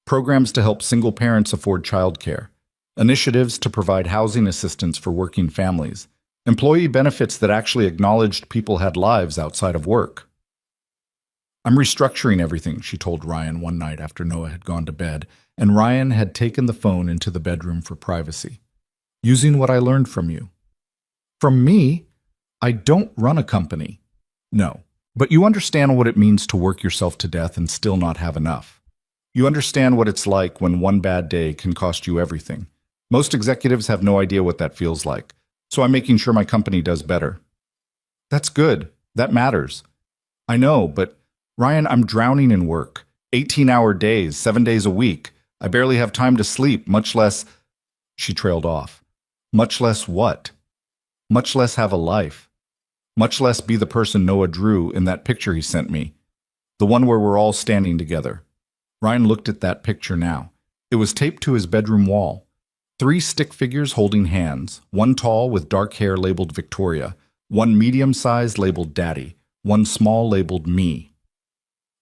Programs to help single parents afford childcare, initiatives to provide housing assistance for working families, employee benefits that actually acknowledged people had lives outside of work. I'm restructuring everything, she told Ryan one night after Noah had gone to bed, and Ryan had taken the phone into the bedroom for privacy. Using what I learned from you. From me? I don't run a company. No, but you understand what it means to work yourself to death and still not have enough. You understand what it's like when one bad day can cost you everything. Most executives have no idea what that feels like, so I'm making sure my company does better. That's good. That matters. I know, but Ryan, I'm drowning in work. 18-hour days, 7 days a week. I barely have time to sleep, much less... She trailed off. Much less what? Much less have a life. Much less be the person Noah drew in that picture he sent me. The one where we're all standing together. Ryan looked at that picture now. It was taped to his bedroom wall. 3 stick figures holding hands, one tall with dark hair labeled Victoria, one medium-sized labeled Daddy, one small labeled Me.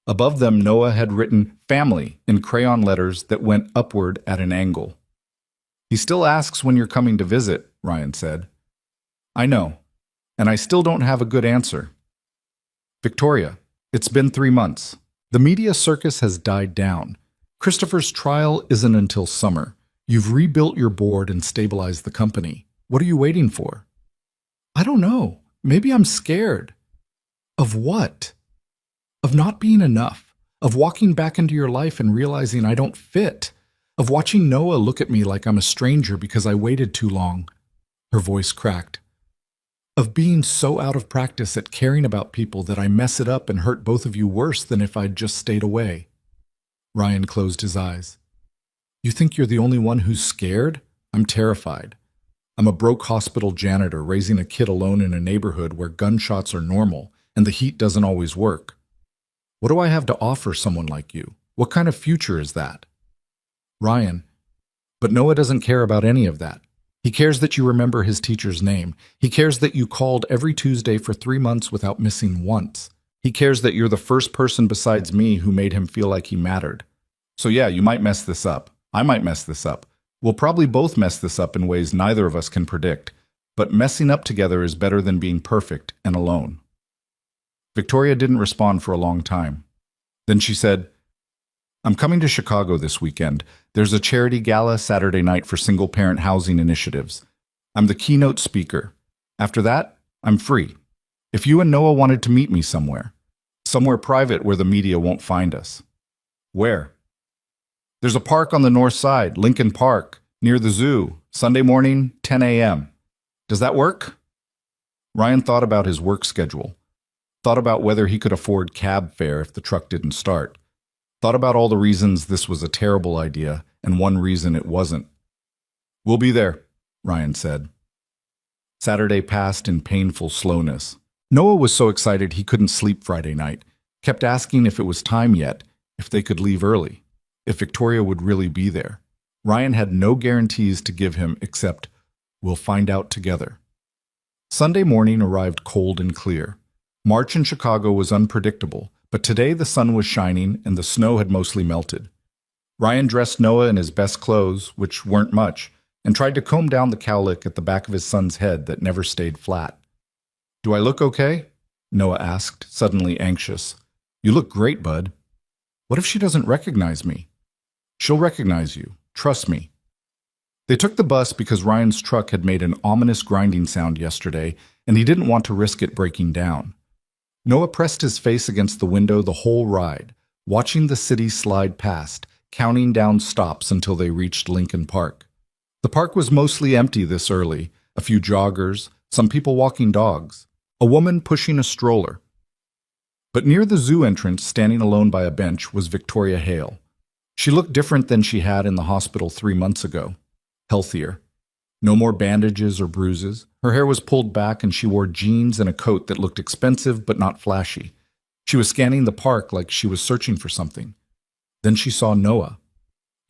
Above them, Noah had written family in crayon letters that went upward at an angle. He still asks when you're coming to visit, Ryan said. I know, and I still don't have a good answer. Victoria, it's been 3 months. The media circus has died down. Christopher's trial isn't until summer. You've rebuilt your board and stabilized the company. What are you waiting for? I don't know. Maybe I'm scared. Of what? Of not being enough. Of walking back into your life and realizing I don't fit. Of watching Noah look at me like I'm a stranger because I waited too long. Her voice cracked. Of being so out of practice at caring about people that I mess it up and hurt both of you worse than if I'd just stayed away. Ryan closed his eyes. You think you're the only one who's scared? I'm terrified. I'm a broke hospital janitor raising a kid alone in a neighborhood where gunshots are normal and the heat doesn't always work. What do I have to offer someone like you? What kind of future is that? Ryan, but Noah doesn't care about any of that. He cares that you remember his teacher's name. He cares that you called every Tuesday for 3 months without missing once. He cares that you're the first person besides me who made him feel like he mattered. So yeah, you might mess this up. I might mess this up. We'll probably both mess this up in ways neither of us can predict. But messing up together is better than being perfect and alone. Victoria didn't respond for a long time. Then she said, I'm coming to Chicago this weekend. There's a charity gala Saturday night for single-parent housing initiatives. I'm the keynote speaker. After that, I'm free. If you and Noah wanted to meet me somewhere private where the media won't find us. Where? There's a park on the north side, Lincoln Park, near the zoo, Sunday morning, 10 a.m. Does that work? Ryan thought about his work schedule. Thought about whether he could afford cab fare if the truck didn't start. Thought about all the reasons this was a terrible idea, and one reason it wasn't. We'll be there, Ryan said. Saturday passed in painful slowness. Noah was so excited he couldn't sleep Friday night, kept asking if it was time yet, if they could leave early, if Victoria would really be there. Ryan had no guarantees to give him except, we'll find out together. Sunday morning arrived cold and clear. March in Chicago was unpredictable, but today the sun was shining and the snow had mostly melted. Ryan dressed Noah in his best clothes, which weren't much, and tried to comb down the cowlick at the back of his son's head that never stayed flat. Do I look okay? Noah asked, suddenly anxious. You look great, bud. What if she doesn't recognize me? She'll recognize you. Trust me. They took the bus because Ryan's truck had made an ominous grinding sound yesterday, and he didn't want to risk it breaking down. Noah pressed his face against the window the whole ride, watching the city slide past, counting down stops until they reached Lincoln Park. The park was mostly empty this early, a few joggers, some people walking dogs, a woman pushing a stroller. But near the zoo entrance, standing alone by a bench, was Victoria Hale. She looked different than she had in the hospital 3 months ago. Healthier. No more bandages or bruises. Her hair was pulled back and she wore jeans and a coat that looked expensive but not flashy. She was scanning the park like she was searching for something. Then she saw Noah.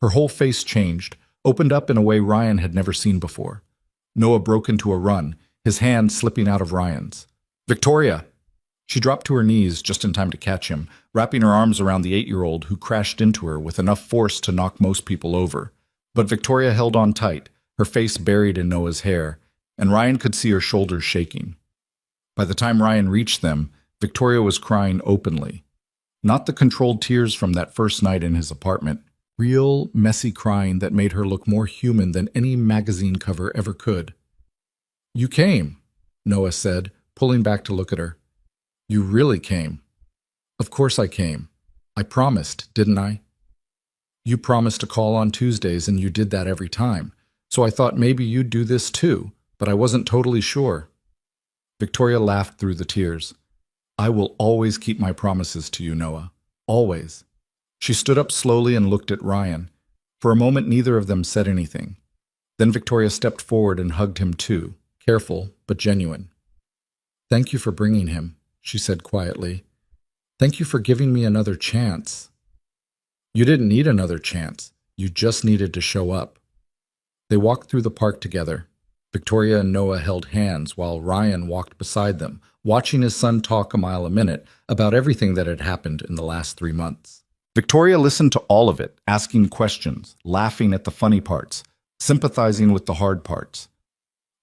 Her whole face changed, opened up in a way Ryan had never seen before. Noah broke into a run, his hand slipping out of Ryan's. Victoria! She dropped to her knees just in time to catch him, wrapping her arms around the 8-year-old who crashed into her with enough force to knock most people over. But Victoria held on tight, her face buried in Noah's hair, and Ryan could see her shoulders shaking. By the time Ryan reached them, Victoria was crying openly. Not the controlled tears from that first night in his apartment. Real, messy crying that made her look more human than any magazine cover ever could. You came, Noah said, pulling back to look at her. You really came. Of course I came. I promised, didn't I? You promised to call on Tuesdays and you did that every time. So I thought maybe you'd do this too, but I wasn't totally sure. Victoria laughed through the tears. I will always keep my promises to you, Noah. Always. She stood up slowly and looked at Ryan. For a moment, neither of them said anything. Then Victoria stepped forward and hugged him too, careful but genuine. Thank you for bringing him, she said quietly. Thank you for giving me another chance. You didn't need another chance. You just needed to show up. They walked through the park together. Victoria and Noah held hands while Ryan walked beside them, watching his son talk a mile a minute about everything that had happened in the last 3 months. Victoria listened to all of it, asking questions, laughing at the funny parts, sympathizing with the hard parts.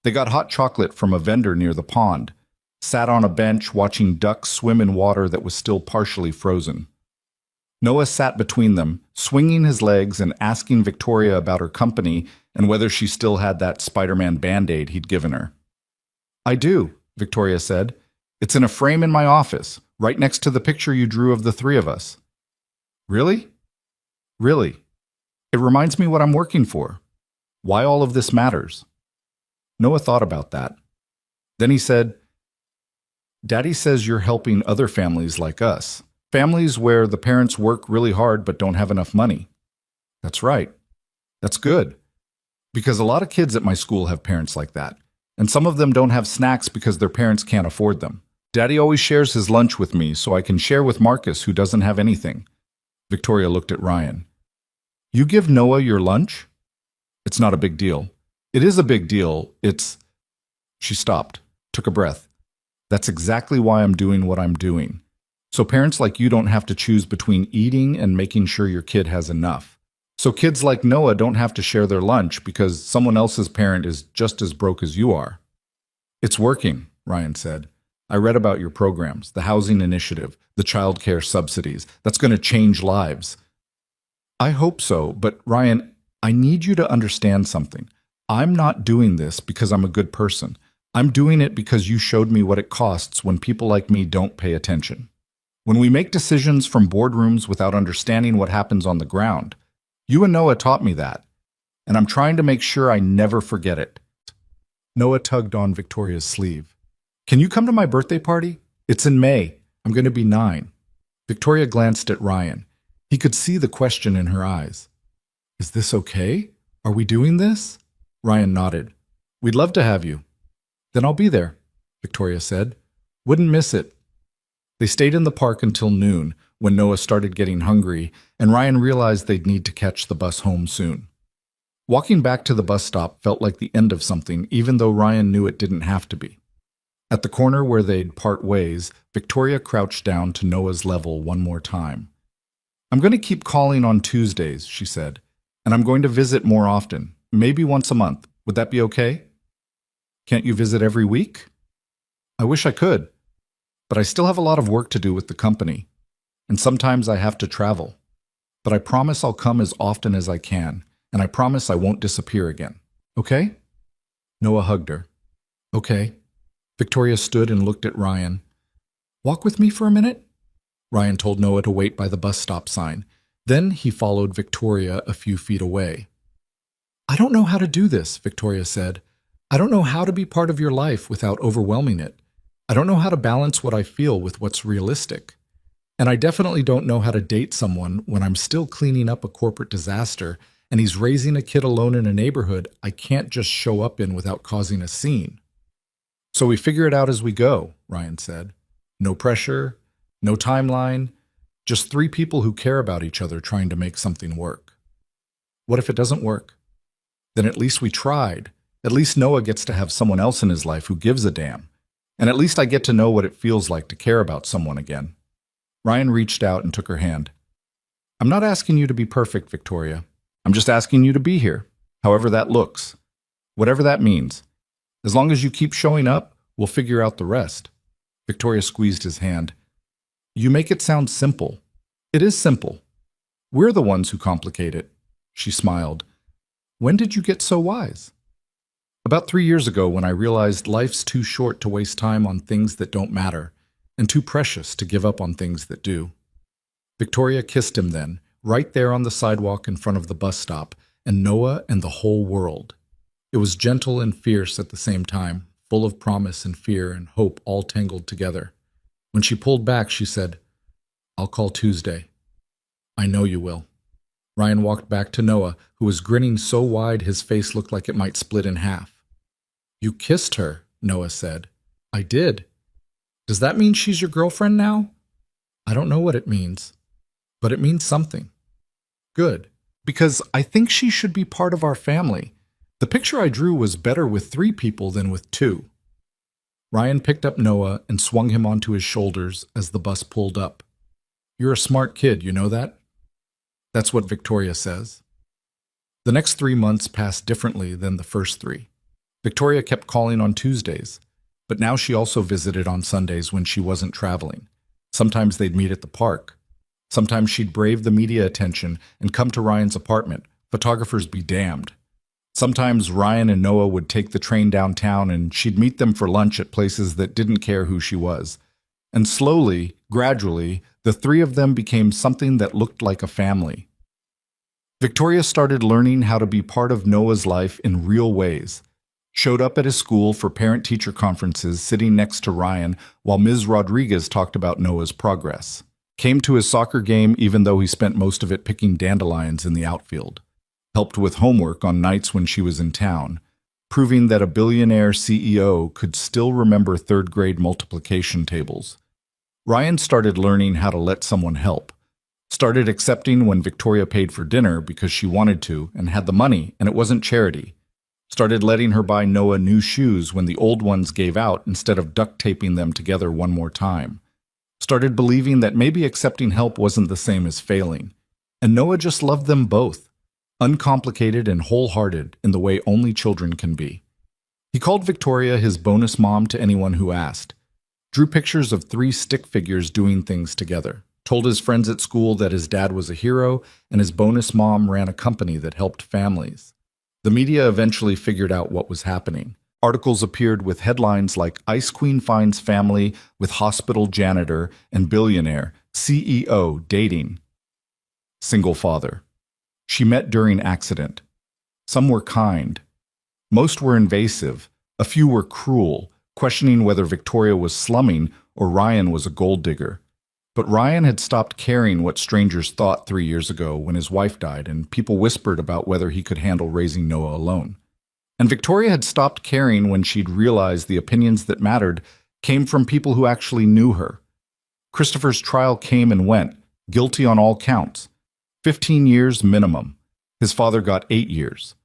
They got hot chocolate from a vendor near the pond, sat on a bench watching ducks swim in water that was still partially frozen. Noah sat between them, swinging his legs and asking Victoria about her company and whether she still had that Spider-Man Band-Aid he'd given her. "I do," Victoria said. "It's in a frame in my office, right next to the picture you drew of the three of us." "Really?" "Really. It reminds me what I'm working for. Why all of this matters." Noah thought about that. Then he said, "Daddy says you're helping other families like us. Families where the parents work really hard but don't have enough money." "That's right. That's good. Because a lot of kids at my school have parents like that. And some of them don't have snacks because their parents can't afford them. Daddy always shares his lunch with me so I can share with Marcus, who doesn't have anything." Victoria looked at Ryan. "You give Noah your lunch?" "It's not a big deal." "It is a big deal. It's—" She stopped, took a breath. "That's exactly why I'm doing what I'm doing. So parents like you don't have to choose between eating and making sure your kid has enough. So kids like Noah don't have to share their lunch because someone else's parent is just as broke as you are." "It's working," Ryan said. "I read about your programs, the housing initiative, the child care subsidies. That's going to change lives." "I hope so, but Ryan, I need you to understand something. I'm not doing this because I'm a good person. I'm doing it because you showed me what it costs when people like me don't pay attention. When we make decisions from boardrooms without understanding what happens on the ground. You and Noah taught me that, and I'm trying to make sure I never forget it." Noah tugged on Victoria's sleeve. "Can you come to my birthday party? It's in May. I'm going to be 9. Victoria glanced at Ryan. He could see the question in her eyes. "Is this okay? Are we doing this?" Ryan nodded. "We'd love to have you." "Then I'll be there," Victoria said. "Wouldn't miss it." They stayed in the park until noon, when Noah started getting hungry, and Ryan realized they'd need to catch the bus home soon. Walking back to the bus stop felt like the end of something, even though Ryan knew it didn't have to be. At the corner where they'd part ways, Victoria crouched down to Noah's level one more time. "I'm going to keep calling on Tuesdays," she said, "and I'm going to visit more often, maybe once a month. Would that be okay?" "Can't you visit every week?" "I wish I could. But I still have a lot of work to do with the company, and sometimes I have to travel. But I promise I'll come as often as I can, and I promise I won't disappear again. Okay?" Noah hugged her. "Okay." Victoria stood and looked at Ryan. "Walk with me for a minute?" Ryan told Noah to wait by the bus stop sign. Then he followed Victoria a few feet away. "I don't know how to do this," Victoria said. "I don't know how to be part of your life without overwhelming it. I don't know how to balance what I feel with what's realistic. And I definitely don't know how to date someone when I'm still cleaning up a corporate disaster and he's raising a kid alone in a neighborhood I can't just show up in without causing a scene." "So we figure it out as we go," Ryan said. "No pressure, no timeline, just 3 people who care about each other trying to make something work." "What if it doesn't work?" "Then at least we tried. At least Noah gets to have someone else in his life who gives a damn. And at least I get to know what it feels like to care about someone again." Ryan reached out and took her hand. "I'm not asking you to be perfect, Victoria. I'm just asking you to be here, however that looks. Whatever that means. As long as you keep showing up, we'll figure out the rest." Victoria squeezed his hand. "You make it sound simple. It is simple. We're the ones who complicate it." She smiled. "When did you get so wise?" "About 3 years ago, when I realized life's too short to waste time on things that don't matter, and too precious to give up on things that do." Victoria kissed him then, right there on the sidewalk in front of the bus stop, and Noah and the whole world. It was gentle and fierce at the same time, full of promise and fear and hope all tangled together. When she pulled back, she said, "I'll call Tuesday." "I know you will." Ryan walked back to Noah, who was grinning so wide his face looked like it might split in half. "You kissed her," Noah said. "I did. Does that mean she's your girlfriend now?" "I don't know what it means, but it means something." "Good, because I think she should be part of our family. The picture I drew was better with 3 people than with 2. Ryan picked up Noah and swung him onto his shoulders as the bus pulled up. "You're a smart kid, you know that?" "That's what Victoria says." The next 3 months passed differently than the first three. Victoria kept calling on Tuesdays, but now she also visited on Sundays when she wasn't traveling. Sometimes they'd meet at the park. Sometimes she'd brave the media attention and come to Ryan's apartment, photographers be damned. Sometimes Ryan and Noah would take the train downtown and she'd meet them for lunch at places that didn't care who she was. And slowly, gradually, the three of them became something that looked like a family. Victoria started learning how to be part of Noah's life in real ways. Showed up at his school for parent-teacher conferences sitting next to Ryan while Ms. Rodriguez talked about Noah's progress. Came to his soccer game even though he spent most of it picking dandelions in the outfield. Helped with homework on nights when she was in town, proving that a billionaire CEO could still remember third-grade multiplication tables. Ryan started learning how to let someone help. Started accepting when Victoria paid for dinner because she wanted to and had the money and it wasn't charity. Started letting her buy Noah new shoes when the old ones gave out instead of duct taping them together one more time. Started believing that maybe accepting help wasn't the same as failing. And Noah just loved them both, uncomplicated and wholehearted in the way only children can be. He called Victoria his bonus mom to anyone who asked. Drew pictures of 3 stick figures doing things together. Told his friends at school that his dad was a hero and his bonus mom ran a company that helped families. The media eventually figured out what was happening. Articles appeared with headlines like Ice Queen finds family with hospital janitor and billionaire, CEO dating. Single father. She met during accident. Some were kind. Most were invasive. A few were cruel, questioning whether Victoria was slumming or Ryan was a gold digger. But Ryan had stopped caring what strangers thought 3 years ago when his wife died and people whispered about whether he could handle raising Noah alone. And Victoria had stopped caring when she'd realized the opinions that mattered came from people who actually knew her. Christopher's trial came and went, guilty on all counts. 15 years minimum. His father got 8 years.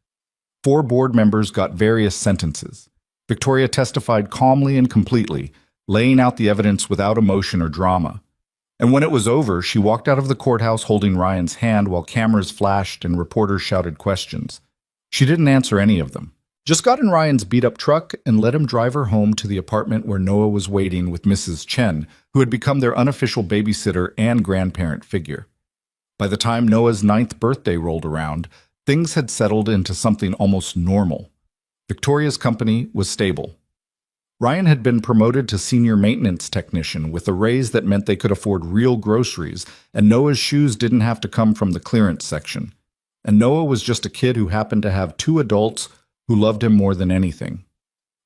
4 board members got various sentences. Victoria testified calmly and completely, laying out the evidence without emotion or drama. And when it was over, she walked out of the courthouse holding Ryan's hand while cameras flashed and reporters shouted questions. She didn't answer any of them. Just got in Ryan's beat-up truck and let him drive her home to the apartment where Noah was waiting with Mrs. Chen, who had become their unofficial babysitter and grandparent figure. By the time Noah's 9th birthday rolled around, things had settled into something almost normal. Victoria's company was stable. Ryan had been promoted to senior maintenance technician with a raise that meant they could afford real groceries, and Noah's shoes didn't have to come from the clearance section. And Noah was just a kid who happened to have 2 adults who loved him more than anything.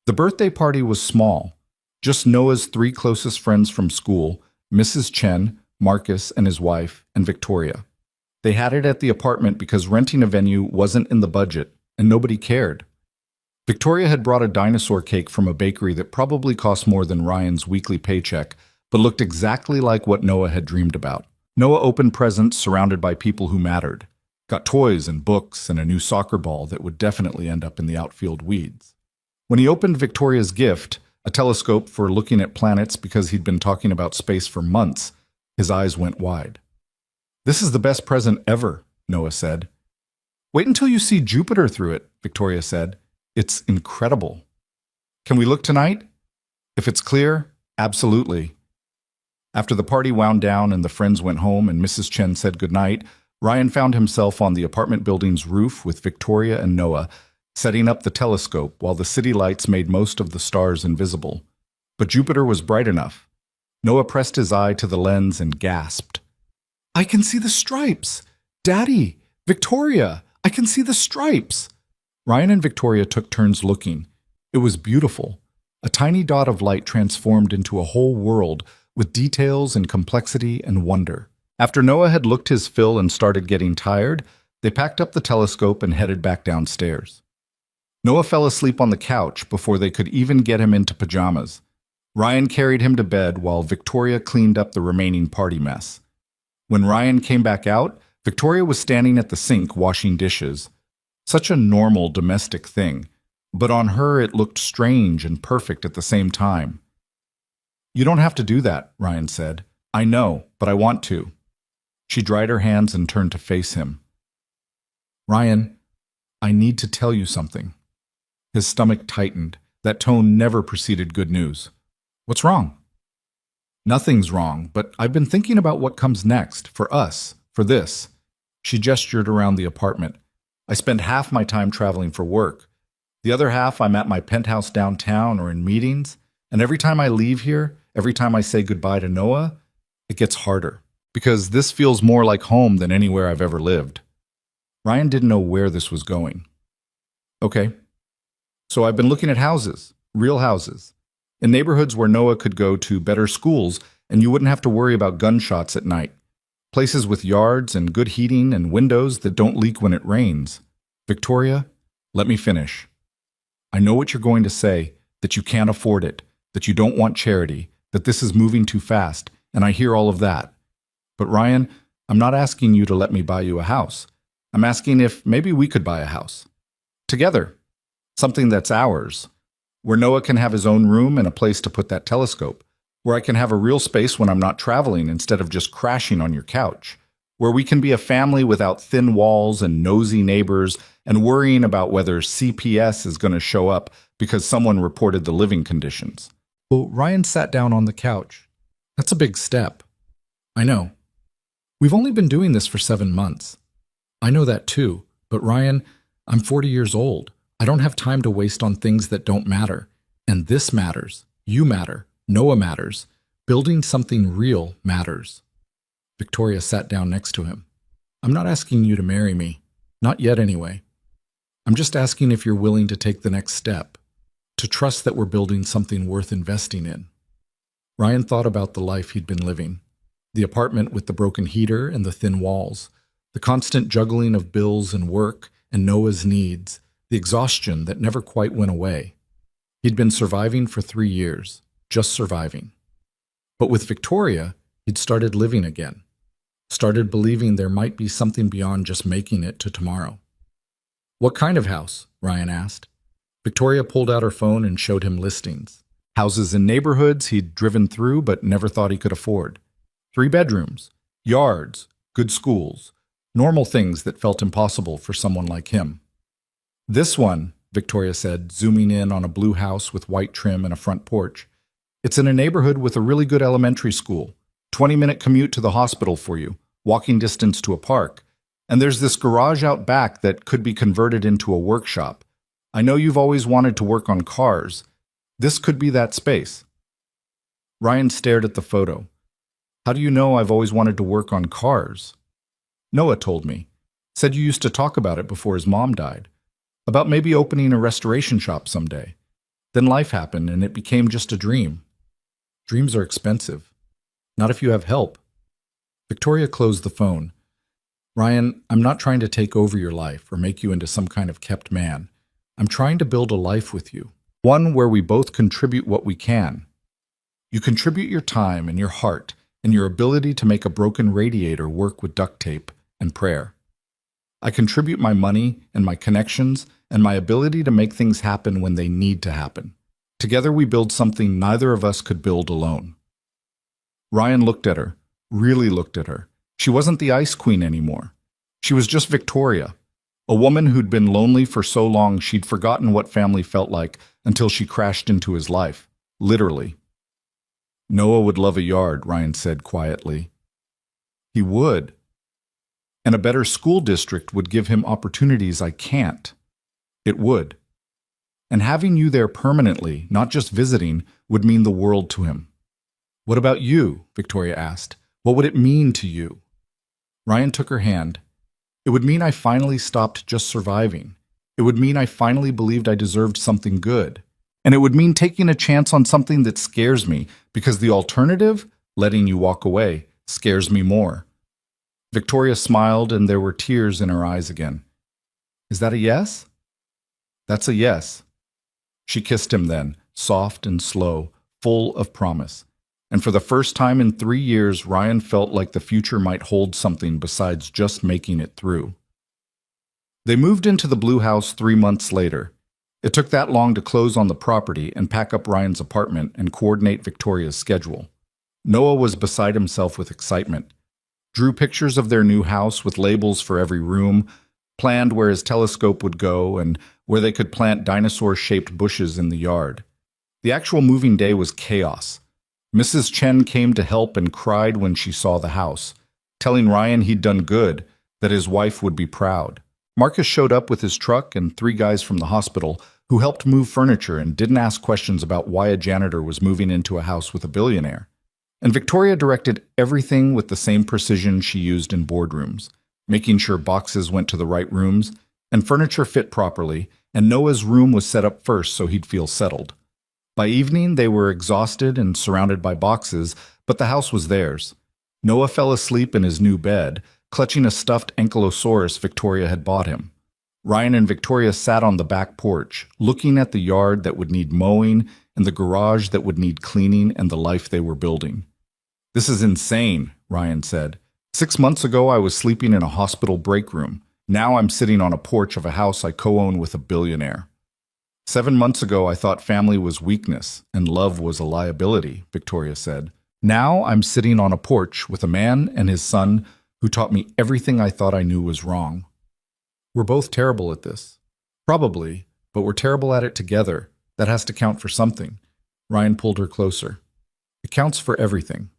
The birthday party was small. Just Noah's 3 closest friends from school, Mrs. Chen, Marcus and his wife, and Victoria. They had it at the apartment because renting a venue wasn't in the budget, and nobody cared. Victoria had brought a dinosaur cake from a bakery that probably cost more than Ryan's weekly paycheck, but looked exactly like what Noah had dreamed about. Noah opened presents surrounded by people who mattered. Got toys and books and a new soccer ball that would definitely end up in the outfield weeds. When he opened Victoria's gift, a telescope for looking at planets because he'd been talking about space for months, his eyes went wide. "This is the best present ever," Noah said. "Wait until you see Jupiter through it," Victoria said. "It's incredible." "Can we look tonight?" "If it's clear, absolutely." After the party wound down and the friends went home and Mrs. Chen said goodnight, Ryan found himself on the apartment building's roof with Victoria and Noah, setting up the telescope while the city lights made most of the stars invisible. But Jupiter was bright enough. Noah pressed his eye to the lens and gasped. "I can see the stripes! Daddy! Victoria! I can see the stripes!" Ryan and Victoria took turns looking. It was beautiful. A tiny dot of light transformed into a whole world with details and complexity and wonder. After Noah had looked his fill and started getting tired, they packed up the telescope and headed back downstairs. Noah fell asleep on the couch before they could even get him into pajamas. Ryan carried him to bed while Victoria cleaned up the remaining party mess. When Ryan came back out, Victoria was standing at the sink washing dishes. Such a normal domestic thing, but on her it looked strange and perfect at the same time. "You don't have to do that," Ryan said. "I know, but I want to." She dried her hands and turned to face him. "Ryan, I need to tell you something. His stomach tightened. That tone never preceded good news. What's wrong? Nothing's wrong, but I've been thinking about what comes next, for us, for this. She gestured around the apartment. I spend half my time traveling for work. The other half I'm at my penthouse downtown or in meetings, and every time I leave here, every time I say goodbye to Noah, it gets harder, because this feels more like home than anywhere I've ever lived. Ryan didn't know where this was going. Okay. So I've been looking at houses, real houses, in neighborhoods where Noah could go to better schools and you wouldn't have to worry about gunshots at night. Places with yards and good heating and windows that don't leak when it rains. Victoria, let me finish. I know what you're going to say, that you can't afford it, that you don't want charity, that this is moving too fast, and I hear all of that. But Ryan, I'm not asking you to let me buy you a house. I'm asking if maybe we could buy a house. Together. Something that's ours. Where Noah can have his own room and a place to put that telescope. Where I can have a real space when I'm not traveling instead of just crashing on your couch. Where we can be a family without thin walls and nosy neighbors and worrying about whether CPS is going to show up because someone reported the living conditions. Well, Ryan sat down on the couch. That's a big step. I know. We've only been doing this for 7 months. I know that too, but Ryan, I'm 40 years old. I don't have time to waste on things that don't matter. And this matters. You matter. Noah matters. Building something real matters. Victoria sat down next to him. I'm not asking you to marry me. Not yet anyway. I'm just asking if you're willing to take the next step. To trust that we're building something worth investing in. Ryan thought about the life he'd been living. The apartment with the broken heater and the thin walls. The constant juggling of bills and work and Noah's needs. The exhaustion that never quite went away. He'd been surviving for 3 years, just surviving. But with Victoria, he'd started living again. Started believing there might be something beyond just making it to tomorrow. What kind of house? Ryan asked. Victoria pulled out her phone and showed him listings. Houses in neighborhoods he'd driven through but never thought he could afford. 3 bedrooms, yards, good schools, normal things that felt impossible for someone like him. This one, Victoria said, zooming in on a blue house with white trim and a front porch. It's in a neighborhood with a really good elementary school, 20-minute commute to the hospital for you, walking distance to a park. And there's this garage out back that could be converted into a workshop. I know you've always wanted to work on cars. This could be that space. Ryan stared at the photo. How do you know I've always wanted to work on cars? Noah told me. Said you used to talk about it before his mom died. About maybe opening a restoration shop someday. Then life happened and it became just a dream. Dreams are expensive. Not if you have help. Victoria closed the phone. Ryan, I'm not trying to take over your life or make you into some kind of kept man. I'm trying to build a life with you. One where we both contribute what we can. You contribute your time and your heart and your ability to make a broken radiator work with duct tape and prayer. I contribute my money and my connections and my ability to make things happen when they need to happen. Together we build something neither of us could build alone. Ryan looked at her, really looked at her. She wasn't the ice queen anymore. She was just Victoria, a woman who'd been lonely for so long she'd forgotten what family felt like until she crashed into his life, literally. Noah would love a yard, Ryan said quietly. He would. And a better school district would give him opportunities I can't. It would. And having you there permanently, not just visiting, would mean the world to him. What about you? Victoria asked. What would it mean to you? Ryan took her hand. It would mean I finally stopped just surviving. It would mean I finally believed I deserved something good. And it would mean taking a chance on something that scares me, because the alternative, letting you walk away, scares me more. Victoria smiled and there were tears in her eyes again. Is that a yes? That's a yes. She kissed him then, soft and slow, full of promise. And for the first time in 3 years, Ryan felt like the future might hold something besides just making it through. They moved into the blue house 3 months later. It took that long to close on the property and pack up Ryan's apartment and coordinate Victoria's schedule. Noah was beside himself with excitement. Drew pictures of their new house with labels for every room, planned where his telescope would go and where they could plant dinosaur-shaped bushes in the yard. The actual moving day was chaos. Mrs. Chen came to help and cried when she saw the house, telling Ryan he'd done good, that his wife would be proud. Marcus showed up with his truck and 3 guys from the hospital who helped move furniture and didn't ask questions about why a janitor was moving into a house with a billionaire. And Victoria directed everything with the same precision she used in boardrooms, making sure boxes went to the right rooms and furniture fit properly, and Noah's room was set up first so he'd feel settled. By evening, they were exhausted and surrounded by boxes, but the house was theirs. Noah fell asleep in his new bed, clutching a stuffed ankylosaurus Victoria had bought him. Ryan and Victoria sat on the back porch, looking at the yard that would need mowing and the garage that would need cleaning and the life they were building. "This is insane," Ryan said. "6 months ago, I was sleeping in a hospital break room. Now I'm sitting on a porch of a house I co-own with a billionaire. 7 months ago, I thought family was weakness and love was a liability," Victoria said. "Now I'm sitting on a porch with a man and his son who taught me everything I thought I knew was wrong. We're both terrible at this. Probably, but we're terrible at it together. That has to count for something." Ryan pulled her closer. "It counts for everything."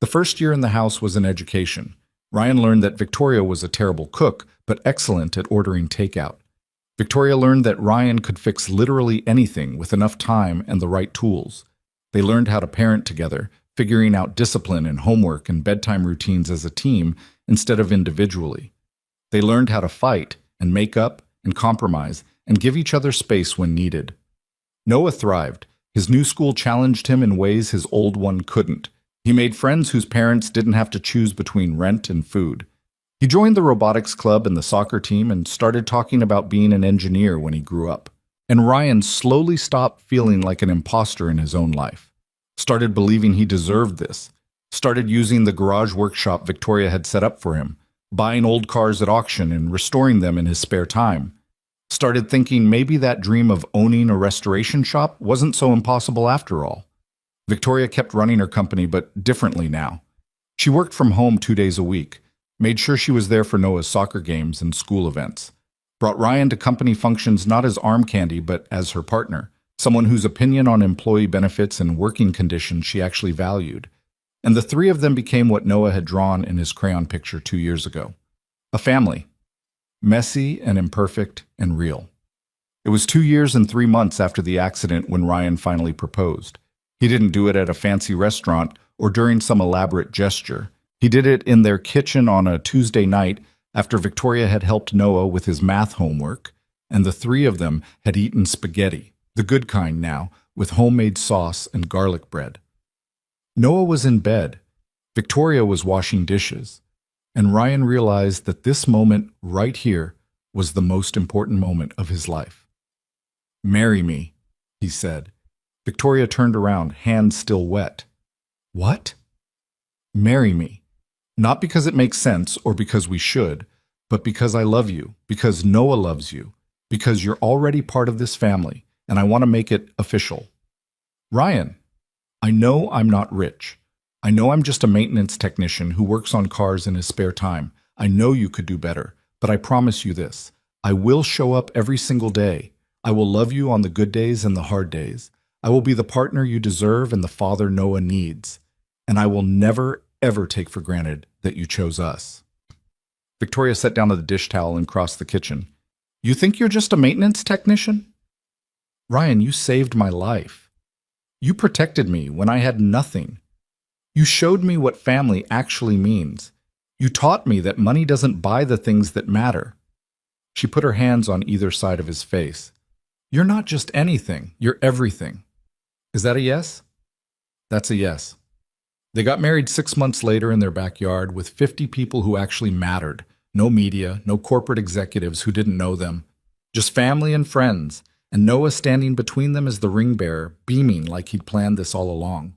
The first year in the house was an education. Ryan learned that Victoria was a terrible cook, but excellent at ordering takeout. Victoria learned that Ryan could fix literally anything with enough time and the right tools. They learned how to parent together, figuring out discipline and homework and bedtime routines as a team instead of individually. They learned how to fight and make up and compromise and give each other space when needed. Noah thrived. His new school challenged him in ways his old one couldn't. He made friends whose parents didn't have to choose between rent and food. He joined the robotics club and the soccer team and started talking about being an engineer when he grew up. And Ryan slowly stopped feeling like an imposter in his own life. Started believing he deserved this. Started using the garage workshop Victoria had set up for him, buying old cars at auction and restoring them in his spare time. Started thinking maybe that dream of owning a restoration shop wasn't so impossible after all. Victoria kept running her company, but differently now. She worked from home 2 days a week, made sure she was there for Noah's soccer games and school events, brought Ryan to company functions not as arm candy but as her partner, someone whose opinion on employee benefits and working conditions she actually valued. And the 3 of them became what Noah had drawn in his crayon picture 2 years ago. A family. Messy and imperfect and real. It was 2 years and 3 months after the accident when Ryan finally proposed. He didn't do it at a fancy restaurant or during some elaborate gesture. He did it in their kitchen on a Tuesday night after Victoria had helped Noah with his math homework, and the 3 of them had eaten spaghetti, the good kind now, with homemade sauce and garlic bread. Noah was in bed. Victoria was washing dishes. And Ryan realized that this moment right here was the most important moment of his life. "Marry me," he said. Victoria turned around, hands still wet. "What?" "Marry me. Not because it makes sense or because we should, but because I love you, because Noah loves you, because you're already part of this family, and I want to make it official." "Ryan, I know I'm not rich. I know I'm just a maintenance technician who works on cars in his spare time. I know you could do better, but I promise you this. I will show up every single day. I will love you on the good days and the hard days. I will be the partner you deserve and the father Noah needs. And I will never, ever take for granted that you chose us." Victoria set down the dish towel and crossed the kitchen. "You think you're just a maintenance technician?" "Ryan, you saved my life. You protected me when I had nothing. You showed me what family actually means. You taught me that money doesn't buy the things that matter." She put her hands on either side of his face. "You're not just anything, you're everything." "Is that a yes?" "That's a yes." They got married 6 months later in their backyard with 50 people who actually mattered. No media, no corporate executives who didn't know them. Just family and friends, and Noah standing between them as the ring bearer, beaming like he'd planned this all along.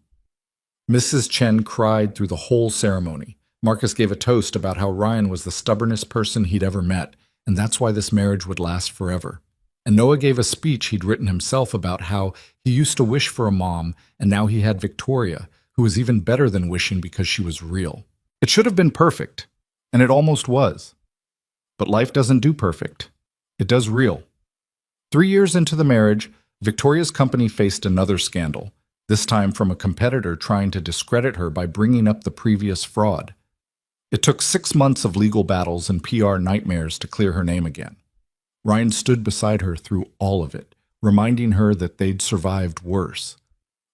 Mrs. Chen cried through the whole ceremony. Marcus gave a toast about how Ryan was the stubbornest person he'd ever met, and that's why this marriage would last forever. And Noah gave a speech he'd written himself about how he used to wish for a mom, and now he had Victoria, who was even better than wishing because she was real. It should have been perfect, and it almost was. But life doesn't do perfect. It does real. 3 years into the marriage, Victoria's company faced another scandal, this time from a competitor trying to discredit her by bringing up the previous fraud. It took 6 months of legal battles and PR nightmares to clear her name again. Ryan stood beside her through all of it, reminding her that they'd survived worse.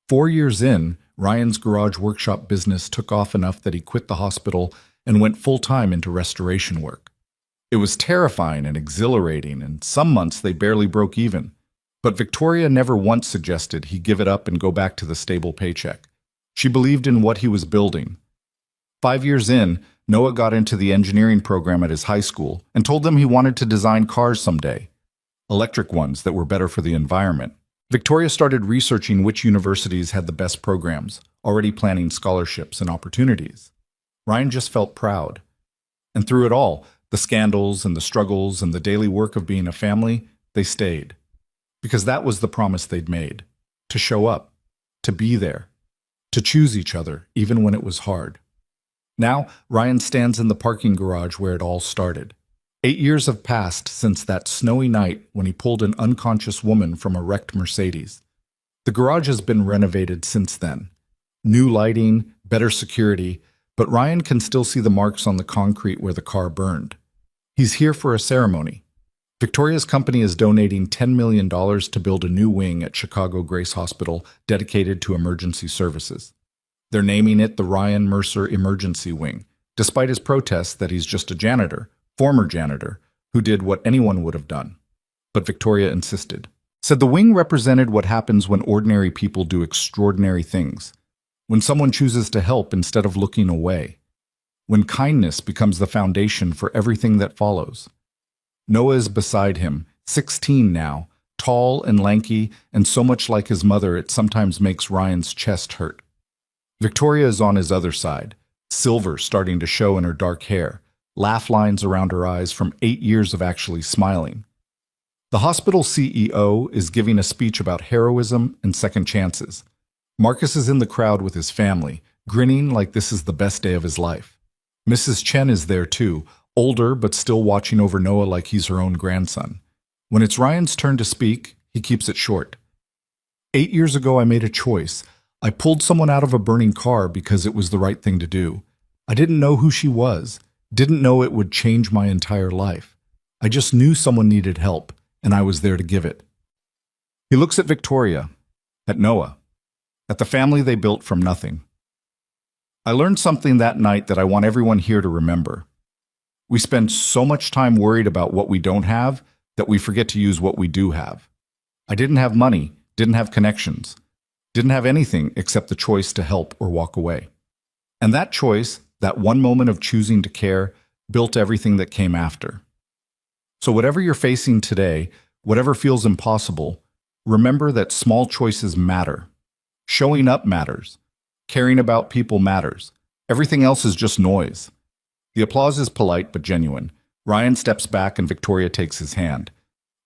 4 years in, Ryan's garage workshop business took off enough that he quit the hospital and went full-time into restoration work. It was terrifying and exhilarating, and some months they barely broke even. But Victoria never once suggested he give it up and go back to the stable paycheck. She believed in what he was building. 5 years in, Noah got into the engineering program at his high school and told them he wanted to design cars someday, electric ones that were better for the environment. Victoria started researching which universities had the best programs, already planning scholarships and opportunities. Ryan just felt proud. And through it all, the scandals and the struggles and the daily work of being a family, they stayed. Because that was the promise they'd made, to show up, to be there, to choose each other, even when it was hard. Now, Ryan stands in the parking garage where it all started. 8 years have passed since that snowy night when he pulled an unconscious woman from a wrecked Mercedes. The garage has been renovated since then. New lighting, better security, but Ryan can still see the marks on the concrete where the car burned. He's here for a ceremony. Victoria's company is donating $10 million to build a new wing at Chicago Grace Hospital dedicated to emergency services. They're naming it the Ryan Mercer Emergency Wing, despite his protests that he's just a janitor, former janitor, who did what anyone would have done. But Victoria insisted. Said the wing represented what happens when ordinary people do extraordinary things. When someone chooses to help instead of looking away. When kindness becomes the foundation for everything that follows. Noah is beside him, 16 now, tall and lanky, and so much like his mother it sometimes makes Ryan's chest hurt. Victoria is on his other side, silver starting to show in her dark hair, laugh lines around her eyes from 8 years of actually smiling. The hospital CEO is giving a speech about heroism and second chances. Marcus is in the crowd with his family, grinning like this is the best day of his life. Mrs. Chen is there too, older but still watching over Noah like he's her own grandson. When it's Ryan's turn to speak, he keeps it short. 8 years ago I made a choice. I pulled someone out of a burning car because it was the right thing to do. I didn't know who she was, didn't know it would change my entire life. I just knew someone needed help, and I was there to give it. He looks at Victoria, at Noah, at the family they built from nothing. I learned something that night that I want everyone here to remember. We spend so much time worried about what we don't have that we forget to use what we do have. I didn't have money, didn't have connections. Didn't have anything except the choice to help or walk away. And that choice, that one moment of choosing to care, built everything that came after. So whatever you're facing today, whatever feels impossible, remember that small choices matter. Showing up matters. Caring about people matters. Everything else is just noise. The applause is polite but genuine. Ryan steps back and Victoria takes his hand.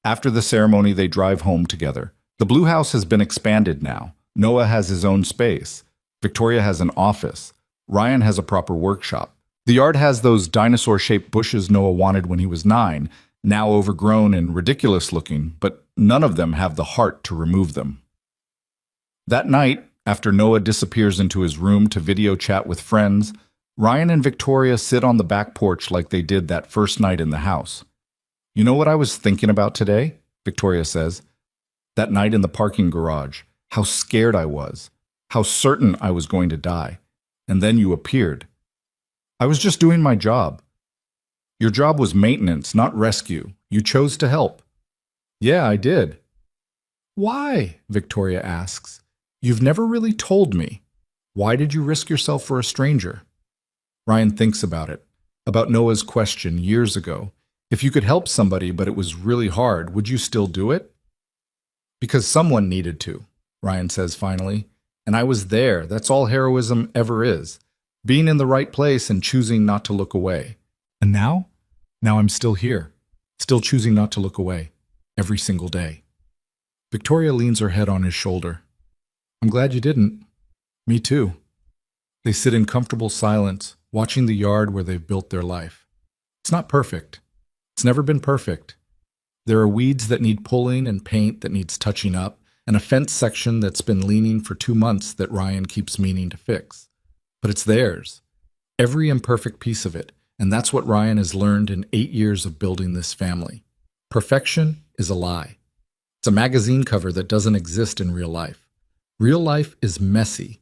After the ceremony, they drive home together. The Blue House has been expanded now. Noah has his own space. Victoria has an office. Ryan has a proper workshop. The yard has those dinosaur-shaped bushes Noah wanted when he was 9, now overgrown and ridiculous looking, but none of them have the heart to remove them. That night, after Noah disappears into his room to video chat with friends, Ryan and Victoria sit on the back porch like they did that first night in the house. You know what I was thinking about today? Victoria says. That night in the parking garage. How scared I was. How certain I was going to die. And then you appeared. I was just doing my job. Your job was maintenance, not rescue. You chose to help. Yeah, I did. Why? Victoria asks. You've never really told me. Why did you risk yourself for a stranger? Ryan thinks about it, about Noah's question years ago. If you could help somebody but it was really hard, would you still do it? Because someone needed to, Ryan says finally. And I was there. That's all heroism ever is. Being in the right place and choosing not to look away. And now? Now I'm still here, still choosing not to look away, every single day. Victoria leans her head on his shoulder. I'm glad you didn't. Me too. They sit in comfortable silence, watching the yard where they've built their life. It's not perfect. It's never been perfect. There are weeds that need pulling and paint that needs touching up, and a fence section that's been leaning for 2 months that Ryan keeps meaning to fix. But it's theirs, every imperfect piece of it, and that's what Ryan has learned in 8 years of building this family. Perfection is a lie. It's a magazine cover that doesn't exist in real life. Real life is messy.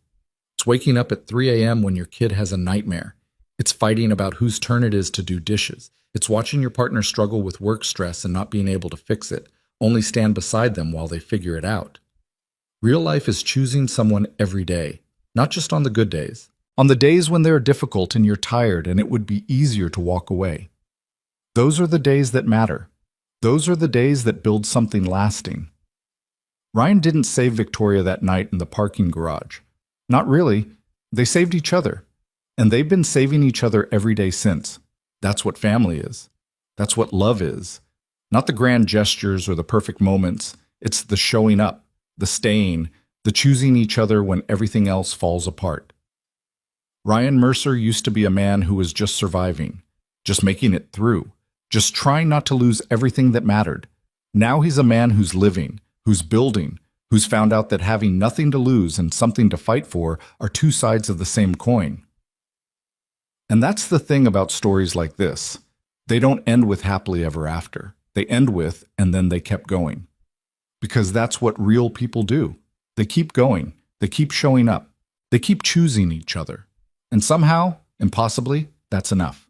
It's waking up at 3 a.m. when your kid has a nightmare. It's fighting about whose turn it is to do dishes. It's watching your partner struggle with work stress and not being able to fix it, only stand beside them while they figure it out. Real life is choosing someone every day, not just on the good days. On the days when they're difficult and you're tired and it would be easier to walk away. Those are the days that matter. Those are the days that build something lasting. Ryan didn't save Victoria that night in the parking garage. Not really. They saved each other. And they've been saving each other every day since. That's what family is. That's what love is. Not the grand gestures or the perfect moments. It's the showing up, the staying, the choosing each other when everything else falls apart. Ryan Mercer used to be a man who was just surviving, just making it through, just trying not to lose everything that mattered. Now he's a man who's living, who's building, who's found out that having nothing to lose and something to fight for are two sides of the same coin. And that's the thing about stories like this. They don't end with happily ever after. They end with, and then they kept going. Because that's what real people do. They keep going. They keep showing up. They keep choosing each other. And somehow, impossibly, that's enough.